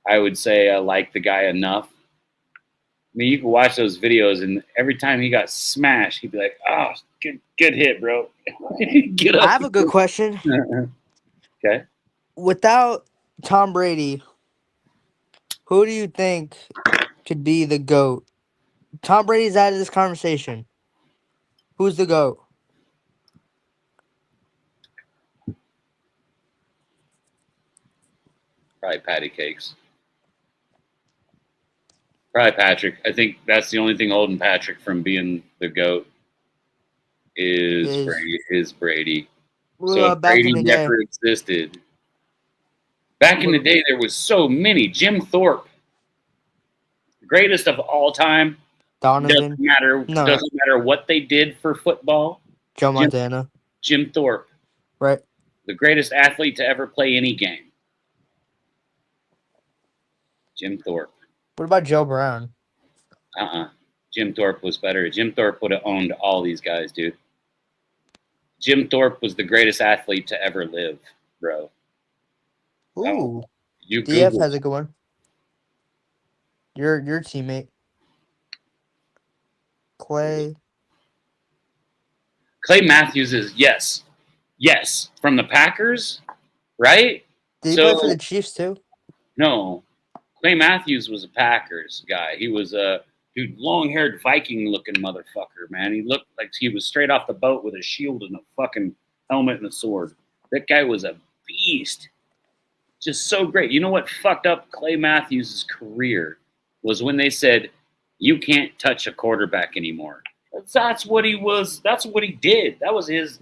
I would say I like the guy enough. I mean, you can watch those videos, and every time he got smashed, he'd be like, "Oh, good hit, bro." Get up. I have a good question. Okay. Without Tom Brady, who do you think could be the GOAT? Tom Brady's out of this conversation. Who's the GOAT? Probably patty cakes. Probably Patrick. I think that's the only thing holding Patrick from being the GOAT. is Brady. So if back in Brady the day. never existed, back in the day there was so many. Jim Thorpe, greatest of all time. Donovan. Doesn't matter what they did for football. Joe Montana. Jim Thorpe, Right. the greatest athlete to ever play any game. Jim Thorpe. What about Joe Brown? Jim Thorpe was better. Jim Thorpe would have owned all these guys, dude. Jim Thorpe was the greatest athlete to ever live, bro. Ooh. You DF Google. has a good one. Your teammate. Clay Matthews is yes from the Packers, right? Did he play for the Chiefs too? No, Clay Matthews was a Packers guy. He was a long-haired Viking-looking motherfucker, man. He looked like he was straight off the boat with a shield and a fucking helmet and a sword. That guy was a beast. Just so great. You know what fucked up Clay Matthews' career was when they said, you can't touch a quarterback anymore. That's what he was. That's what he did. That was his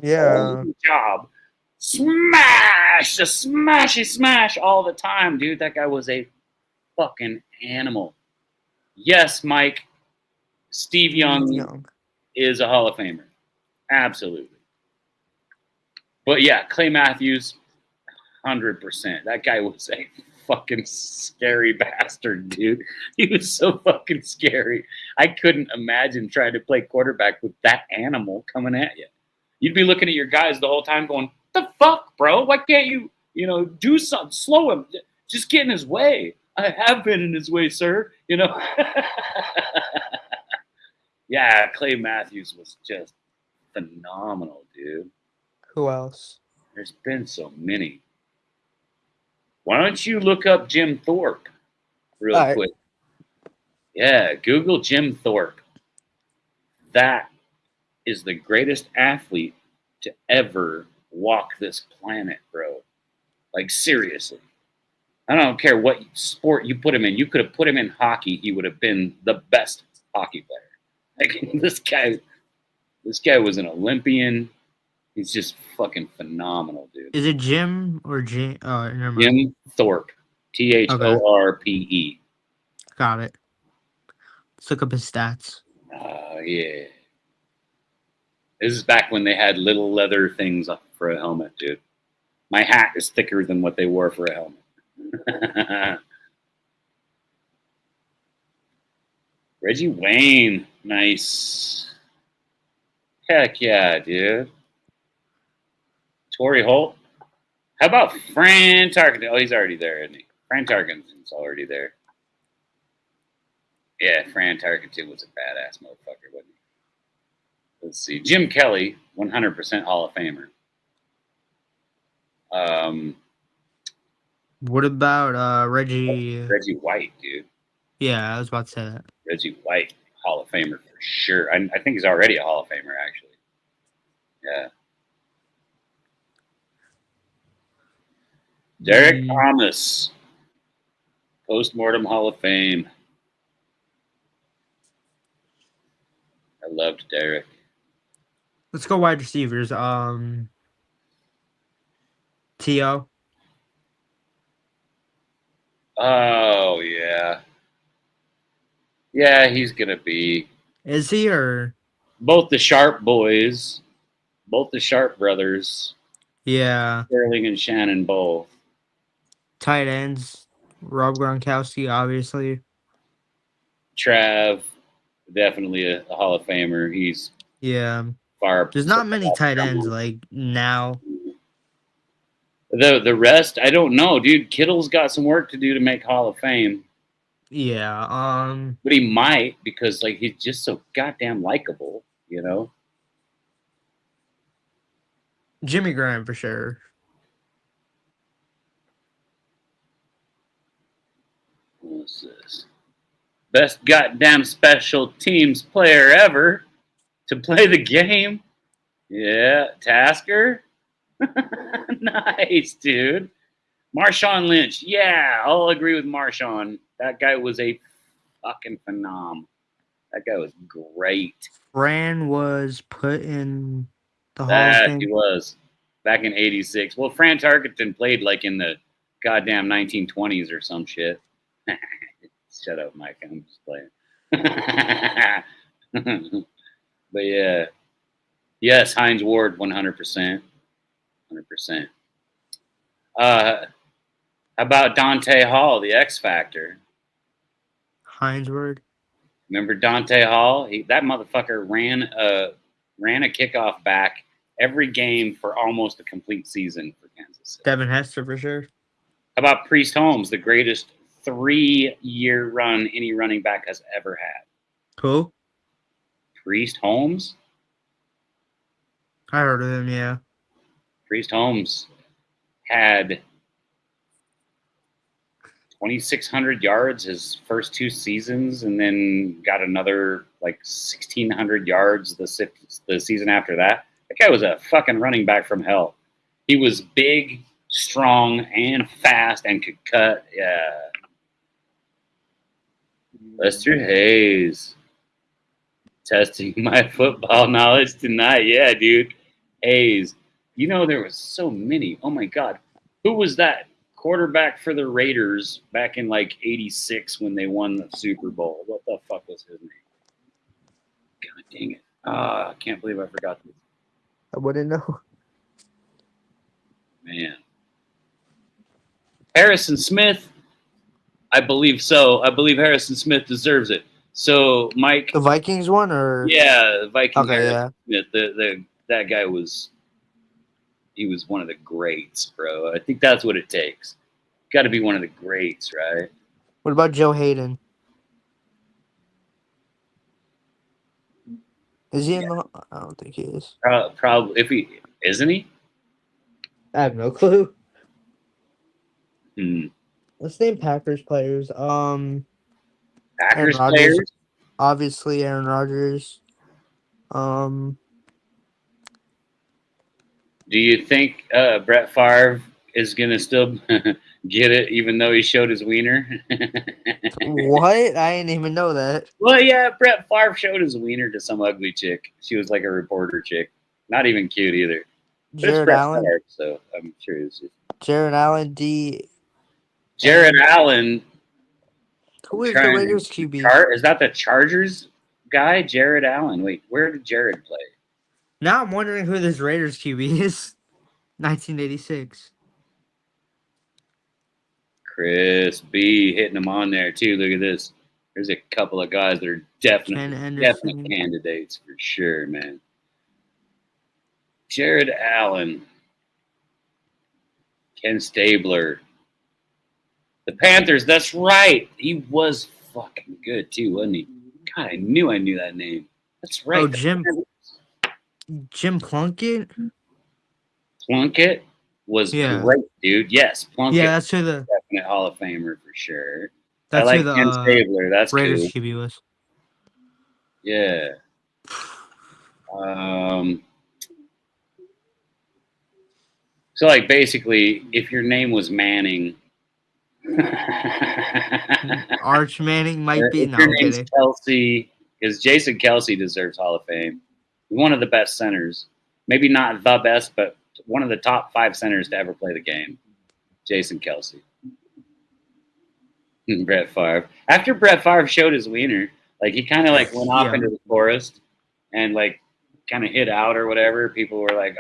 job. Smash all the time, dude. That guy was a fucking animal. Yes, Mike. Steve Young is a Hall of Famer. Absolutely. But yeah, Clay Matthews, 100%. That guy was a fucking scary bastard, dude. He was so fucking scary. I couldn't imagine trying to play quarterback with that animal coming at you. You'd be looking at your guys the whole time going, the fuck, bro? Why can't you, do something? Slow him. Just get in his way. I have been in his way, sir. Yeah, Clay Matthews was just phenomenal, dude. Who else? There's been so many. Why don't you look up Jim Thorpe real quick? Yeah, Google Jim Thorpe. That is the greatest athlete to ever walk this planet, bro. Like, seriously. I don't care what sport you put him in. You could have put him in hockey. He would have been the best hockey player. Like, this guy was an Olympian. He's just fucking phenomenal, dude. Is it Jim or Jim? Oh, never mind. Jim Thorpe. Thorpe. Got it. Let's look up his stats. Oh, yeah. This is back when they had little leather things for a helmet, dude. My hat is thicker than what they wore for a helmet. Reggie Wayne. Nice. Heck yeah, dude. Torrey Holt. How about Fran Tarkenton? Oh, he's already there, isn't he? Fran Tarkenton's already there. Yeah, Fran Tarkenton was a badass motherfucker, wasn't he? Let's see. Jim Kelly, 100% Hall of Famer. What about Reggie? Reggie White, dude. Yeah, I was about to say that. Reggie White, Hall of Famer for sure. I think he's already a Hall of Famer, actually. Yeah. Derek Thomas, Postmortem Hall of Fame. I loved Derek. Let's go wide receivers. T.O. Oh, yeah. Yeah, he's going to be. Is he or? Both the Sharp boys, both the Sharp brothers. Yeah. Sterling and Shannon both. Tight ends. Rob Gronkowski, obviously. Trav, definitely a Hall of Famer. He's far up. There's not many tight ends like now. The rest, I don't know, dude. Kittle's got some work to do to make Hall of Fame. Yeah. But he might because like he's just so goddamn likable, Jimmy Graham for sure. What's this? Best goddamn special teams player ever to play the game. Yeah, Tasker. Nice, dude. Marshawn Lynch. Yeah, I'll agree with Marshawn. That guy was a fucking phenom. That guy was great. Fran was put in the Hall of That Fame. he was back in '86. Well, Fran Tarkenton played like in the goddamn 1920s or some shit. Shut up, Mike. I'm just playing. But yeah, yes, Hines Ward, 100%, 100%. How about Dante Hall, the X Factor? Hinesword. Remember Dante Hall? That motherfucker ran a kickoff back every game for almost a complete season for Kansas City. Devin Hester for sure. How about Priest Holmes, the greatest 3-year run any running back has ever had? Who? Priest Holmes? I heard of him, yeah. Priest Holmes had 2,600 yards his first 2 seasons, and then got another like 1,600 yards the season after that. That guy was a fucking running back from hell. He was big, strong, and fast, and could cut. Yeah. Lester Hayes. Testing my football knowledge tonight. Yeah, dude. Hayes. You know, there was so many. Oh, my God. Who was that quarterback for the Raiders back in, like, '86 when they won the Super Bowl? What the fuck was his name? God dang it. I can't believe I forgot this. I wouldn't know. Man. Harrison Smith. I believe so. I believe Harrison Smith deserves it. So, Mike. The Vikings one, or Yeah, Viking. okay, yeah. Smith. That guy was. He was one of the greats, bro. I think that's what it takes. Got to be one of the greats, right? What about Joe Hayden? Is he in the? I don't think he is. Probably. If he isn't he. I have no clue. Hmm. Let's name Packers players. Packers Aaron Rodgers. players. Obviously, Aaron Rodgers. Do you think Brett Favre is gonna still get it, even though he showed his wiener? What? I didn't even know that. Well, yeah, Brett Favre showed his wiener to some ugly chick. She was like a reporter chick, not even cute either. But it's Jared Brett Allen. Favre, so I'm sure it's just... Jared Allen. D. Jared Allen. Who is the Raiders QB? Is that the Chargers guy, Jared Allen? Wait, where did Jared play? Now I'm wondering who this Raiders QB is. 1986. Chris B hitting him on there too. Look at this. There's a couple of guys that are definite candidates for sure, man. Jared Allen, Ken Stabler, the Panthers. That's right. He was fucking good too, wasn't he? God, I knew that name. That's right. Oh, Jim Plunkett. Plunkett was great, dude. Yes, Plunkett. Yeah, that's who the definite Hall of Famer for sure. That's I like who the Ken Stabler. That's Raiders cool. QB was. Yeah. So, like, basically, if your name was Manning, Arch Manning might be. If your name's Kelsey, because Jason Kelsey deserves Hall of Fame. One of the best centers. Maybe not the best, but one of the top 5 centers to ever play the game. Jason Kelsey. Brett Favre. After Brett Favre showed his wiener, like, he kind of like went off into the forest and like kind of hid out or whatever. People were like,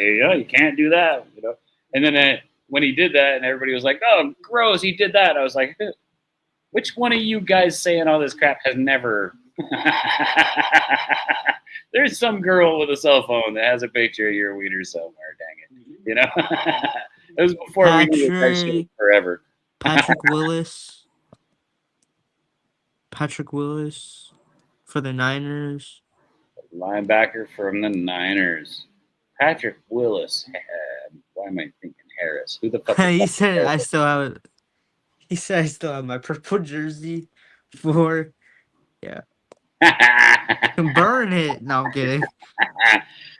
you can't do that, you know. And then when he did that, and everybody was like, oh, gross, he did that. I was like, which one of you guys saying all this crap has never? There's some girl with a cell phone that has a picture of your wiener somewhere. Dang it, you know. It was before we knew that shit forever. Patrick Willis for the Niners. Linebacker from the Niners. Patrick Willis. Why am I thinking Harris? Who the fuck? He said I still have it. He said I still have my purple jersey for. Yeah. Burn it. No, I'm kidding.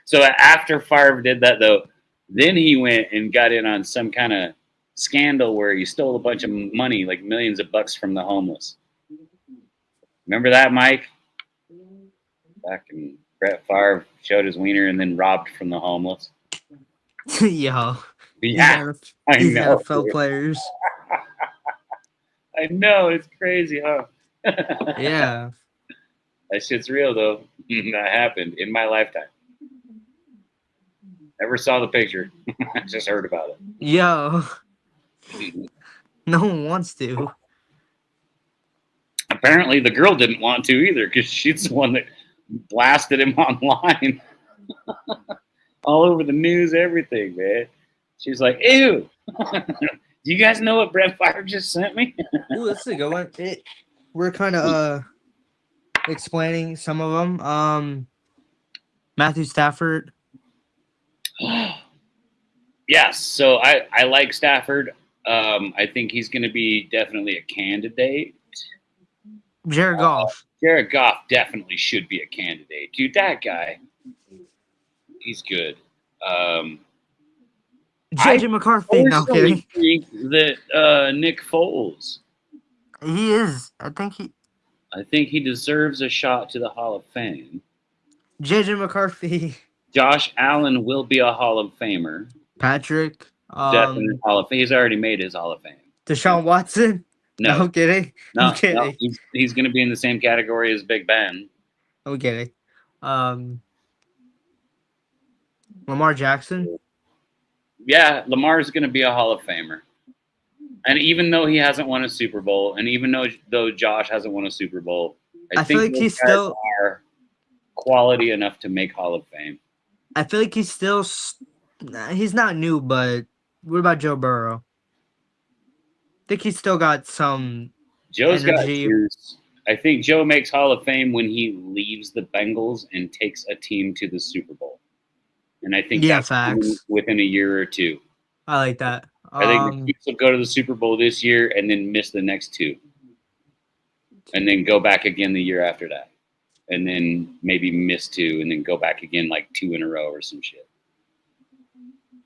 So after Favre did that, though, then he went and got in on some kind of scandal where he stole a bunch of money, like millions of bucks from the homeless. Remember that, Mike? Back in Brett Favre showed his wiener and then robbed from the homeless. Yo, Yeah, I these know. NFL players. I know, it's crazy, huh? Yeah. That shit's real though. That happened in my lifetime. Never saw the picture. I just heard about it. Yo, no one wants to. Apparently, the girl didn't want to either because she's the one that blasted him online, all over the news, everything, man. She was like, "Ew, do you guys know what Brett Favre just sent me?" Ooh, this is a good one. We're kind of explaining some of them. Matthew Stafford. Yes, so I like Stafford. I think he's going to be definitely a candidate. Jared Goff. Jared Goff definitely should be a candidate. Dude, that guy, he's good. JJ McCarthy. No, I'm Personally kidding. think that Nick Foles, He is. I think he deserves a shot to the Hall of Fame. JJ McCarthy. Josh Allen will be a Hall of Famer. Patrick. Definitely Hall of Fame. He's already made his Hall of Fame. Deshaun Watson. No, I'm kidding. no, I'm kidding. no. He's going to be in the same category as Big Ben. I'm kidding. Lamar Jackson. Yeah, Lamar's going to be a Hall of Famer. And even though he hasn't won a Super Bowl, and even though Josh hasn't won a Super Bowl, I feel think like he's those guys still are quality enough to make Hall of Fame. I feel like he's still. He's not new, but what about Joe Burrow? I think he's still got some. Joe's energy. got juice. I think Joe makes Hall of Fame when he leaves the Bengals and takes a team to the Super Bowl. And I think that's facts. within a year or two. I like that. I think the Chiefs will go to the Super Bowl this year and then miss the next two. And then go back again the year after that. And then maybe miss two and then go back again like 2 in a row or some shit.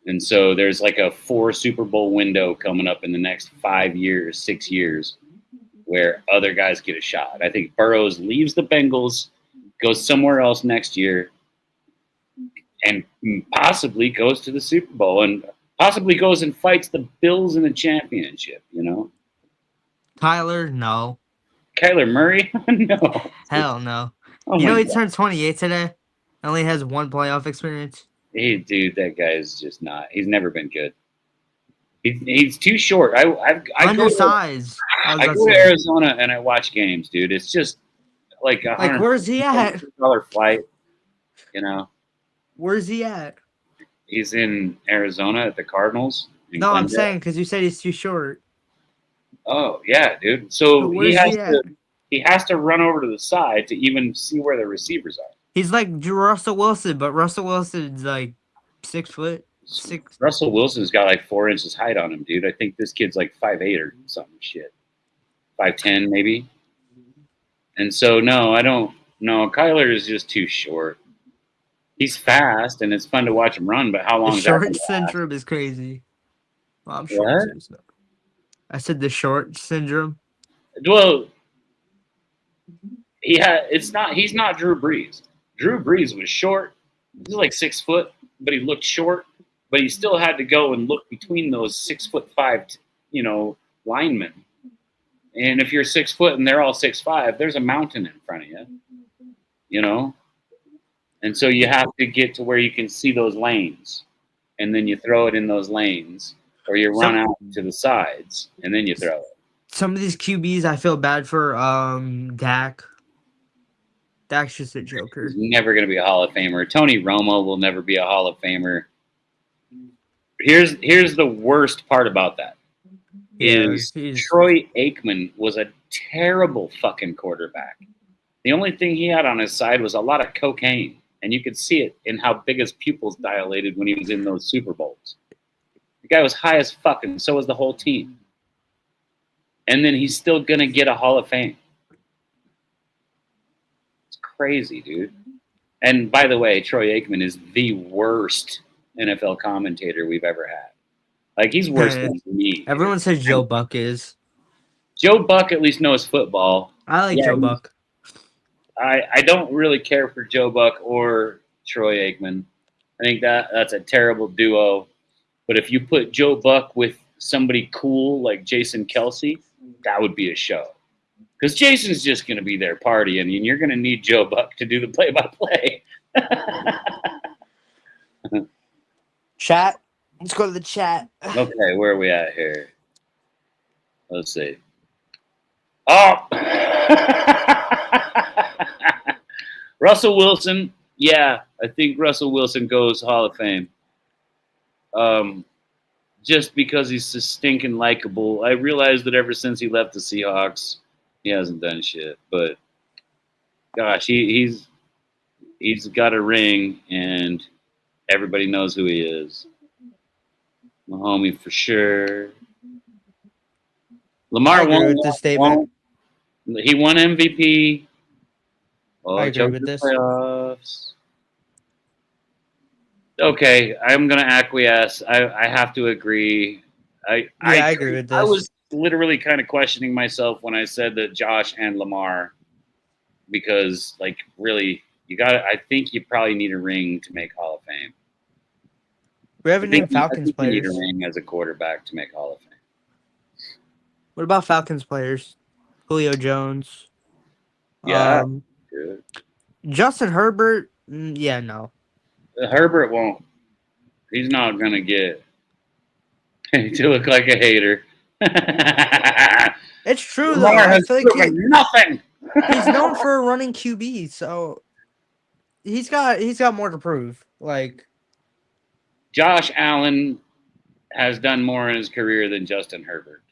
And so there's like a 4 Super Bowl window coming up in the next 5 years, 6 years, where other guys get a shot. I think Burrows leaves the Bengals, goes somewhere else next year, and possibly goes to the Super Bowl and possibly goes and fights the Bills in the championship, you know? Kyler, no. Kyler Murray? No. Hell no. Oh You know my he God. turned 28 today. Only has 1 playoff experience. Hey, dude, that guy is just not. He's never been good. He's too short. I Undersized. I go to Arizona and I watch games, dude. It's just like where's he at? $100 flight, you know? Where's he at? He's in Arizona at the Cardinals. No, I'm saying because you said he's too short. Oh yeah, dude. So Where's he at? he has to run over to the side to even see where the receivers are. He's like Russell Wilson, but Russell Wilson's like 6 foot. Russell Wilson's got like 4 inches height on him, dude. I think this kid's like 5'8" or something shit. 5'10" maybe. And so no, I don't. No, Kyler is just too short. He's fast and it's fun to watch him run, but how long The is that? short syndrome is crazy. Well, I'm short. What? I said the short syndrome. Well, he's not Drew Brees. Drew Brees was short. He's like 6 foot, but he looked short. But he still had to go and look between those 6'5", linemen. And if you're 6 foot and they're all 6'5", there's a mountain in front of you, you know. And so you have to get to where you can see those lanes, and then you throw it in those lanes, or you run out to the sides, and then you throw it. Some of these QBs, I feel bad for. Dak. Dak's just a joker. He's never going to be a Hall of Famer. Tony Romo will never be a Hall of Famer. Here's the worst part about that. Troy Aikman was a terrible fucking quarterback. The only thing he had on his side was a lot of cocaine, and you could see it in how big his pupils dilated when he was in those Super Bowls. The guy was high as fuck, and so was the whole team. And then he's still going to get a Hall of Fame. It's crazy, dude. And by the way, Troy Aikman is the worst NFL commentator we've ever had. Like, he's worse than me. Everyone says Joe Buck is. Joe Buck at least knows football. I like Joe Buck. I don't really care for Joe Buck or Troy Aikman. I think that's a terrible duo. But if you put Joe Buck with somebody cool like Jason Kelsey, that would be a show. Because Jason's just going to be there partying, and you're going to need Joe Buck to do the play-by-play. Chat. Let's go to the chat. Okay, where are we at here? Let's see. Oh! Russell Wilson. Yeah, I think Russell Wilson goes Hall of Fame. Just because he's so stinking likable. I realized that ever since he left the Seahawks, he hasn't done shit. But gosh, he's got a ring, and everybody knows who he is. My homie for sure. Lamar I agree won. with this statement. He won MVP. Oh, I agree choked with the this. playoffs. Okay, I'm gonna acquiesce. I have to agree. I agree with I this. was literally kind of questioning myself when I said that Josh and Lamar, because like really, I think you probably need a ring to make Hall of Fame. We haven't named I Falcons think you need players. a ring as a quarterback to make Hall of Fame. What about Falcons players? Julio Jones. Yeah, good. Justin Herbert. Yeah, no. Herbert won't. He's not gonna get to look like a hater. It's true though. Lamar I has feel like proven nothing. he's known for a running QB, so he's got more to prove. Like Josh Allen has done more in his career than Justin Herbert.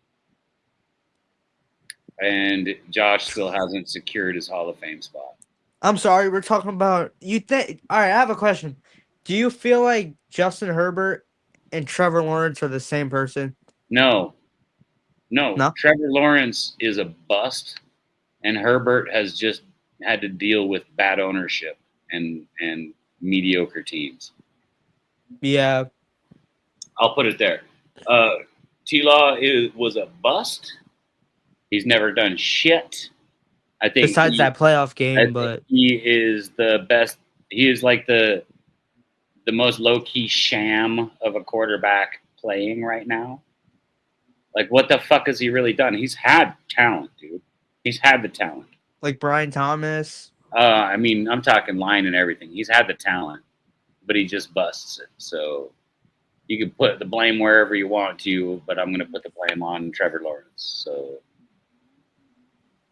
And Josh still hasn't secured his Hall of Fame spot. I'm sorry, we're talking about you think. All right, I have a question. Do you feel like Justin Herbert and Trevor Lawrence are the same person? No. No? Trevor Lawrence is a bust, and Herbert has just had to deal with bad ownership and mediocre teams. Yeah. I'll put it there. T-Law was a bust. He's never done shit. I think Besides that playoff game, but he is the best. He is like the most low-key sham of a quarterback playing right now. Like, what the fuck has he really done? He's had talent, dude. He's had the talent. like Brian Thomas. I mean, I'm talking line and everything. He's had the talent, but he just busts it. So you can put the blame wherever you want to, but I'm going to put the blame on Trevor Lawrence.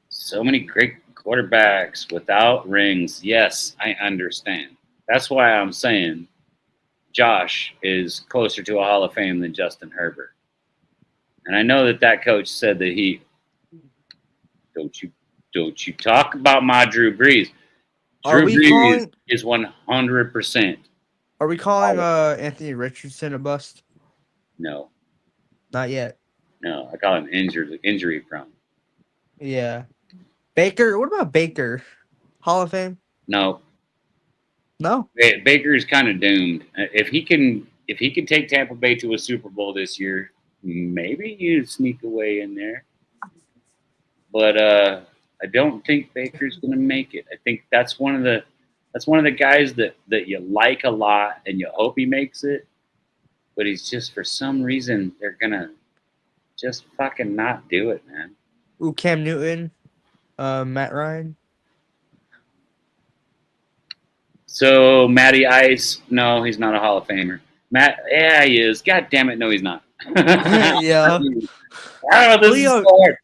So many great quarterbacks without rings. Yes, I understand. That's why I'm saying Josh is closer to a Hall of Fame than Justin Herbert. And I know that coach said that he don't you talk about my Drew Brees. Drew Brees is 100%. Are we calling Anthony Richardson a bust? No. Not yet. No, I call him injury prone. Yeah. Baker, what about Baker? Hall of Fame? No. No. Baker's kind of doomed. If he can take Tampa Bay to a Super Bowl this year, maybe you sneak away in there. But I don't think Baker's going to make it. I think that's one of the guys that you like a lot and you hope he makes it. But he's just, for some reason, they're going to just fucking not do it, man. Ooh, Cam Newton, Matt Ryan. So Matty Ice, no, he's not a Hall of Famer. Yeah, he is. God damn it, no, he's not. Yeah.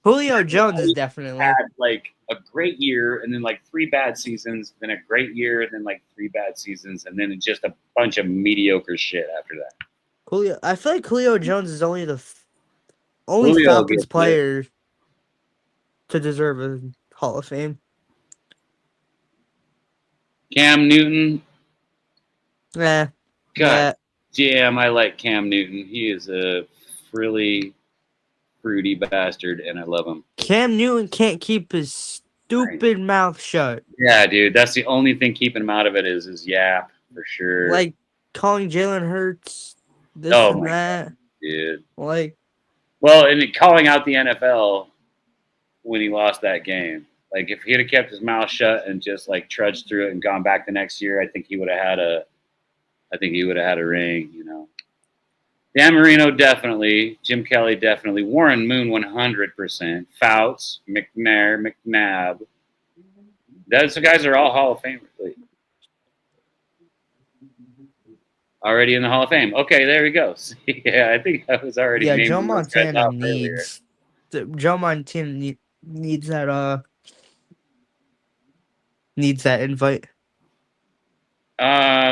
Julio Jones is definitely had like a great year, and then like 3 bad seasons, then a great year, and then like 3 bad seasons, and then just a bunch of mediocre shit after that. I feel like Julio Jones is only the only Falcons player to deserve a Hall of Fame. Cam Newton. God damn, I like Cam Newton. He is a frilly, fruity bastard, and I love him. Cam Newton can't keep his stupid mouth shut. Yeah, dude, that's the only thing keeping him out of it is his yap, for sure. Like calling Jalen Hurts this and that. God, dude. Like, well, and calling out the NFL when he lost that game. Like if he'd have kept his mouth shut and just like trudged through it and gone back the next year, I think he would have had a ring, you know. Dan Marino definitely, Jim Kelly definitely, Warren Moon 100%, Fouts, McNair, McNabb. Those guys are all Hall of Famers. Already in the Hall of Fame. Okay, there we go. Yeah, I think I was already Yeah, naming those guys off earlier. Joe Montana needs that needs that invite.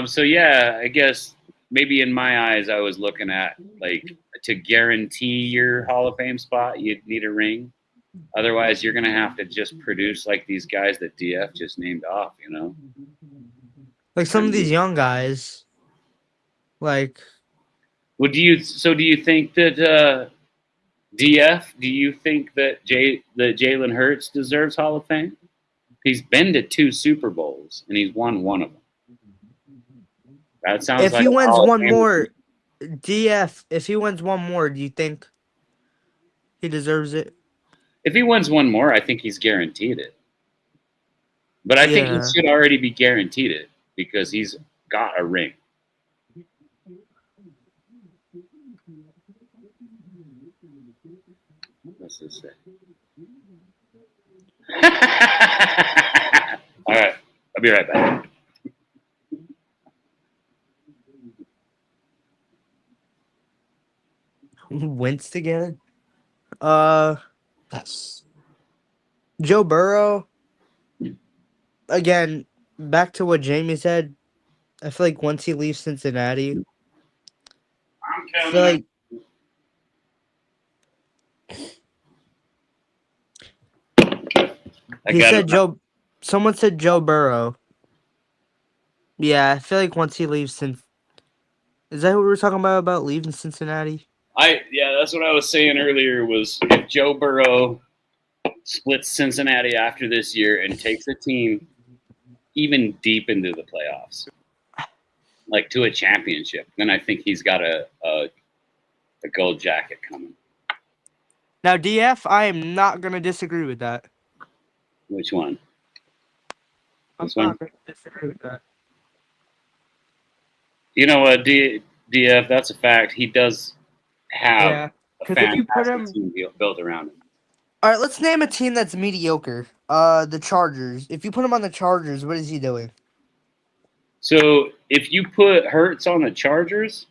So yeah, I guess maybe in my eyes, I was looking at like to guarantee your Hall of Fame spot, you'd need a ring. Otherwise, you're gonna have to just produce like these guys that DF just named off. You know, Like some of these young guys, like. Would you? So do you think that DF? Do you think that Jalen Hurts deserves Hall of Fame? He's been to 2 Super Bowls and he's won one of them. That sounds If like he a wins Hall of one Fame. more, DF. If he wins one more, do you think he deserves it? If he wins one more, I think he's guaranteed it. But I think he Yeah. should already be guaranteed it because he's got a ring. What's this say? All right, I'll be right back. Wentz again. Yes. Joe Burrow. Again, back to what Jamie said. I feel like once he leaves Cincinnati, I feel like he said Joe. Someone said Joe Burrow. Yeah, I feel like once he leaves, is that what we were talking about leaving Cincinnati? Yeah, that's what I was saying earlier. Was if Joe Burrow splits Cincinnati after this year and takes a team even deep into the playoffs, like to a championship, then I think he's got a gold jacket coming. Now, DF, I am not going to disagree with that. Which one? I'm not going to disagree with that. You know what, DF, that's a fact. He does have a fantastic team built around him. All right, let's name a team that's mediocre. The Chargers. If you put him on the Chargers, what is he doing? So if you put Hurts on the Chargers,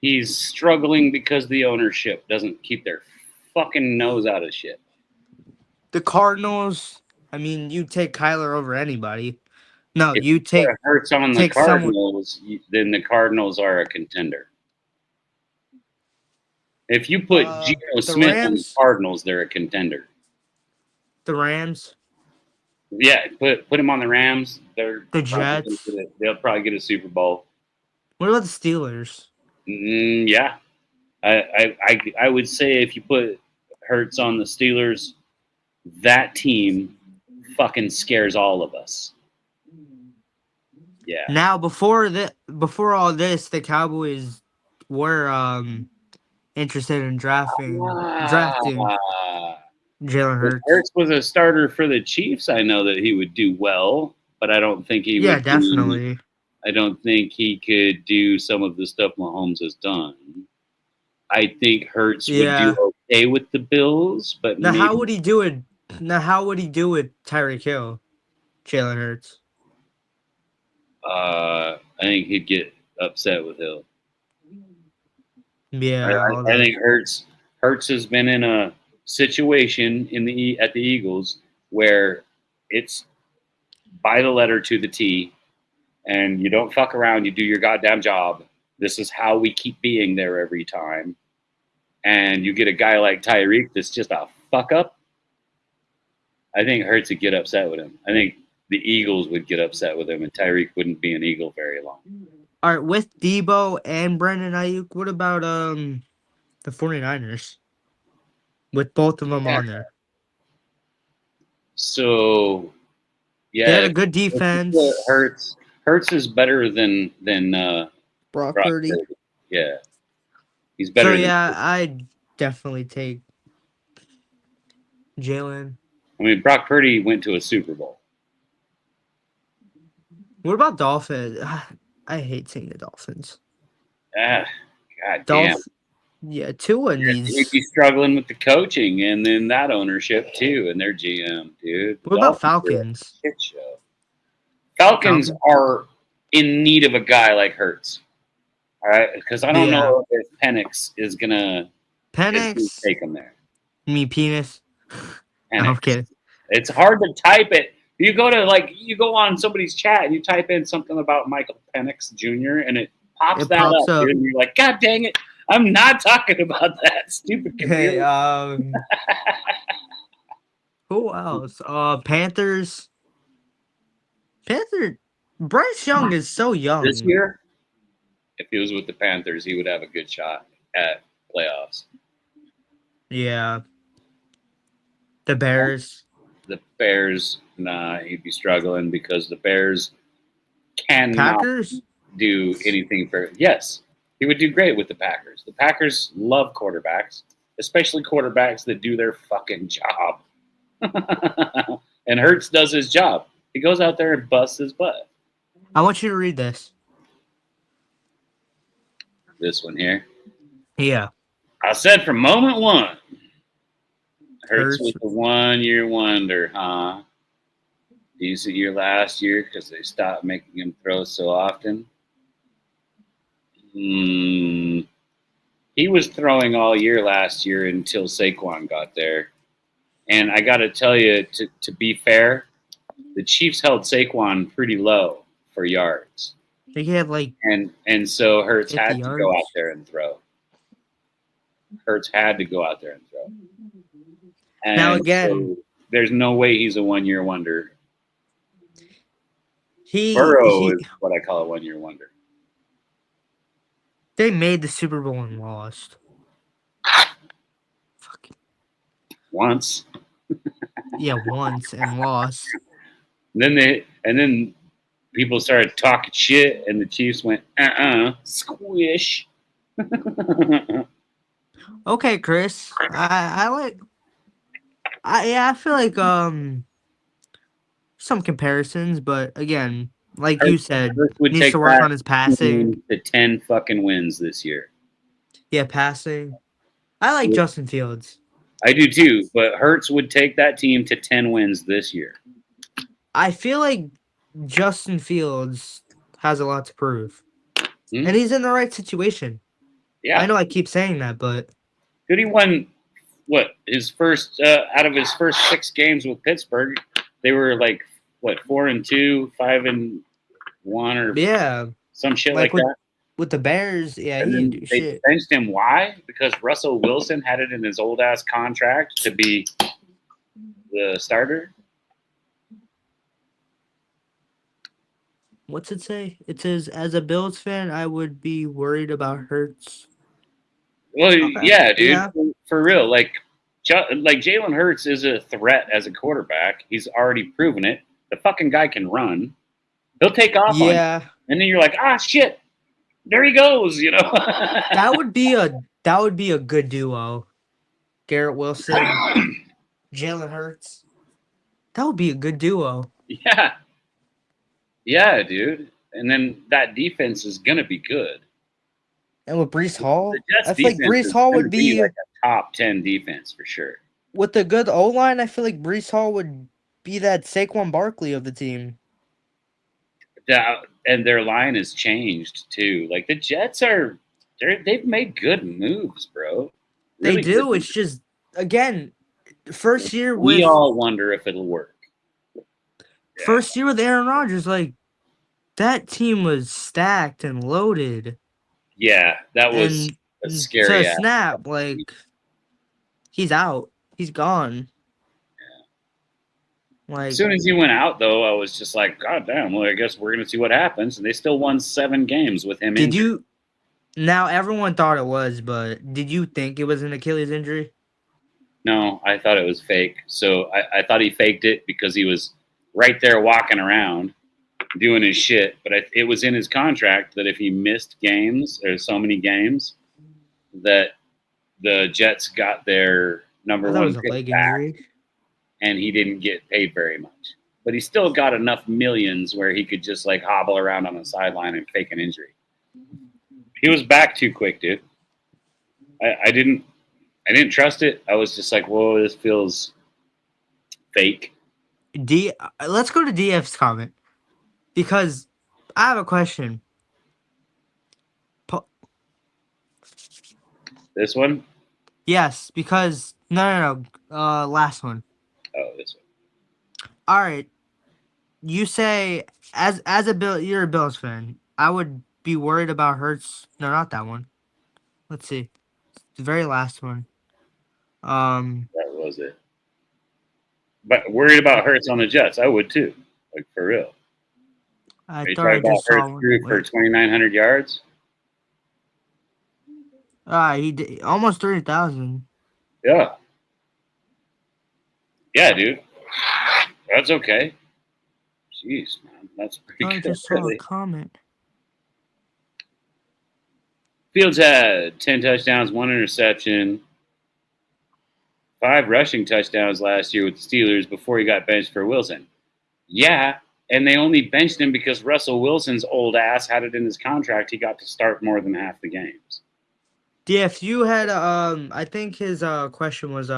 he's struggling because the ownership doesn't keep their fucking nose out of shit. The Cardinals. I mean, you take Kyler over anybody. No, If you take Hurts on the Cardinals, then the Cardinals are a contender. If you put Geno Smith on the Cardinals, they're a contender. The Rams. Yeah, put him on the Rams. The Jets. They'll probably get a Super Bowl. What about the Steelers? Yeah, I would say if you put Hurts on the Steelers, that team fucking scares all of us. Yeah. Now before all this, the Cowboys were interested in drafting Jalen Hurts. If Hurts was a starter for the Chiefs, I know that he would do well, but I don't think he would. Yeah, definitely. I don't think he could do some of the stuff Mahomes has done. I think Hurts would do okay with the Bills, but now how would he do it? Now how would he do with Tyreek Hill, Jalen Hurts? I think he'd get upset with Hill. Yeah, I think Hurts has been in a situation at the Eagles where it's by the letter to the T, and you don't fuck around. You do your goddamn job. This is how we keep being there every time. And you get a guy like Tyreek that's just a fuck up. I think Hurts would get upset with him. I think the Eagles would get upset with him, and Tyreek wouldn't be an Eagle very long. All right, with Debo and Brandon Ayuk, what about the 49ers? With both of them on there. So, yeah. They had a good defense. Hurts is better than Brock Purdy. Yeah. He's better I'd definitely take Jalen. I mean, Brock Purdy went to a Super Bowl. What about Dolphins? I hate seeing the Dolphins. Ah, God damn. Yeah, Tua He'd needs. be struggling with the coaching and then that ownership too, and their GM, dude. What about Dolphins are a Falcons? shit show. Falcons are in need of a guy like Hurts. All right, because I don't know if Penix is gonna take him there. You mean penis? Penix. I'm kidding. It's hard to type it. You go on somebody's chat and you type in something about Michael Penix Jr. and it pops up, dude, and you're like, God dang it! I'm not talking about that stupid computer. Okay, who else? Panthers. Bryce Young is so young. This year, if he was with the Panthers, he would have a good shot at playoffs. Yeah. The Bears. The Bears, nah, he'd be struggling because the Bears cannot do anything for. Yes, he would do great with the Packers. The Packers love quarterbacks, especially quarterbacks that do their fucking job. And Hurts does his job. He goes out there and busts his butt. I want you to read this. This one here. Yeah. I said from moment one, Hurts was a 1 year wonder, huh? Decent year last year because they stopped making him throw so often. He was throwing all year last year until Saquon got there. And I got to tell you, to be fair, the Chiefs held Saquon pretty low for yards. They had and so Hurts had to yards. go out there and throw. Hurts had to go out there and throw. And now again, so there's no way he's a 1 year wonder. Burrow is what I call a 1 year wonder. They made the Super Bowl and lost. Once. Yeah, once and lost. And then people started talking shit, and the Chiefs went, squish. Okay, Chris. I feel like some comparisons, but again, like you said, needs to work on his passing. To 10 fucking wins this year. Yeah, passing. I like Justin Fields. I do too, but Hurts would take that team to 10 wins this year. I feel like Justin Fields has a lot to prove. And he's in the right situation. Yeah. I know I keep saying that, but... Dude, he won, his first, out of his first 6 games with Pittsburgh, they were 4-2, 5-1, or some shit like that. With the Bears, yeah, and he didn't do they shit. benched him. Why? Because Russell Wilson had it in his old-ass contract to be the starter. What's it say? It says, as a Bills fan, I would be worried about Hurts. Well, yeah, dude, yeah. For real. Jalen Hurts is a threat as a quarterback. He's already proven it. The fucking guy can run. He'll take off on you. And then you're like, shit. There he goes, That would be a good duo. Garrett Wilson, Jalen Hurts. That would be a good duo. Yeah. Yeah, dude. And then that defense is gonna be good. And with Breece Hall, I feel like Breece Hall would be like a top 10 defense for sure. With the good O-line, I feel like Breece Hall would be that Saquon Barkley of the team. And their line has changed too. Like the Jets they've made good moves, bro. Really they do. It's just again, first year with we all wonder if it'll work. First year with Aaron Rodgers, that team was stacked and loaded. Yeah, that was a scary. To snap, he's out. He's gone. As soon as he went out, though, I was just like, God damn, well, I guess we're going to see what happens. And they still won 7 games with him injured. Now, everyone thought it was, but did you think it was an Achilles injury? No, I thought it was fake. So I thought he faked it because he was right there walking around doing his shit. But it was in his contract that if he missed games, or so many games, that the Jets got their number 1 pick back. and he didn't get paid very much. But he still got enough millions where he could just like hobble around on the sideline and fake an injury. He was back too quick, dude. I didn't trust it. I was just like, whoa, this feels fake. Let's go to DF's comment because I have a question. This one? Yes, because no. Last one. Oh, this one. All right. You say as a Bill, you're a Bills fan. I would be worried about Hurts. No, not that one. Let's see. The very last one. That was it. But worried about Hurts on the Jets. I would too. Like, for real. I Are you thought I talking about just saw Hurts one. threw for 2,900 yards? He did almost 30,000. Yeah. Yeah, dude. That's okay. Jeez, man. That's pretty I good. just saw Really. a comment. Fields had 10 touchdowns, 1 interception, 5 rushing touchdowns last year with the Steelers before he got benched for Wilson. Yeah, and they only benched him because Russell Wilson's old ass had it in his contract. He got to start more than half the games. DF, you had I think his question was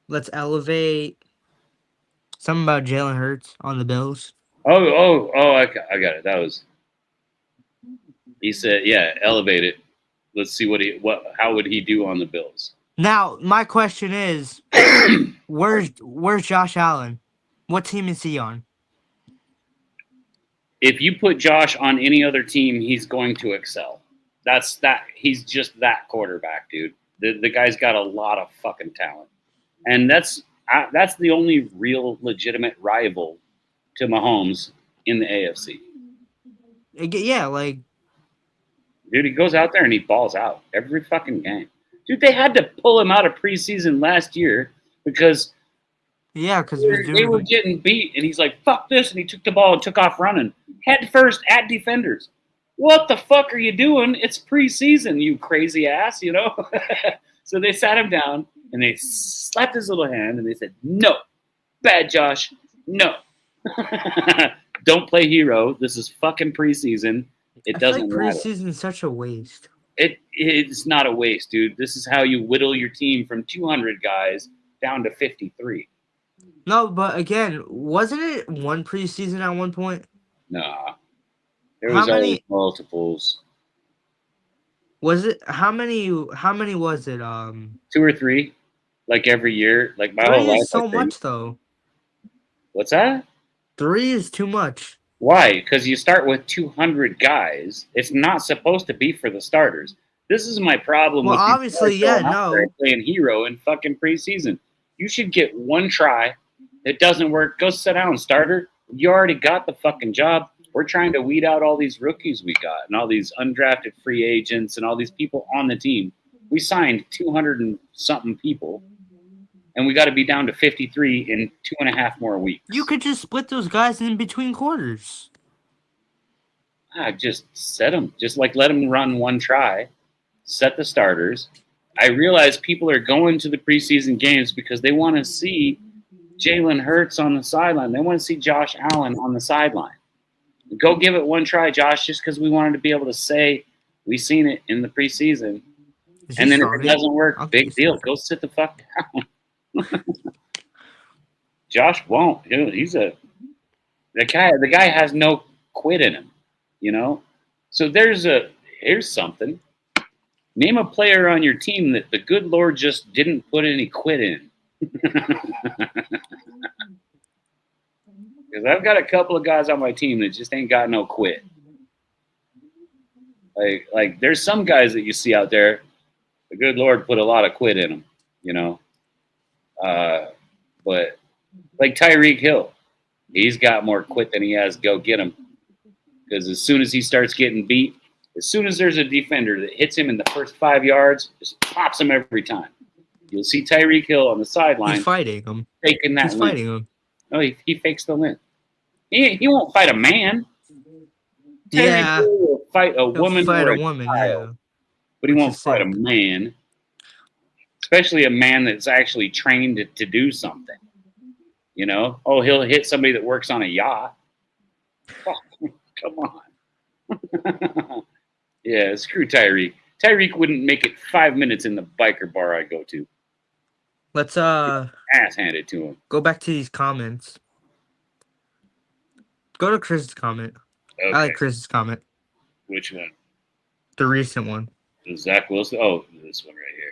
let's elevate something about Jalen Hurts on the Bills. I got it. That was. He said, "Yeah, elevate it. Let's see how would he do on the Bills." Now, my question is, where's Josh Allen? What team is he on? If you put Josh on any other team, he's going to excel. That's that. He's just that quarterback, dude. The guy's got a lot of fucking talent, and that's the only real legitimate rival to Mahomes in the AFC. Yeah, like, dude, he goes out there and he balls out every fucking game. Dude, they had to pull him out of preseason last year because because they were getting beat, and he's like, "Fuck this!" and he took the ball and took off running head first at defenders. What the fuck are you doing? It's preseason, you crazy ass, you know? So they sat him down and they slapped his little hand and they said, "No, bad Josh, no." Don't play hero. This is fucking preseason. It doesn't matter. Preseason's such a waste. It's not a waste, dude. This is how you whittle your team from 200 guys down to 53. No, but again, wasn't it one preseason at one point? Nah. There was always multiples. Was it how many was it? 2 or 3, like every year, like my 3 whole life. is so much though. What's that? 3 is too much. Why? Because you start with 200 guys. It's not supposed to be for the starters. This is my problem. Well, with obviously, playing hero in fucking preseason. You should get one try. It doesn't work. Go sit down, starter. You already got the fucking job. We're trying to weed out all these rookies we got and all these undrafted free agents and all these people on the team. We signed 200 and something people, and we got to be down to 53 in 2.5 more weeks. You could just split those guys in between quarters. Just set them. Just like let them run one try. Set the starters. I realize people are going to the preseason games because they want to see Jalen Hurts on the sideline. They want to see Josh Allen on the sideline. Go give it one try, Josh, just because we wanted to be able to say we seen it in the preseason. And then if it doesn't work, big deal. Go sit the fuck down. Josh won't. The guy has no quit in him, you know? So here's something. Name a player on your team that the good Lord just didn't put any quit in. Because I've got a couple of guys on my team that just ain't got no quit. Like there's some guys that you see out there, the good Lord put a lot of quit in them, you know. But like Tyreek Hill, he's got more quit than he has go get him. Because as soon as he starts getting beat, as soon as there's a defender that hits him in the first 5 yards, just pops him every time. You'll see Tyreek Hill on the sideline. He's fighting him. Faking that He's limp. fighting him. No, he fakes the limp. He won't fight a man. Yeah. Tyreek Hill will fight a He'll woman fight or a woman, child, yeah. but he Which won't is fight a sick. man. especially a man that's actually trained to do something. You know, oh, he'll hit somebody that works on a yacht. Fuck, come on. Yeah, screw Tyreek. Tyreek wouldn't make it 5 minutes in the biker bar I go to. Let's Ass handed to him. go back to these comments. Go to Chris's comment. Okay. I like Chris's comment. Which one? The recent one. Zach Wilson? Oh, this one right here.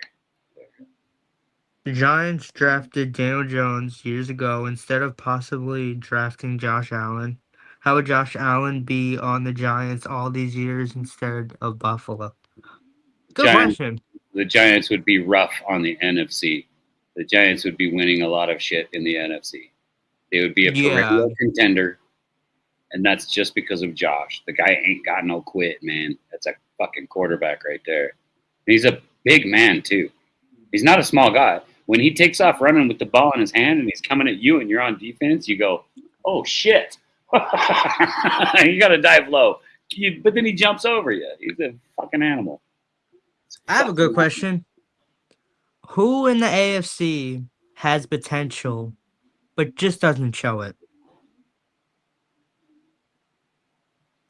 The Giants drafted Daniel Jones years ago instead of possibly drafting Josh Allen. How would Josh Allen be on the Giants all these years instead of Buffalo? Good question. The Giants would be rough on the NFC. The Giants would be winning a lot of shit in the NFC. They would be a perennial contender, and that's just because of Josh. The guy ain't got no quit, man. That's a fucking quarterback right there. He's a big man, too. He's not a small guy. When he takes off running with the ball in his hand and he's coming at you and you're on defense, you go, oh, shit. You got to dive low. But then he jumps over you. He's a fucking animal. I have a good question. Who in the AFC has potential but just doesn't show it?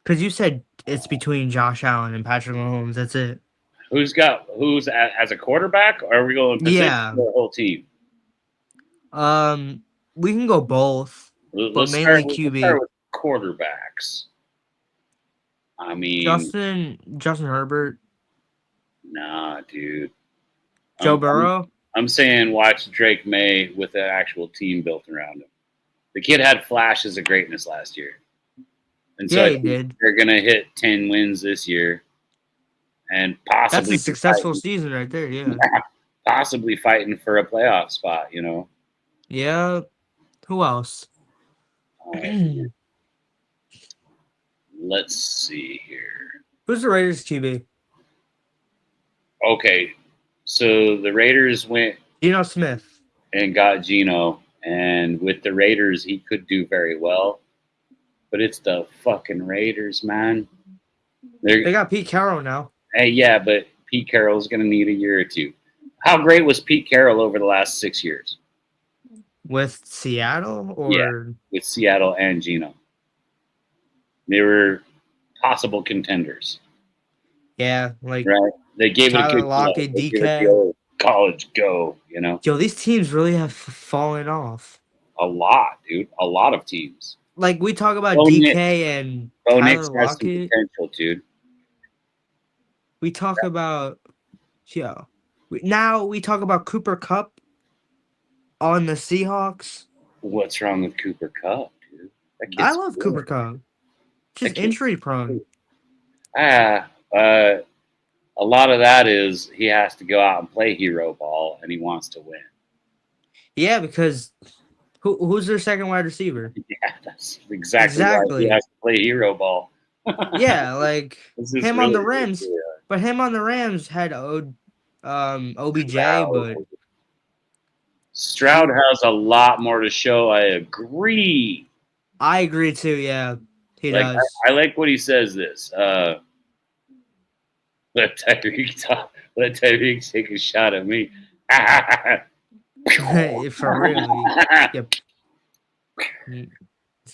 Because you said it's between Josh Allen and Patrick Mahomes. That's it. Who's as a quarterback? Or are we going position for the whole team? We can go both, but mainly QB. Let's start with quarterbacks. I mean, Justin Herbert. Nah, dude. Joe Burrow. I'm saying watch Drake May with an actual team built around him. The kid had flashes of greatness last year, and so he did. They're gonna hit 10 wins this year, and possibly that's a successful season right there. Yeah, possibly fighting for a playoff spot. You know. Yeah. Who else? Let's see here. Who's the Raiders QB? Okay, so the Raiders went Geno Smith and got Geno, and with the Raiders he could do very well, but it's the fucking Raiders, man. They got Pete Carroll now. Hey, yeah, but Pete Carroll's going to need a year or two. How great was Pete Carroll over the last 6 years? With Seattle or with Seattle and Geno. They were possible contenders. Yeah, like right. They gave Tyler it a good Lockett, go. DK. College go, you know. Yo, these teams really have fallen off. A lot, dude. A lot of teams. Like we talk about DK and Tyler Lockett. Potential, dude. We talk about now we talk about Cooper Kupp on the Seahawks. What's wrong with Cooper Kupp, dude? I love Cooper Kupp. Just injury prone. A lot of that is he has to go out and play hero ball, and he wants to win. Yeah, because who's their second wide receiver? Yeah, that's exactly. Why he has to play hero ball. Yeah, like him on the Rams, but him on the Rams had OBJ, but Stroud has a lot more to show. I agree. I agree too. Yeah, he does. I like what he says. This let Tyreek take a shot at me. For real. Yep.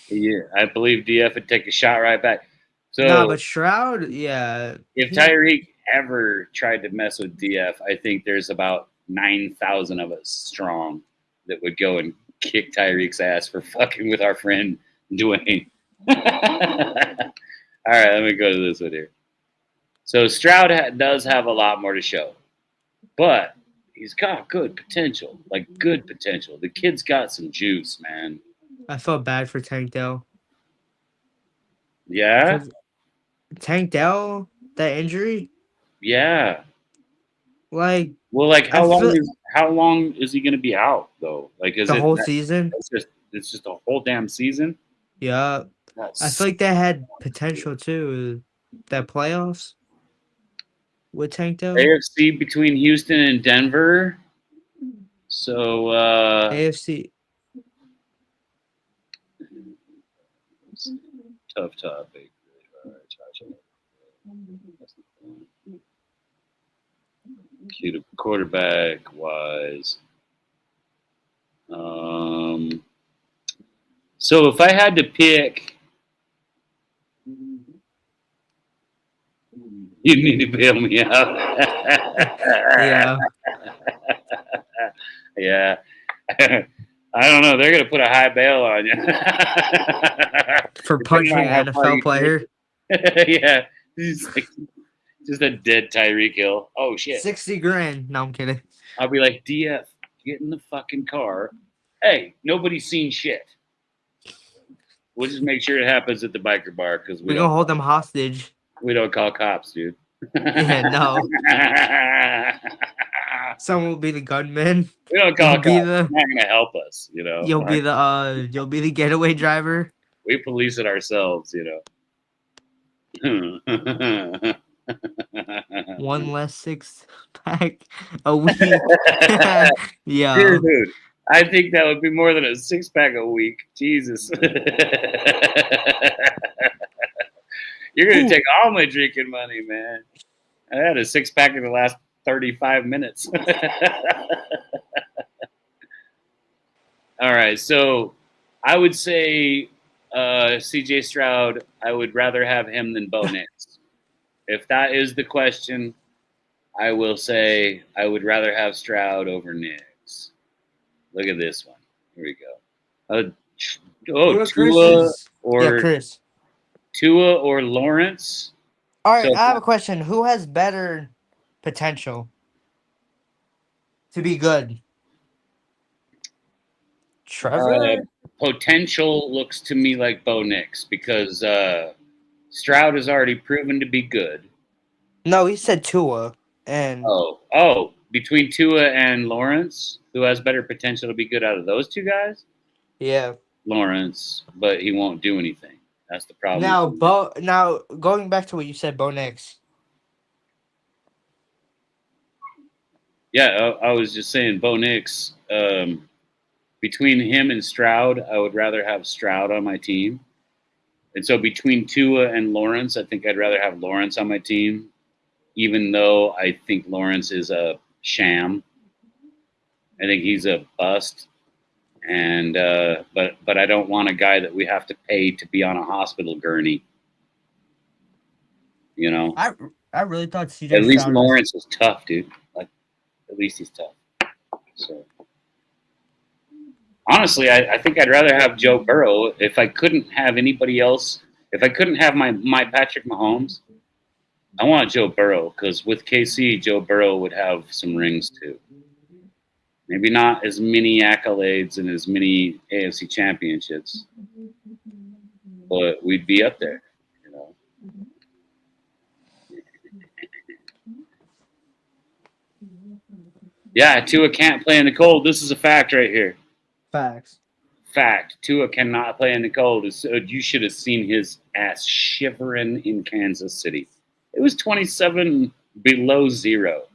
Yeah, I believe DF would take a shot right back. So no, but Stroud, yeah. If Tyreek ever tried to mess with DF, I think there's about 9,000 of us strong that would go and kick Tyreek's ass for fucking with our friend Dwayne. All right, let me go to this one here. So Stroud does have a lot more to show, but he's got good potential, good potential. The kid's got some juice, man. I felt bad for Tank Dell. Yeah? Tank Dell, that injury? Yeah. Well, how long is he going to be out though? Is the whole season? It's just a whole damn season. Yeah. I feel like that had potential too. That playoffs with Tank Dell. AFC between Houston and Denver. So AFC. Tough topic. quarterback wise. So if I had to pick, you need to bail me out. Yeah. Yeah. I don't know. They're gonna put a high bail on you For depending punching on how an far NFL you player. take it. Yeah, just a dead Tyreek Hill. Oh shit! 60 grand. No, I'm kidding. I'll be like, DF, get in the fucking car. Hey, nobody's seen shit. We'll just make sure it happens at the biker bar because We're gonna hold them hostage. we don't call cops, dude. Yeah, no. Someone will be the gunman. We don't call You'll cops. be It's the not gonna help us, you know. you'll be the getaway driver. We police it ourselves, you know. One less six pack a week. Yeah. Dude, I think that would be more than a 6-pack a week. Jesus. You're gonna Ooh. take all my drinking money, man. I had a 6-pack in the last 35 minutes. All right, so I would say CJ Stroud, I would rather have him than Bo Nix. If that is the question, I will say I would rather have Stroud over Nix. Look at this one. Here we go. Tua or Chris. Tua or Lawrence. All right, So I have a question. Who has better potential to be good? Trevor? potential looks to me like Bo Nix because Stroud has already proven to be good. No, he said Tua. And Between Tua and Lawrence, who has better potential to be good out of those two guys? yeah. Lawrence, but he won't do anything. That's the problem. Now going back to what you said, Bo Nix. Yeah, I was just saying Bo Nix. Between him and Stroud, I would rather have Stroud on my team. And so between Tua and Lawrence, I think I'd rather have Lawrence on my team, even though I think Lawrence is a sham. I think he's a bust. And but I don't want a guy that we have to pay to be on a hospital gurney. You know, I really thought CJ at least Stroud Lawrence is tough, dude. Like, at least he's tough. So honestly, I think I'd rather have Joe Burrow if I couldn't have anybody else. If I couldn't have my Patrick Mahomes, I want Joe Burrow because with KC, Joe Burrow would have some rings too. Maybe not as many accolades and as many AFC championships, but we'd be up there, you know. Yeah, Tua can't play in the cold. This is a fact right here. Facts. Fact. Tua cannot play in the cold. So you should have seen his ass shivering in Kansas City. It was 27 below zero,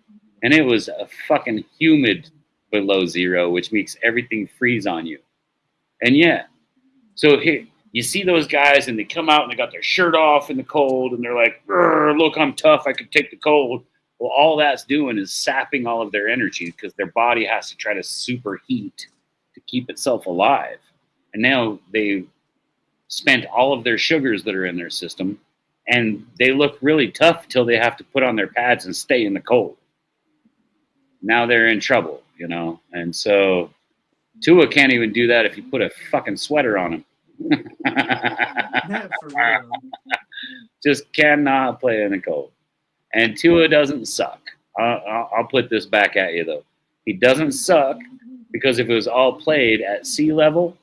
and it was a fucking humid below zero, which makes everything freeze on you. And yeah, so here you see those guys, and they come out and they got their shirt off in the cold, and they're like, "Look, I'm tough. I could take the cold." Well, all that's doing is sapping all of their energy because their body has to try to superheat to keep itself alive. And now they spent all of their sugars that are in their system, and they look really tough till they have to put on their pads and stay in the cold. Now they're in trouble, you know. And so Tua can't even do that if you put a fucking sweater on him. For real. Just cannot play in the cold. And Tua doesn't suck. I'll put this back at you, though. He doesn't suck because if it was all played at sea level,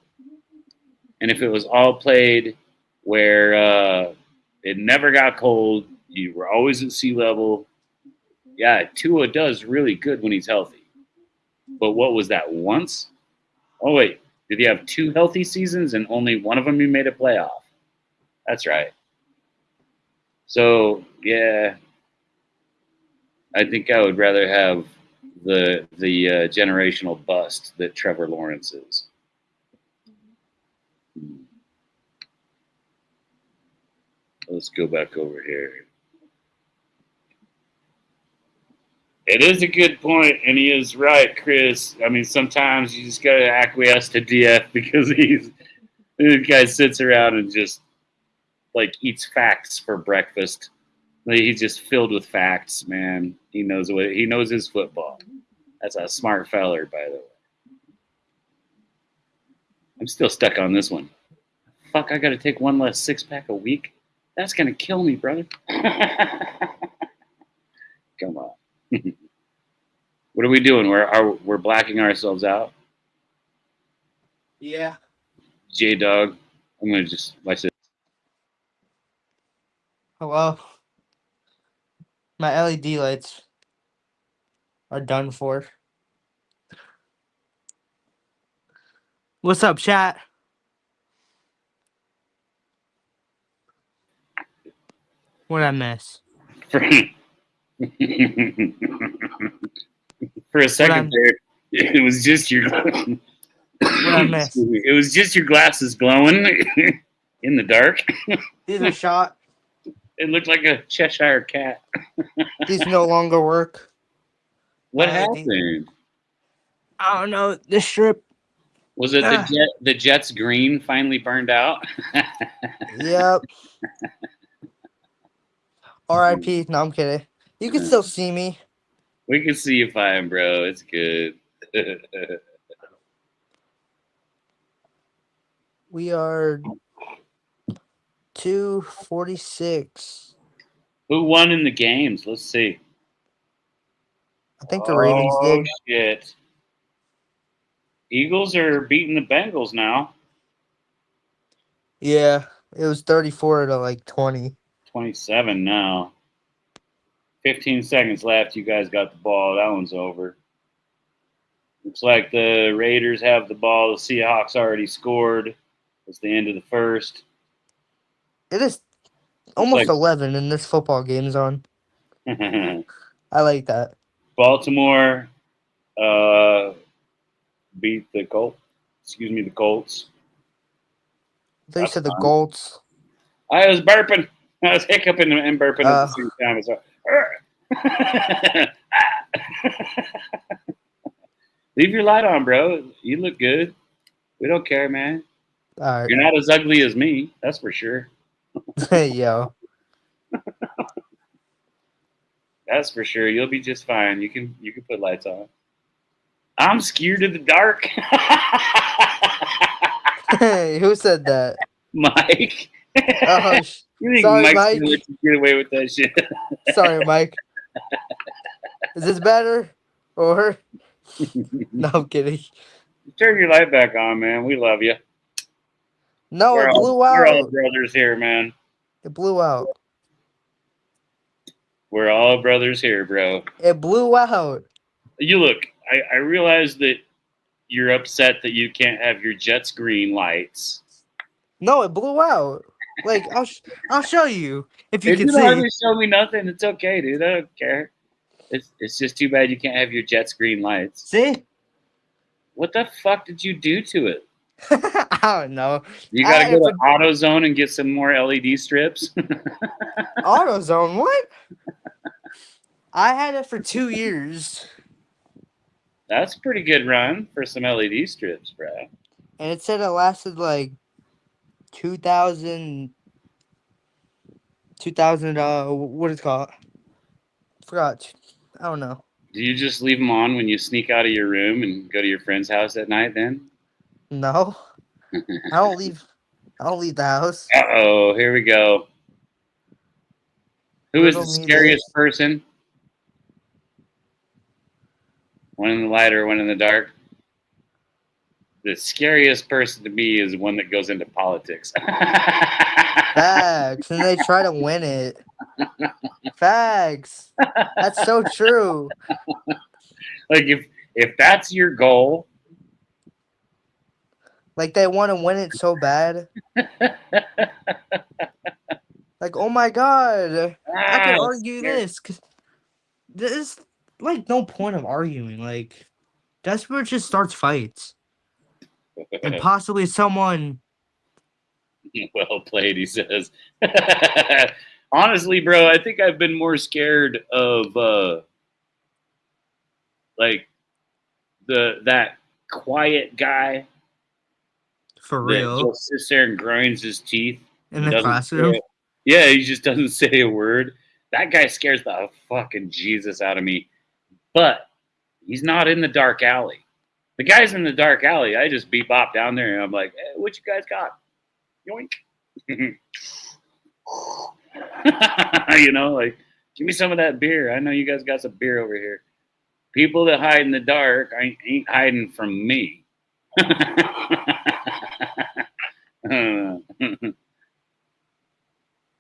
and if it was all played where it never got cold, you were always at sea level, yeah, Tua does really good when he's healthy. But what was that, once? Oh, wait. Did he have 2 healthy seasons and only one of them he made a playoff? That's right. So, yeah, I think I would rather have the generational bust that Trevor Lawrence is. Let's go back over here. It is a good point, and he is right, Chris. I mean, sometimes you just gotta acquiesce to DF because this guy sits around and just like eats facts for breakfast. Like, he's just filled with facts, man. He knows his football. That's a smart feller, by the way. I'm still stuck on this one. Fuck, I gotta take one less 6-pack a week? That's gonna kill me, brother. Come on. What are we doing? We're blacking ourselves out? Yeah. J-Dog. I'm gonna just watch this. Hello. My LED lights are done for. What's up, chat? What did I miss? For a second there, it was just your What I miss? it was just your glasses glowing in the dark. These are shot. It looked like a Cheshire cat. These no longer work. What LED. happened? I don't know. This strip. Was it the Jets green finally burned out? Yep. R.I.P. No, I'm kidding. You can still see me. We can see you fine, bro. It's good. We are 246. Who won in the games? Let's see. I think the Ravens did. Shit. Eagles are beating the Bengals now. Yeah, it was 34 to like 20. 27 now. 15 seconds left. You guys got the ball. That one's over. Looks like the Raiders have the ball. The Seahawks already scored. It's the end of the first. It is almost 11 and this football game's on. I like that. Baltimore beat the Colts. The Colts. I thought you said the Colts. I was burping. I was hiccuping and burping at the same time. So, leave your light on, bro. You look good. We don't care, man. All right. You're not as ugly as me. That's for sure. Yo. That's for sure. You'll be just fine. You can put lights on. I'm scared of the dark. Hey, who said that? Mike. Oh, you think sorry, Mike's Mike. gonna let you get away with that shit? Sorry, Mike. Is this better? Or no, I'm kidding. Turn your light back on, man. We love you. No, it blew out. We're all brothers here, man. It blew out. We're all brothers here, bro. It blew out. You look. I realize that you're upset that you can't have your Jets green lights. No, it blew out. Like I'll show you if you can you see. don't have to show me nothing. It's okay, dude. I don't care. It's just too bad you can't have your Jets green lights. See? What the fuck did you do to it? I don't know. You gotta go to AutoZone and get some more LED strips. AutoZone? What? I had it for 2 years. That's a pretty good run for some LED strips, bro. And it said it lasted like 2000 what is it called? Forgot. I don't know. Do you just leave them on when you sneak out of your room and go to your friend's house at night then? No. I don't leave the house. Uh-oh, here we go. Who is the scariest person? One in the light or one in the dark? The scariest person to me is one that goes into politics. Facts. And they try to win it. Facts. That's so true. Like if that's your goal. Like they want to win it so bad. Like, oh my god. I can argue this. Cause there's like no point of arguing. Like that's where it just starts fights. And possibly someone. Well played, he says. Honestly, bro, I think I've been more scared of Like that quiet guy For that real. just sits there and grinds his teeth In and the doesn't say classroom. it. Yeah, he just doesn't say a word. That guy scares the fucking Jesus out of me. But he's not in the dark alley. The guy's in the dark alley. I just bebop down there and I'm like, hey, what you guys got? Yoink. You know, like, give me some of that beer. I know you guys got some beer over here. People that hide in the dark ain't hiding from me.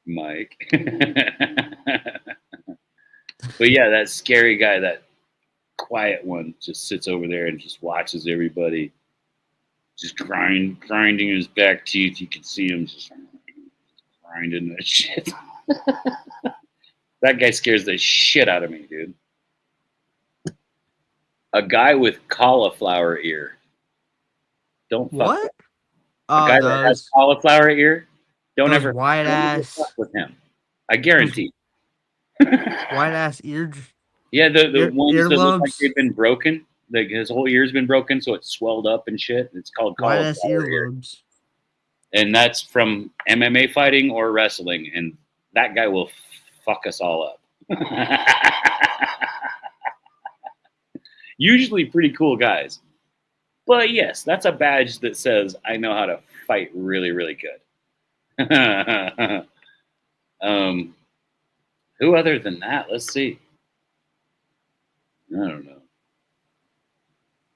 Mike. But yeah, that scary guy, that quiet one, just sits over there and just watches everybody just grinding his back teeth. You can see him just grinding that shit. That guy scares the shit out of me, dude. A guy with cauliflower ear. Don't fuck What? with a guy that has Those cauliflower ear. Don't those ever white fuck ass with him. I guarantee. white ass Yeah, the ones that look like earlobes. they've been broken. Like his whole ear's been broken, so it's swelled up and shit. It's called White ass cauliflower ear, earlobes. and that's from MMA fighting or wrestling. And that guy will fuck us all up. Usually pretty cool guys, but yes, that's a badge that says I know how to fight really, really good. Who other than that? Let's see. I don't know.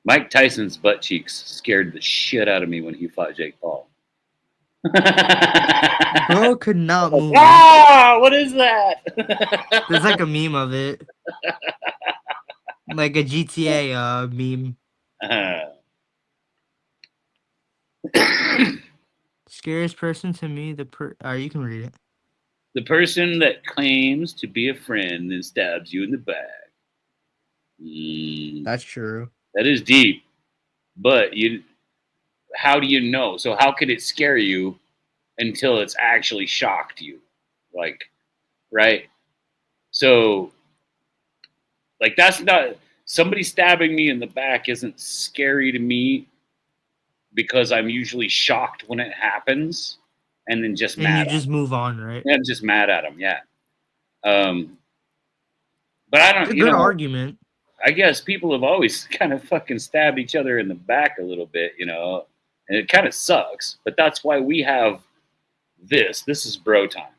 Mike Tyson's butt cheeks scared the shit out of me when he fought Jake Paul. Bro could not move. Ah, what is that? There's like a meme of it. Like a GTA meme. Scariest person to me, you can read it. The person that claims to be a friend and stabs you in the back. That's true. That is deep. But how do you know? So how could it scare you until it's actually shocked you? Like, right? So, like, that's not somebody stabbing me in the back isn't scary to me because I'm usually shocked when it happens and then just And mad. you just move on, right? I'm just mad at them, yeah. But I don't. It's a good argument. I guess people have always kind of fucking stabbed each other in the back a little bit, you know, and it kind of sucks. But that's why we have this. This is bro time.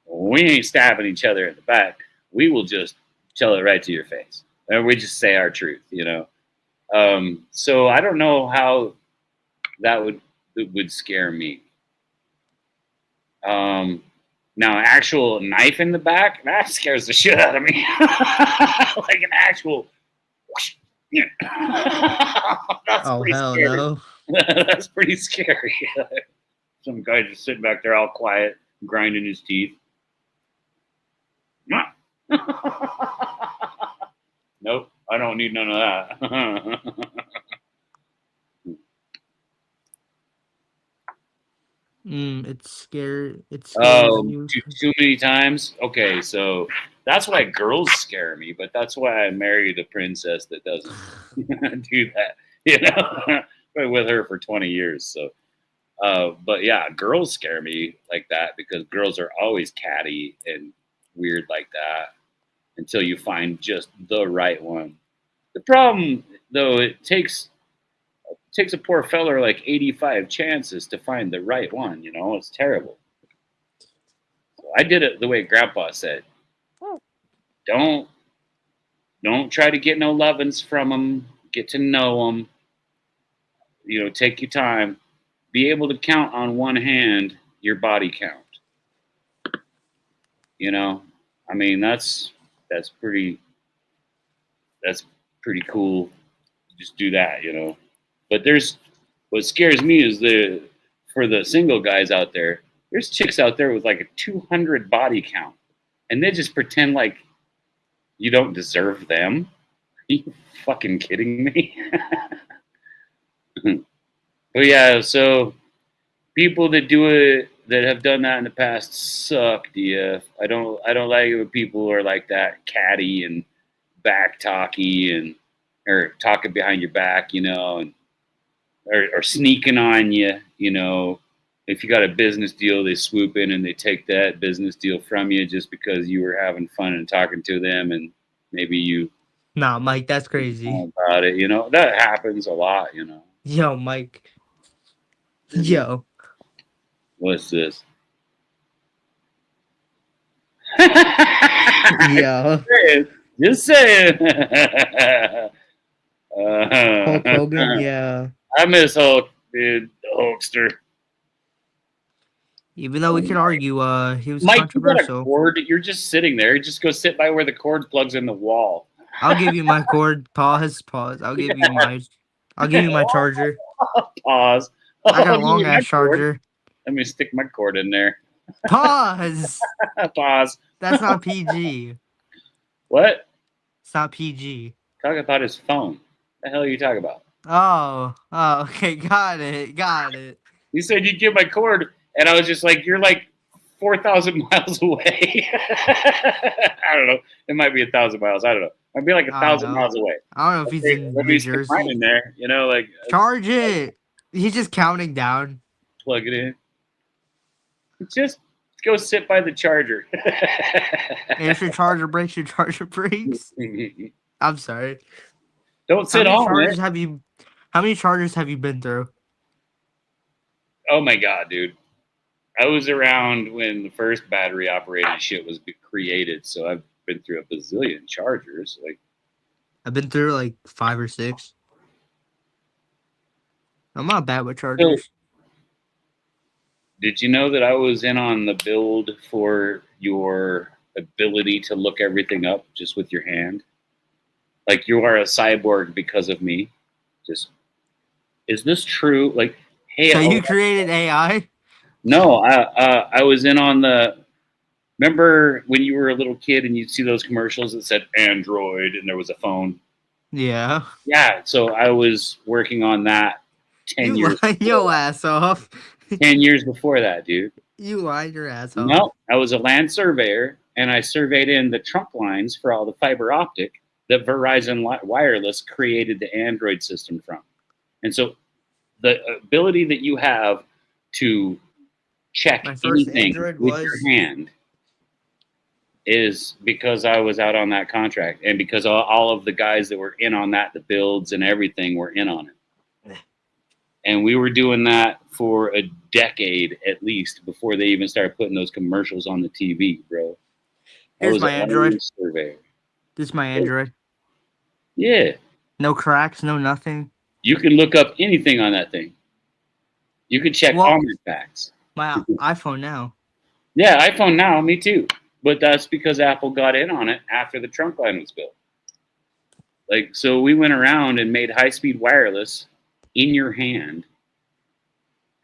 We ain't stabbing each other in the back. We will just tell it right to your face, and we just say our truth, you know. So I don't know how that would scare me. Now, actual knife in the back, that scares the shit out of me. Like an actual. Yeah. That's Oh, pretty hell scary. no. That's pretty scary. Some guy just sitting back there all quiet, grinding his teeth. Nope, I don't need none of that. It's scary. It scares you. Too many times. Okay, so that's why girls scare me, but that's why I married a princess that doesn't do that. You know, been with her for 20 years. So, but yeah, girls scare me like that because girls are always catty and weird like that until you find just the right one. The problem, though, it takes a poor feller like 85 chances to find the right one. You know, it's terrible. So I did it the way Grandpa said. Don't try to get no lovin's from them. Get to know them. You know, take your time. Be able to count on one hand your body count. You know, I mean that's pretty cool. Just do that, you know. But what scares me is for the single guys out there. There's chicks out there with like a 200 body count, and they just pretend like you don't deserve them. Are you fucking kidding me? But yeah, so people that do it that have done that in the past suck, DF. I don't like it when people are like that, catty and back talky and or talking behind your back, you know, and or sneaking on you, you know. If you got a business deal, they swoop in and they take that business deal from you just because you were having fun and talking to them, and maybe you Nah, Mike, that's know crazy. about it. You know, that happens a lot. You know, Yo, Mike. Yo. what's this? Yo. Just saying. Hulk Hogan, yeah. I miss Hulk, dude. The Hulkster. Even though we could argue, he was Mike, you got a controversial. cord. You're just sitting there. Just go sit by where the cord plugs in the wall. I'll give you my cord. Pause. I'll give you my charger. Pause. I got I'll a give long you my ass cord. charger. Let me stick my cord in there. Pause. Pause. That's not PG. What? It's not PG. Talk about his phone. The hell are you talking about? Oh, okay, got it. You said you'd give my cord, and I was just like, you're like 4,000 miles away. I don't know. It might be 1,000 miles. I don't know. Might be like I don't 1,000 know. miles away. I don't know if he's in Let New me stick mine Jersey. in there. You know, like Charge it. He's just counting down. plug it in. Just go sit by the charger. And if your charger breaks, your charger breaks. I'm sorry. Don't sit on it. How many chargers have you been through? Oh my god, dude. I was around when the first battery operated shit was created, so I've been through a bazillion chargers. Like, I've been through like 5 or 6. I'm not bad with so, chargers. did you know that I was in on the build for your ability to look everything up just with your hand? Like, you are a cyborg because of me. Just, is this true? Like, hey, So you created AI? no, I was in on the. Remember when you were a little kid and you'd see those commercials that said Android and there was a phone? Yeah. Yeah, so I was working on that 10 You years. lied your ass off. 10 years before that, dude. You lied your ass off. No, I was a land surveyor, and I surveyed in the trunk lines for all the fiber optic that Verizon Wireless created the Android system from. And so the ability that you have to check My first anything Android with was your hand is because I was out on that contract, and because all of the guys that were in on that, the builds and everything, were in on it. And we were doing that for a decade at least before they even started putting those commercials on the TV, bro. Here's my Android. Surveyor. This is my Android. Yeah. No cracks, no nothing. You can look up anything on that thing. You can check all my facts. My iPhone now. Yeah, iPhone now, me too. But that's because Apple got in on it after the trunk line was built. Like, so we went around and made high-speed wireless in your hand.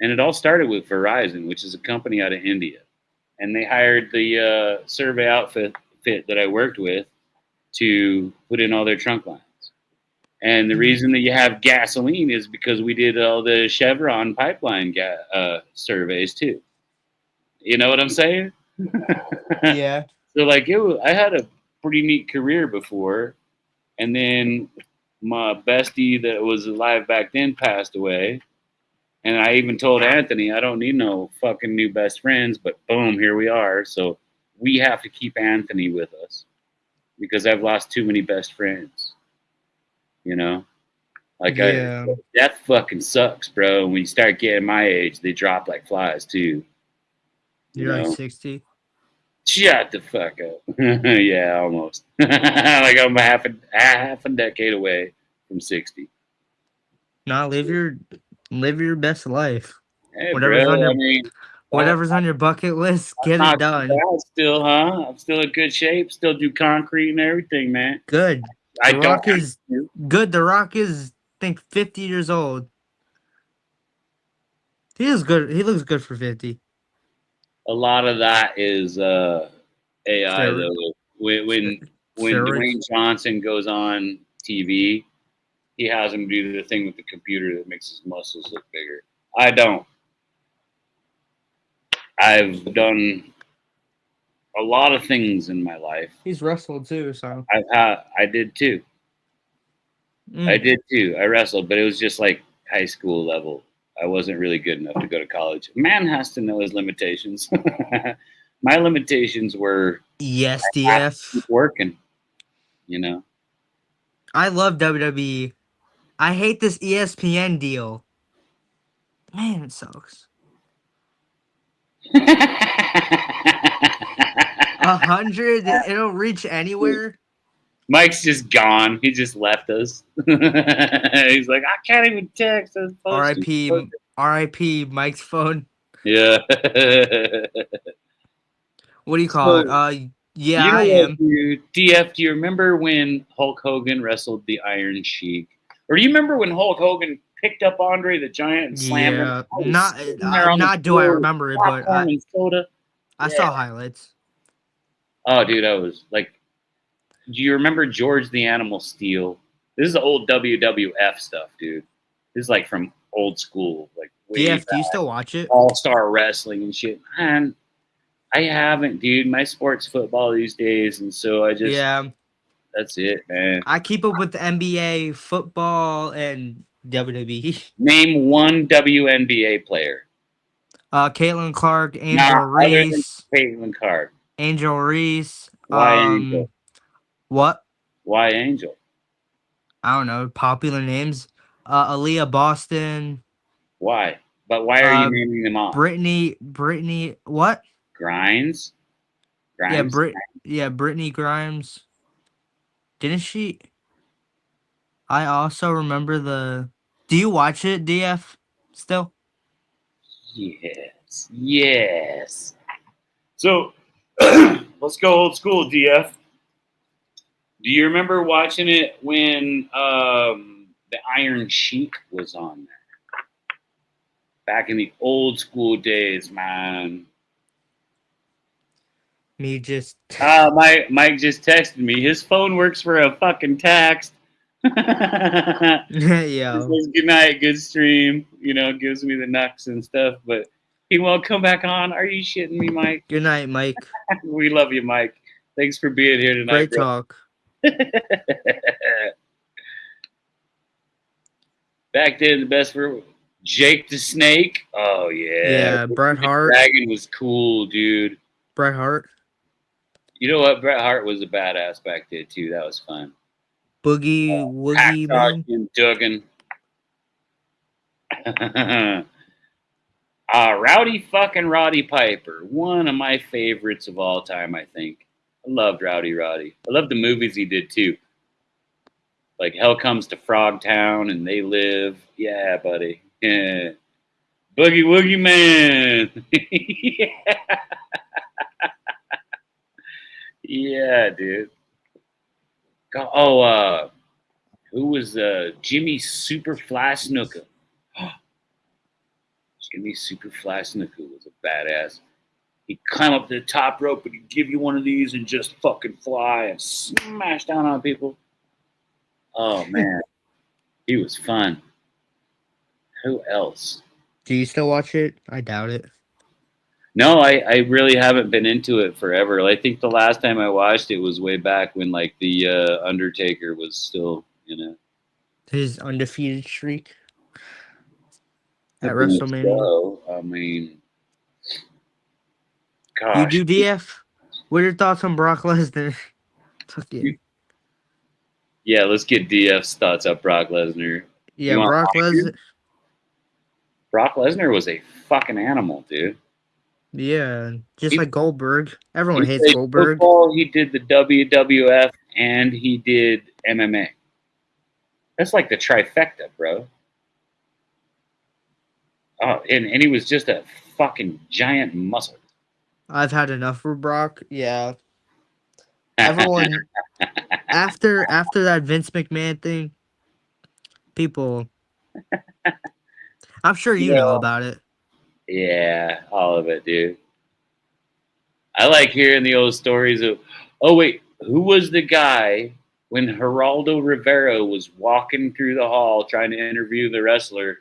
And it all started with Verizon, which is a company out of India. And they hired the survey outfit that I worked with to put in all their trunk lines. And the reason that you have gasoline is because we did all the Chevron pipeline surveys too. You know what I'm saying? Yeah. So like I had a pretty neat career before, and then my bestie that was alive back then passed away, and I even told Anthony I don't need no fucking new best friends, but boom, here we are. So we have to keep Anthony with us because I've lost too many best friends. You know, like death fucking sucks, bro. When you start getting my age, they drop like flies too. You're like 60. Shut the fuck up. Yeah, almost. Like I'm half a decade away from 60. Nah, live your best life. Hey, Whatever's bro, on your bucket list, get it done. Still, huh? I'm still in good shape. Still do concrete and everything, man. Good. The Rock is good. The Rock is, I think, 50 years old. He is good. He looks good for 50. A lot of that is AI though. When Dwayne Johnson goes on TV, he has him do the thing with the computer that makes his muscles look bigger. I don't. I've done a lot of things in my life. He's wrestled too, so I did too. I did too. I wrestled, but it was just like high school level. I wasn't really good enough to go to college. Man has to know his limitations. My limitations were Yes, I have to DF. keep working, you know. I love WWE. I hate this ESPN deal. Man, it sucks. 100, it'll reach anywhere. Mike's just gone. He just left us. He's like, I can't even text. I was posting. R.I.P. Mike's phone. Yeah. What do you call it? So, Yeah, you know I what, am. dude? DF, do you remember when Hulk Hogan wrestled the Iron Sheik? Or do you remember when Hulk Hogan picked up Andre the Giant and slammed him? Yeah, I was sitting there on the not do I floor with remember it, but popcorn and soda. I Yeah. saw highlights. Oh, dude, I was like, do you remember George the Animal Steel? This is old WWF stuff, dude. This is like from old school, like way DF, back, do you still watch it? all-star wrestling and shit. Man, I haven't, dude. My sport's football these days, and so I just Yeah, that's it, man. I keep up with the NBA, football, and WWE. Name one WNBA player. Caitlin Clark, Nah, Angel other than Reese, Caitlin Clark. Angel Reese. Why Angel? What? Why Angel? I don't know. Popular names. Aaliyah Boston. Why? But why are you naming them off? Brittany. What? Grimes. Grimes. Brittany Grimes. Didn't she? I also remember the. Do you watch it, DF? Still? Yes. Yes. So let's go old school, DF. Do you remember watching it when the Iron Sheik was on there? Back in the old school days, man. Me just. Mike just texted me. His phone works for a fucking text. Yeah. Says, good night, good stream. You know, gives me the knucks and stuff, but he won't come back on. Are you shitting me, Mike? Good night, Mike. We love you, Mike. Thanks for being here tonight. Great bro. talk. Back then, the best for Jake the Snake. Oh yeah, Yeah, Bret Hart. Dragon was cool, dude. Bret Hart. You know what? Bret Hart was a badass back then too. That was fun. Boogie Woogie Man. Jim Duggan. Roddy Piper, one of my favorites of all time. I think I loved Roddy. I loved the movies he did too. Like Hell Comes to Frogtown and They Live. Yeah, buddy. Yeah. Boogie Woogie Man. Yeah. Yeah, dude. Oh, who was Jimmy Superfly Snuka? Jimmy Superfly Snuka was a badass. He'd climb up to the top rope and he'd give you one of these and just fucking fly and smash down on people. Oh, man. He was fun. Who else? Do you still watch it? I doubt it. No, I really haven't been into it forever. I think the last time I watched it was way back when, like, the Undertaker was still, His undefeated streak at a bit WrestleMania. slow. I mean, gosh. You do, DF? What are your thoughts on Brock Lesnar? Yeah, let's get DF's thoughts on Brock Lesnar. Yeah, Brock Lesnar. Brock Lesnar was a fucking animal, dude. Yeah, just like Goldberg. Everyone hates Goldberg. Football, he did the WWF and he did MMA. That's like the trifecta, bro. Oh, and he was just a fucking giant muscle. I've had enough for Brock. Yeah. Everyone after that Vince McMahon thing, people I'm sure you know about it. Yeah, all of it, dude. I like hearing the old stories of, oh wait, who was the guy when Geraldo Rivera was walking through the hall trying to interview the wrestler,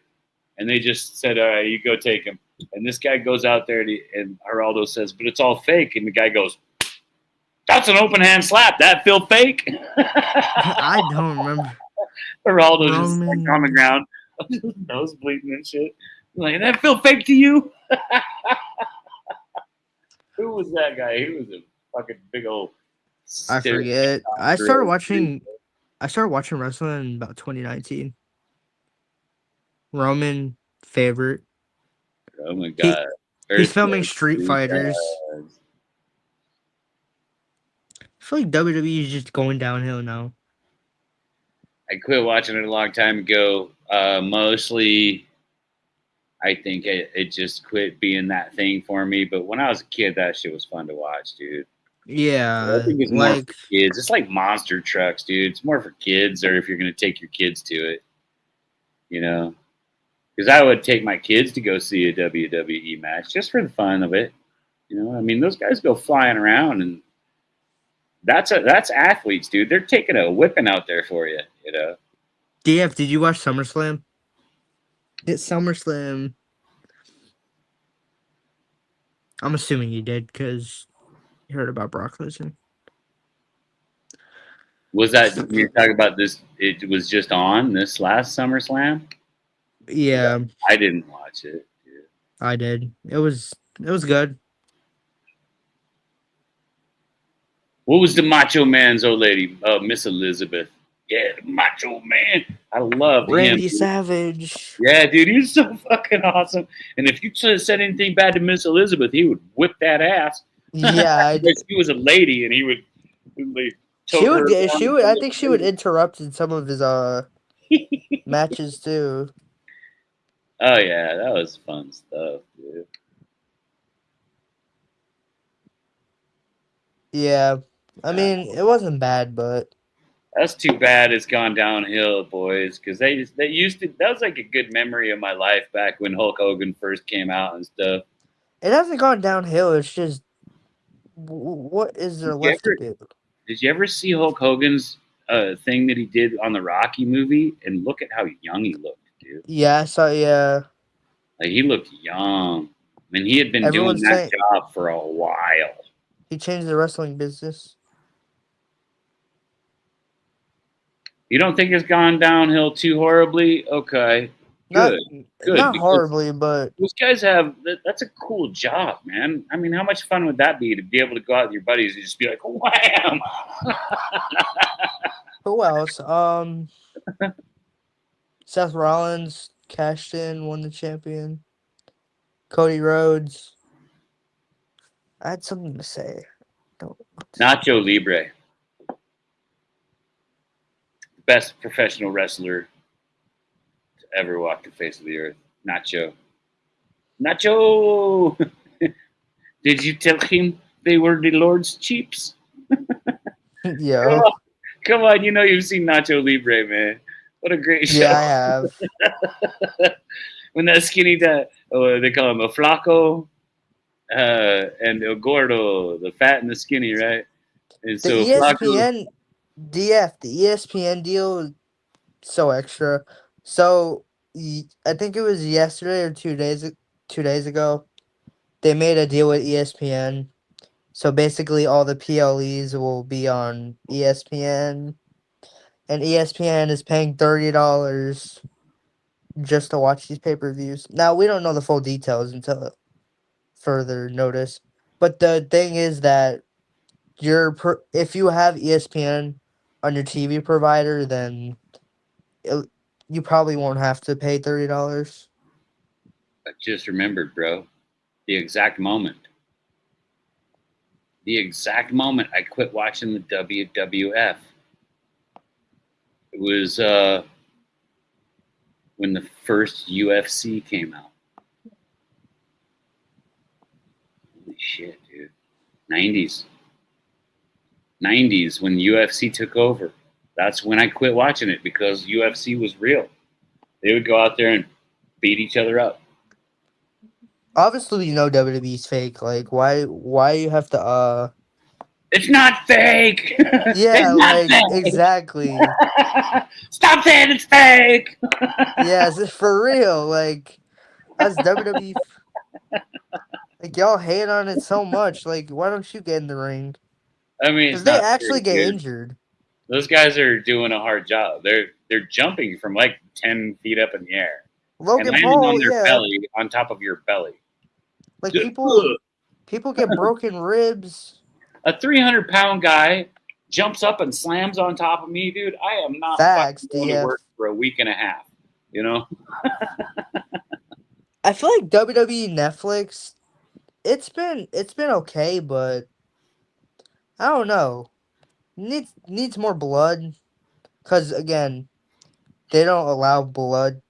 and they just said, all right, you go take him. And this guy goes out there and Geraldo says, but it's all fake. And the guy goes, that's an open hand slap. That feel fake? I don't remember. Geraldo just like on the Roman. ground, nose bleeding and shit. Like, that feel fake to you? Who was that guy? He was a fucking big old. I forget. I started watching wrestling in about 2019. Roman favorite. Oh my He god! he's filming Earthquake, Street you Fighters. guys. I feel like WWE is just going downhill now. I quit watching it a long time ago. Mostly, I think it just quit being that thing for me. But when I was a kid, that shit was fun to watch, dude. I Yeah, think it's more for like kids. It's like monster trucks, dude. It's more for kids, or if you're gonna take your kids to it, you know. Because I would take my kids to go see a WWE match just for the fun of it. You know, I mean, those guys go flying around, and that's athletes, dude. They're taking a whipping out there for you. You know. DF. Did you watch SummerSlam? It's SummerSlam. I'm assuming you did because you heard about Brock Lesnar. Was that you're talking about this? It was just on this last SummerSlam. Yeah, I didn't watch it. Dude. I did. It was good. What was the Macho Man's old lady? Miss Elizabeth. Yeah, the Macho Man. I loved him. Randy Dude. Savage. Yeah, dude, he's so fucking awesome. And if you said anything bad to Miss Elizabeth, he would whip that ass. Yeah, She was a lady, and he would like, she tote would her get. around. She would. I think she would interrupt in some of his matches too. Oh yeah, that was fun stuff, dude. Yeah, I mean it wasn't bad, but That's too bad it's gone downhill, boys. Because they used to. That was like a good memory of my life back when Hulk Hogan first came out and stuff. it hasn't gone downhill. It's just what is there Did you left to ever do? Did you ever see Hulk Hogan's thing that he did on the Rocky movie? And look at how young he looked, dude. Yeah, so yeah, Like he looked young. I mean, he had been doing everyone's that saying job for a while. he changed the wrestling business. You don't think it's gone downhill too horribly? Okay, Not good, good. not Because horribly, but those guys that's a cool job, man. I mean, how much fun would that be to be able to go out with your buddies and just be like, wham! who else? Seth Rollins cashed in, won the champion. Cody Rhodes. I had something to say. Don't. Nacho Libre, best professional wrestler to ever walk the face of the earth. Nacho. Nacho! Did you tell him they were the Lord's cheaps? Yeah, Come on, you know you've seen Nacho Libre, man. What a great show. yeah, I have. When that skinny guy, they call him a flaco, and el gordo, the fat and the skinny, right? And The so flaco, ESPN DF, the ESPN deal is so extra. So I think it was yesterday or 2 days ago. They made a deal with ESPN. So basically, all the PLEs will be on ESPN, and ESPN is paying $30 just to watch these pay-per-views. Now we don't know the full details until further notice, but the thing is that if you have ESPN on your TV provider, then you probably won't have to pay $30. I just remembered, bro, the exact moment. The exact moment I quit watching the WWF. It was when the first UFC came out. Holy shit, dude. 90s. 90s when UFC took over. That's when I quit watching it because UFC was real. They would go out there and beat each other up. Obviously, you know WWE's fake. Like, why you have to It's not fake. Yeah, It's not like fake. exactly. Stop saying it's fake. Yeah, it's for real. Like us WWE, like y'all hate on it so much. Like, why don't you get in the ring? I mean, Because it's they not actually fair, get dude. injured. Those guys are doing a hard job. They're they're jumping from like 10 feet up in the air and Logan landing Paul, on their yeah, belly on top of your belly. like Just, people get broken ribs. a 300-pound guy jumps up and slams on top of me, dude. I am not Facts, fucking going to DF. work for a week and a half. You know? I feel like WWE Netflix, it's been okay, but I don't know. Needs more blood, cause again, they don't allow blood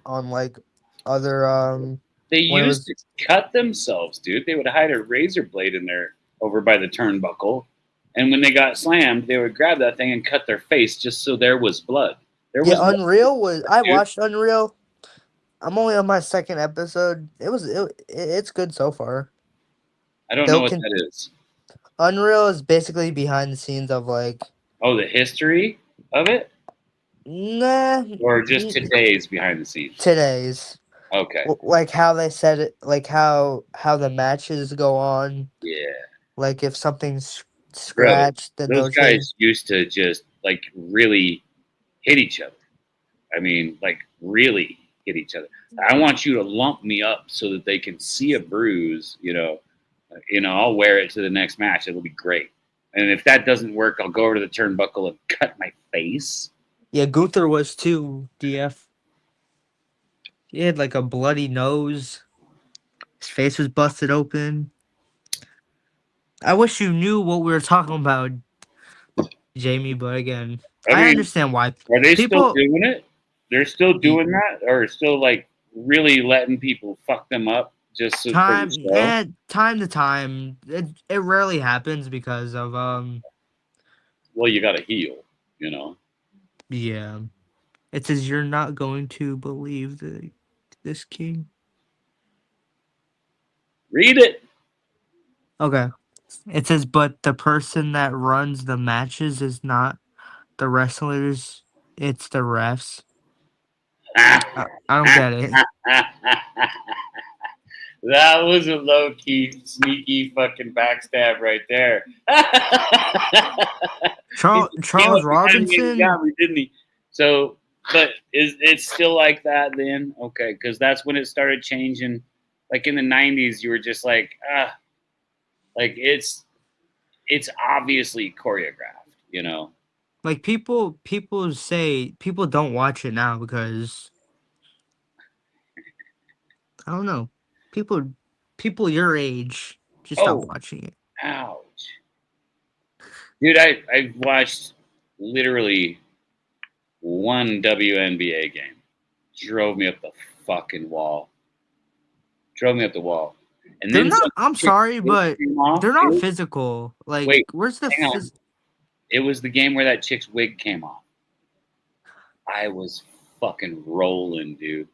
on like other They when it used was to cut themselves, dude. They would hide a razor blade in there over by the turnbuckle, and when they got slammed, they would grab that thing and cut their face just so there was blood. There was blood, Unreal was I dude. watched Unreal. I'm only on my second episode. It's good so far. I don't know They'll what con- that is. Unreal is basically behind the scenes of like Oh, the history of it, nah or just today's behind the scenes? today's Okay, like how they said it, like how the matches go on. yeah, Like if something's bro. scratched, then Those they'll change. guys used to just like really hit each other. I mean, like really hit each other. I want you to lump me up so that they can see a bruise. I'll wear it to the next match. It'll be great. And if that doesn't work, I'll go over to the turnbuckle and cut my face. Yeah, Gunther was too. DF. He had like a bloody nose. His face was busted open. I wish you knew what we were talking about, Jamie. But again, I I mean, understand why are they still people. doing it? They're still doing that, or still like really letting people fuck them up just for the show? Time to time, it rarely happens because of Well, you got to heal, you know. yeah. It says you're not going to believe this king. Read it. Okay. It says, but the person that runs the matches is not the wrestlers, it's the refs. I don't get it. That was a low key, sneaky fucking backstab right there. Charles Robinson. Got me, didn't he? So, but it's still like that then? Okay, because that's when it started changing. Like in the '90s, you were just like, like it's obviously choreographed, you know. Like people say people don't watch it now because I don't know. People your age just stop Oh, watching it. ouch. Dude, I watched literally one WNBA game. Drove me up the fucking wall. Drove me up the wall. And They're then not. I'm sorry, but they're not physical. Like, Wait, where's the? hang on. It was the game where that chick's wig came off. I was fucking rolling, dude.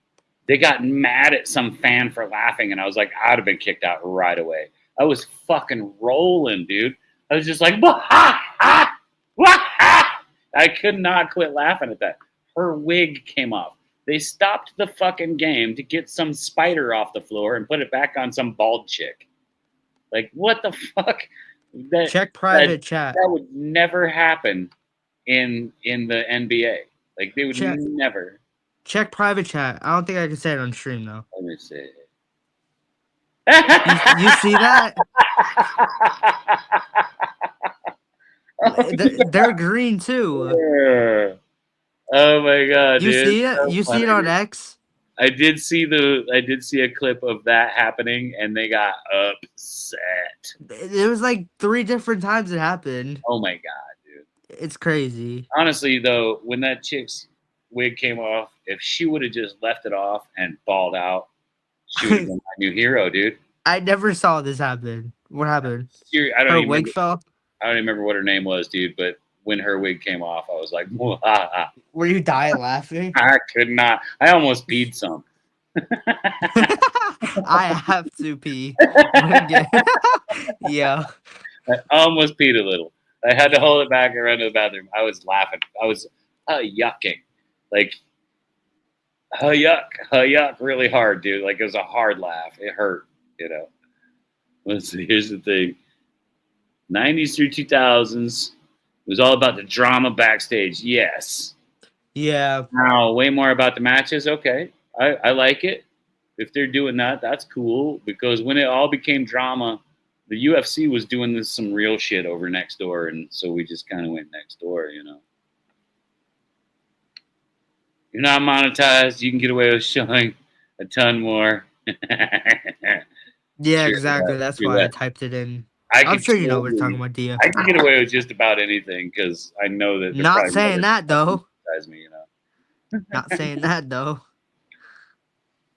They got mad at some fan for laughing, and I was like, I'd have been kicked out right away. I was fucking rolling, dude. I was just like, I could not quit laughing at that. Her wig came off. They stopped the fucking game to get some spider off the floor and put it back on some bald chick. Like, what the fuck? Check private chat. That would never happen in the NBA. Like, they would never. Check private chat. I don't think I can say it on stream though. Let me see. You see that? They're green too. Oh my god, you dude! See it? So you funny. See it on X? I did see a clip of that happening, and they got upset. It was like 3 different times it happened. Oh my god, dude! It's crazy. Honestly, though, when that chick's wig came off, if she would have just left it off and balled out, she would have been my new hero, dude. I never saw this happen. What happened? I don't Her even wig remember, fell? I don't even remember what her name was, dude, but when her wig came off, I was like, Were you dying laughing? I could not. I almost peed some. I have to pee. Yeah. I almost peed a little. I had to hold it back and run to the bathroom. I was laughing. I was yucking. Like, yuck really hard, dude. Like, it was a hard laugh. It hurt, you know. Let's see. Here's the thing. 90s through 2000s. It was all about the drama backstage. Yes. Yeah. Now, way more about the matches. Okay, I like it. If they're doing that, that's cool. Because when it all became drama, the UFC was doing some real shit over next door, and so we just kind of went next door. You're not monetized. You can get away with showing a ton more. Yeah, True exactly. that, That's true why I that. typed it in. I I'm could sure you know what we're talking totally, about, Dia. I can get away with just about anything because I know that they're Not probably saying never that gonna though. monetize me. Not saying that though.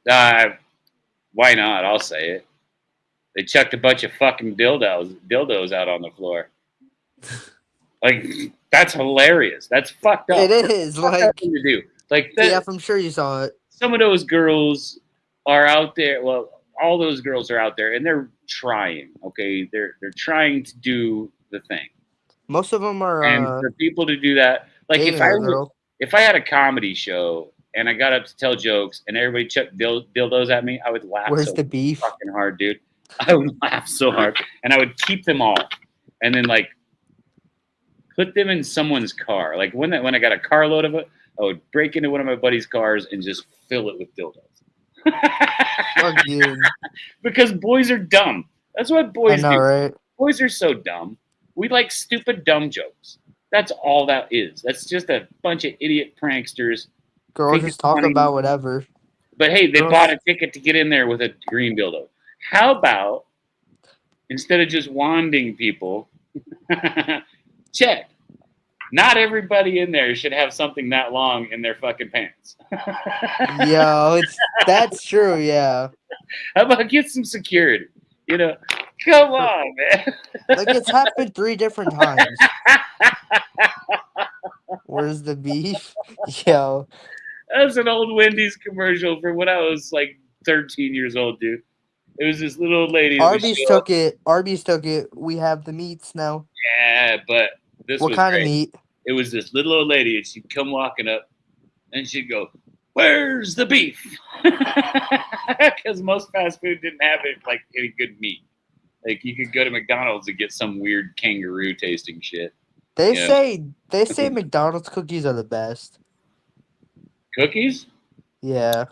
Uh, why not? I'll say it. They chucked a bunch of fucking dildos out on the floor. Like that's hilarious. That's fucked It up. is Fucked up like, thing to do. Like yeah, that. I'm sure you saw it. Some of those girls are out there. Well, all those girls are out there, and they're trying. Okay, they're trying to do the thing. Most of them are And for people to do that, like dating a girl. if I had a comedy show and I got up to tell jokes and everybody chucked dildos at me, I would laugh Where's so the beef? fucking hard, dude. I would laugh so hard, and I would keep them all, and then like put them in someone's car. Like when I got a carload of it, I would break into one of my buddies' cars and just fill it with dildos. Fuck you. Because boys are dumb. That's what I boys know, do. right? Boys are so dumb. We like stupid, dumb jokes. That's all that is. That's just a bunch of idiot pranksters. Girls Think just it's talk funny. about whatever. But hey, they Girls- bought a ticket to get in there with a green dildo. How about instead of just wanding people, check. Not everybody in there should have something that long in their fucking pants. Yo, that's true, yeah. How about get some security? Come on, man. Like it's happened 3 different times. Where's the beef? Yo. That's an old Wendy's commercial from when I was like 13 years old, dude. It was this little old lady. That Arby's took it. Arby's took it. We have the meats now. Yeah, but this What was kind great. of meat? It was this little old lady, and she'd come walking up, and she'd go, "Where's the beef?" Because most fast food didn't have it like any good meat. Like you could go to McDonald's and get some weird kangaroo tasting shit. They Yeah. say McDonald's cookies are the best. Cookies? Yeah.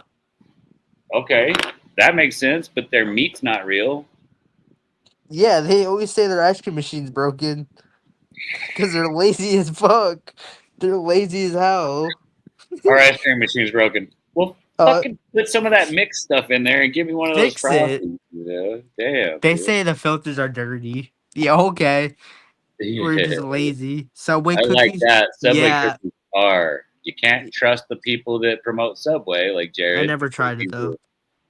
Okay, that makes sense, but their meat's not real. Yeah, they always say their ice cream machine's broken. Because they're lazy as fuck. They're lazy as hell. Our ice cream machine's broken. Well, fucking put some of that mixed stuff in there and give me one of those Fix it. frosties. Damn. They dude. say the filters are dirty. Yeah, okay. We're Yeah. just lazy. Subway I cookies? like that. Subway Yeah. cookies are. You can't trust the people that promote Subway, like Jared. I never tried it though.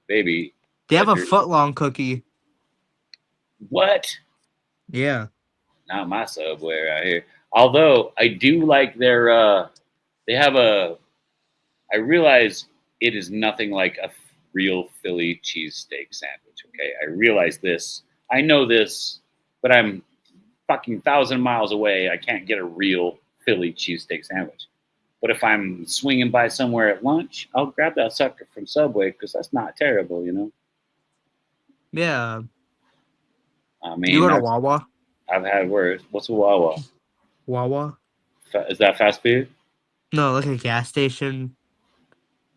Baby. They have a Butter. foot-long cookie. What? Yeah. Not my Subway right here. Although I do like their. They have a. I realize it is nothing like a real Philly cheesesteak sandwich. Okay, I realize this. I know this, but I'm fucking 1,000 miles away. I can't get a real Philly cheesesteak sandwich. But if I'm swinging by somewhere at lunch, I'll grab that sucker from Subway because that's not terrible, Yeah. I mean, You go to Wawa? I've had worse. What's a Wawa? Wawa? Is that fast food? No, like a gas station.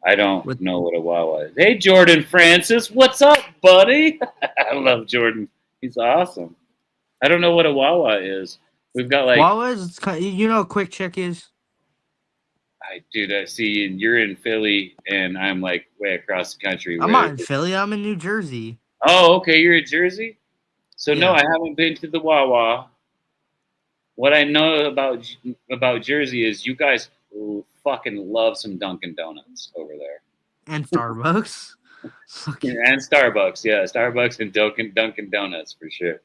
I don't know what a Wawa is. Hey, Jordan Francis, what's up, buddy? I love Jordan. He's awesome. I don't know what a Wawa is. We've got like Wawa is you know what Quick Check is? Dude, I see you're in Philly and I'm like way across the country. I'm not in Philly. I'm in New Jersey. Oh, okay. You're in Jersey? So no, Yeah. I haven't been to the Wawa. What I know about Jersey is you guys fucking love some Dunkin' Donuts over there. And Starbucks. And Starbucks, yeah. Starbucks and Dunkin' Donuts for sure.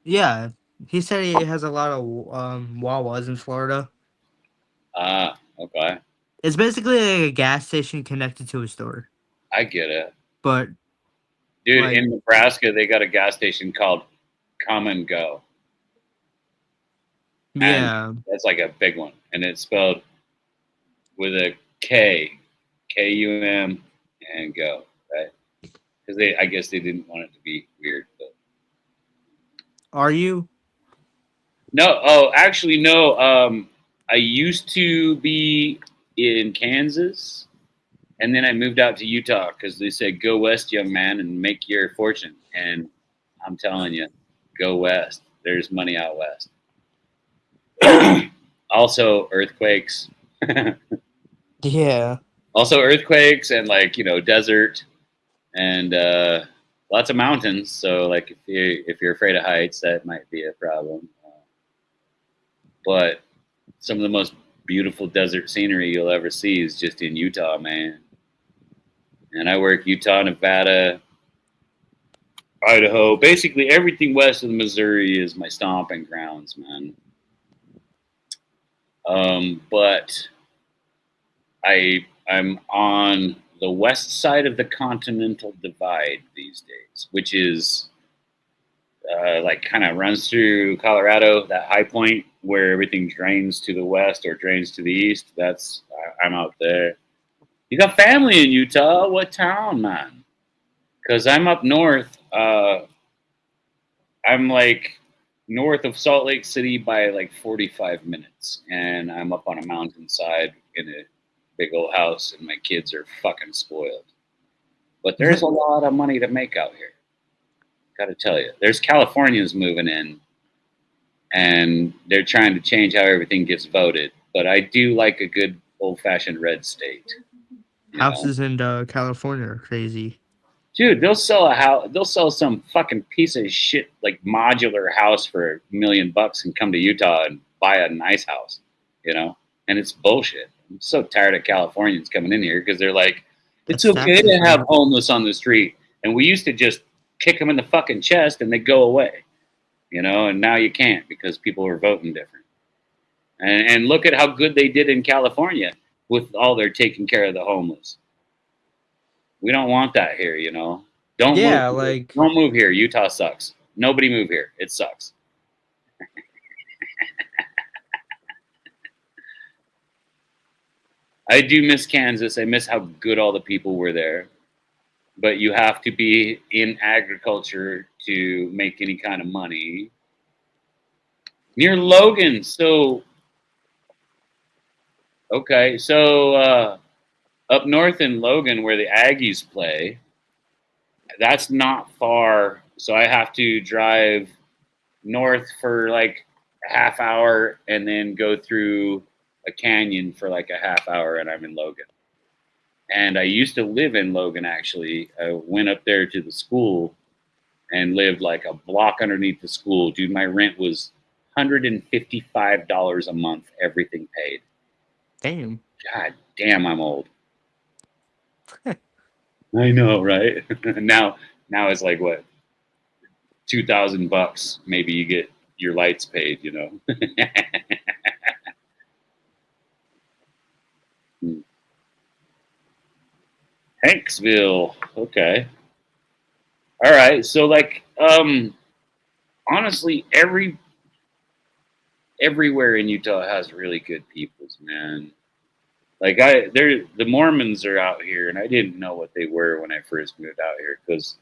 Yeah. He said he has a lot of Wawas in Florida. Ah, okay. It's basically like a gas station connected to a store. I get it. But Dude, like, in Nebraska, they got a gas station called Come and Go. yeah. And that's like a big one. And it's spelled with a K, K-U-M, and go, right? Because I guess they didn't want it to be weird. But. Are you? No, actually, no. I used to be in Kansas, and then I moved out to Utah because they said, "Go west, young man, and make your fortune." And I'm telling you, go west. There's money out west. Also, earthquakes. Yeah. Also, earthquakes and desert and lots of mountains. So, like, if you're afraid of heights, that might be a problem. But some of the most beautiful desert scenery you'll ever see is just in Utah, man. And I work Utah, Nevada, Idaho. Basically, everything west of the Missouri is my stomping grounds, man. But I'm on the west side of the Continental Divide these days, which is like kind of runs through Colorado, that high point where everything drains to the west or drains to the east. I'm out there. You got family in Utah? What town, man? Because I'm up north. I'm like north of Salt Lake City by like 45 minutes, and I'm up on a mountainside in a big old house, and my kids are fucking spoiled. But there's a lot of money to make out here. Got to tell you, there's Californians moving in, and they're trying to change how everything gets voted. But I do like a good old-fashioned red state. Houses in California are crazy. Dude, they'll sell a house. They'll sell some fucking piece of shit like modular house for $1 million and come to Utah and buy a nice house, And it's bullshit. I'm so tired of Californians coming in here because they're like, it's okay to have homeless on the street, and we used to just kick them in the fucking chest and they go away, And now you can't because people are voting different. And look at how good they did in California with all their taking care of the homeless. We don't want that here, Don't move here. Utah sucks. Nobody move here. It sucks. I do miss Kansas. I miss how good all the people were there. But you have to be in agriculture to make any kind of money. Near Logan. So up north in Logan where the Aggies play, that's not far. So I have to drive north for like a half hour and then go through a canyon for like a half hour, and I'm in Logan. And I used to live in Logan, actually. I went up there to the school and lived like a block underneath the school. Dude, my rent was $155 a month, everything paid. Damn. God damn, I'm old. I know, right? Now it's like what? $2,000. Maybe you get your lights paid, Hanksville. Okay. All right. So honestly, everywhere in Utah has really good peoples, man. The Mormons are out here, and I didn't know what they were when I first moved out here, because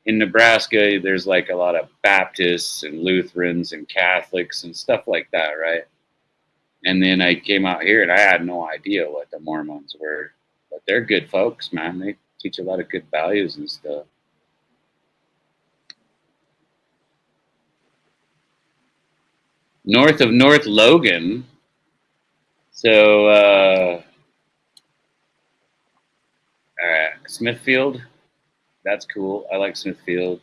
in Nebraska, there's like a lot of Baptists and Lutherans and Catholics and stuff like that, right? And then I came out here, and I had no idea what the Mormons were. But they're good folks, man. They teach a lot of good values and stuff. North of North Logan. So, all right, Smithfield. That's cool. I like Smithfield.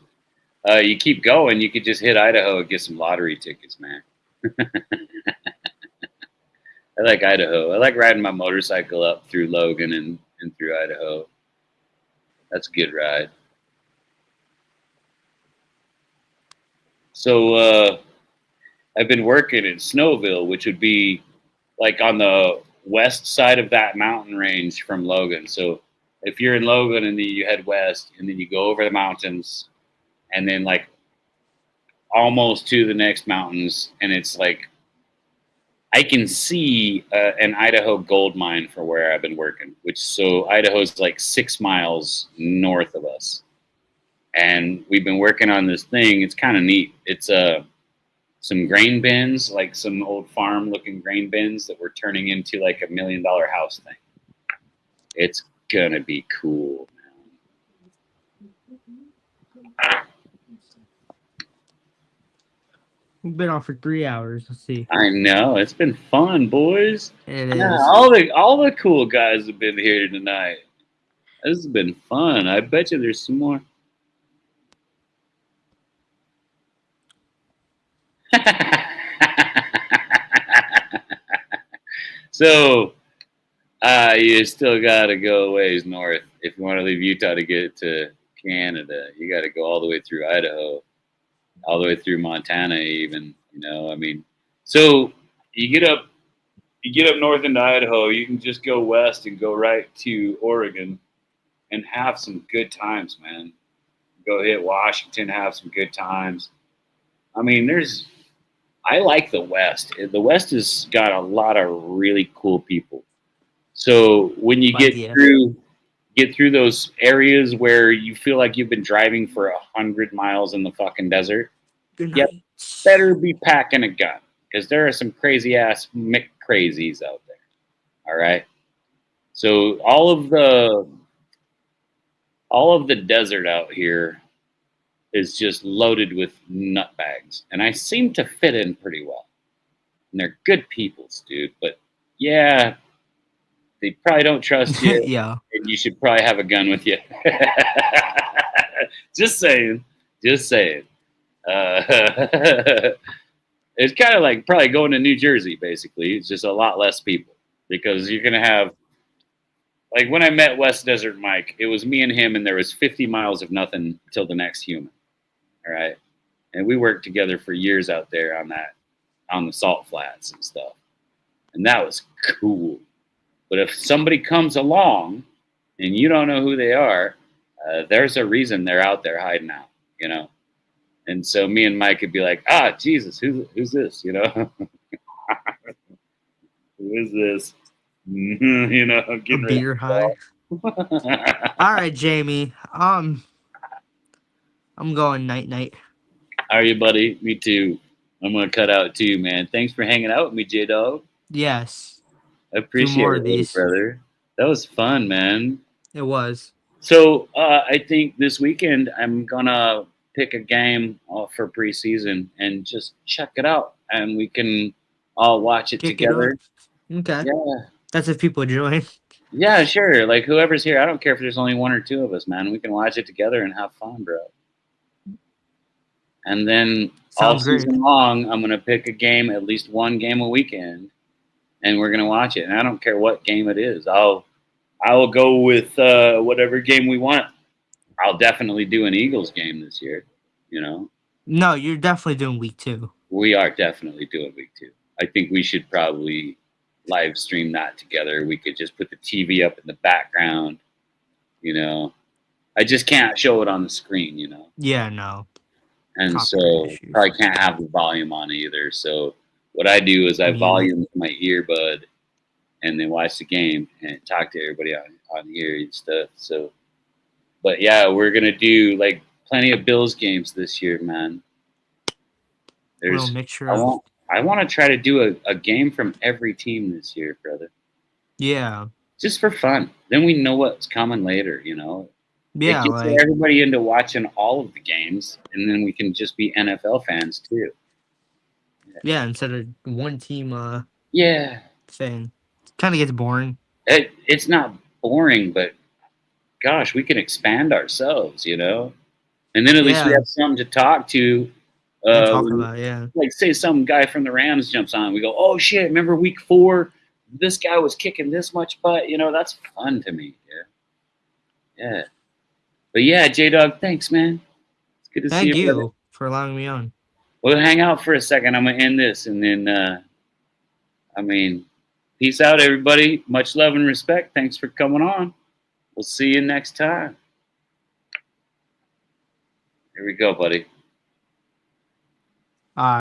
You keep going, you could just hit Idaho and get some lottery tickets, man. I like Idaho. I like riding my motorcycle up through Logan and through Idaho. That's a good ride. So I've been working in Snowville, which would be like on the west side of that mountain range from Logan. So if you're in Logan and then you head west and then you go over the mountains and then like almost to the next mountains, and it's like I can see an Idaho gold mine for where I've been working, so Idaho's like 6 miles north of us. And we've been working on this thing. It's kind of neat. It's some grain bins, like some old farm looking grain bins that we're turning into like $1 million house thing. It's gonna be cool, man. We've been on for 3 hours. Let's see. I know, it's been fun, boys. It Yeah, is. all the cool guys have been here tonight. This has been fun. I bet you there's some more. So, you still got to go a ways north. If you want to leave Utah to get to Canada, you got to go all the way through Idaho, all the way through Montana even, I mean, so you get up north into Idaho, you can just go west and go right to Oregon and have some good times, man. Go hit Washington, have some good times. I mean, I like the West. The West has got a lot of really cool people. So when you get through those areas where you feel like you've been driving for 100 miles in the fucking desert, you better be packing a gun because there are some crazy ass McCrazies out there. All right. So all of the desert out here is just loaded with nutbags, and I seem to fit in pretty well. And they're good peoples, dude. But yeah, they probably don't trust you, Yeah. and you should probably have a gun with you. Just saying. It's kind of like probably going to New Jersey, basically. It's just a lot less people because you're gonna have. Like when I met West Desert Mike, it was me and him, and there was 50 miles of nothing till the next human. All right. And we worked together for years out there on the salt flats and stuff. And that was cool. But if somebody comes along and you don't know who they are, there's a reason they're out there hiding out, And so me and Mike could be like, Jesus, who's this, Who is this? Getting Beer high. All right, Jamie. I'm going night. How are you, buddy? Me too. I'm gonna cut out too, man. Thanks for hanging out with me, J Dog. Yes. I appreciate more it, of these. brother. That was fun, man. It was. So I think this weekend I'm gonna pick a game for preseason and just check it out, and we can all watch it together. Okay. Yeah. That's if people join. Yeah, sure. Like whoever's here, I don't care if there's only one or two of us, man. We can watch it together and have fun, bro. And then all season long, I'm gonna pick a game, at least one game a weekend, and we're gonna watch it. And I don't care what game it is. I will go with whatever game we want. I'll definitely do an Eagles game this year. No, you're definitely doing week 2. We are definitely doing week 2. I think we should probably live stream that together. We could just put the TV up in the background. I just can't show it on the screen. Yeah, no. And so probably can't have the volume on either. So what I do is I volume my earbud and then watch the game and talk to everybody on here and stuff. So, but yeah, we're going to do like plenty of Bills games this year, man. There's mixture I want to try to do a game from every team this year, brother. Yeah. Just for fun. Then we know what's coming later, Yeah, it gets everybody into watching all of the games, and then we can just be NFL fans too. Yeah, instead of one team thing. Kind of gets boring. It's not boring, but gosh, we can expand ourselves, And then at least we have something to talk to. Talk about, yeah. Like say some guy from the Rams jumps on, we go, oh shit, remember week 4? This guy was kicking this much butt, that's fun to me. Yeah. But yeah, J-Dog, thanks, man. It's good to see you. Thank you for allowing me on. We'll hang out for a second. I'm going to end this. And then, peace out, everybody. Much love and respect. Thanks for coming on. We'll see you next time. Here we go, buddy.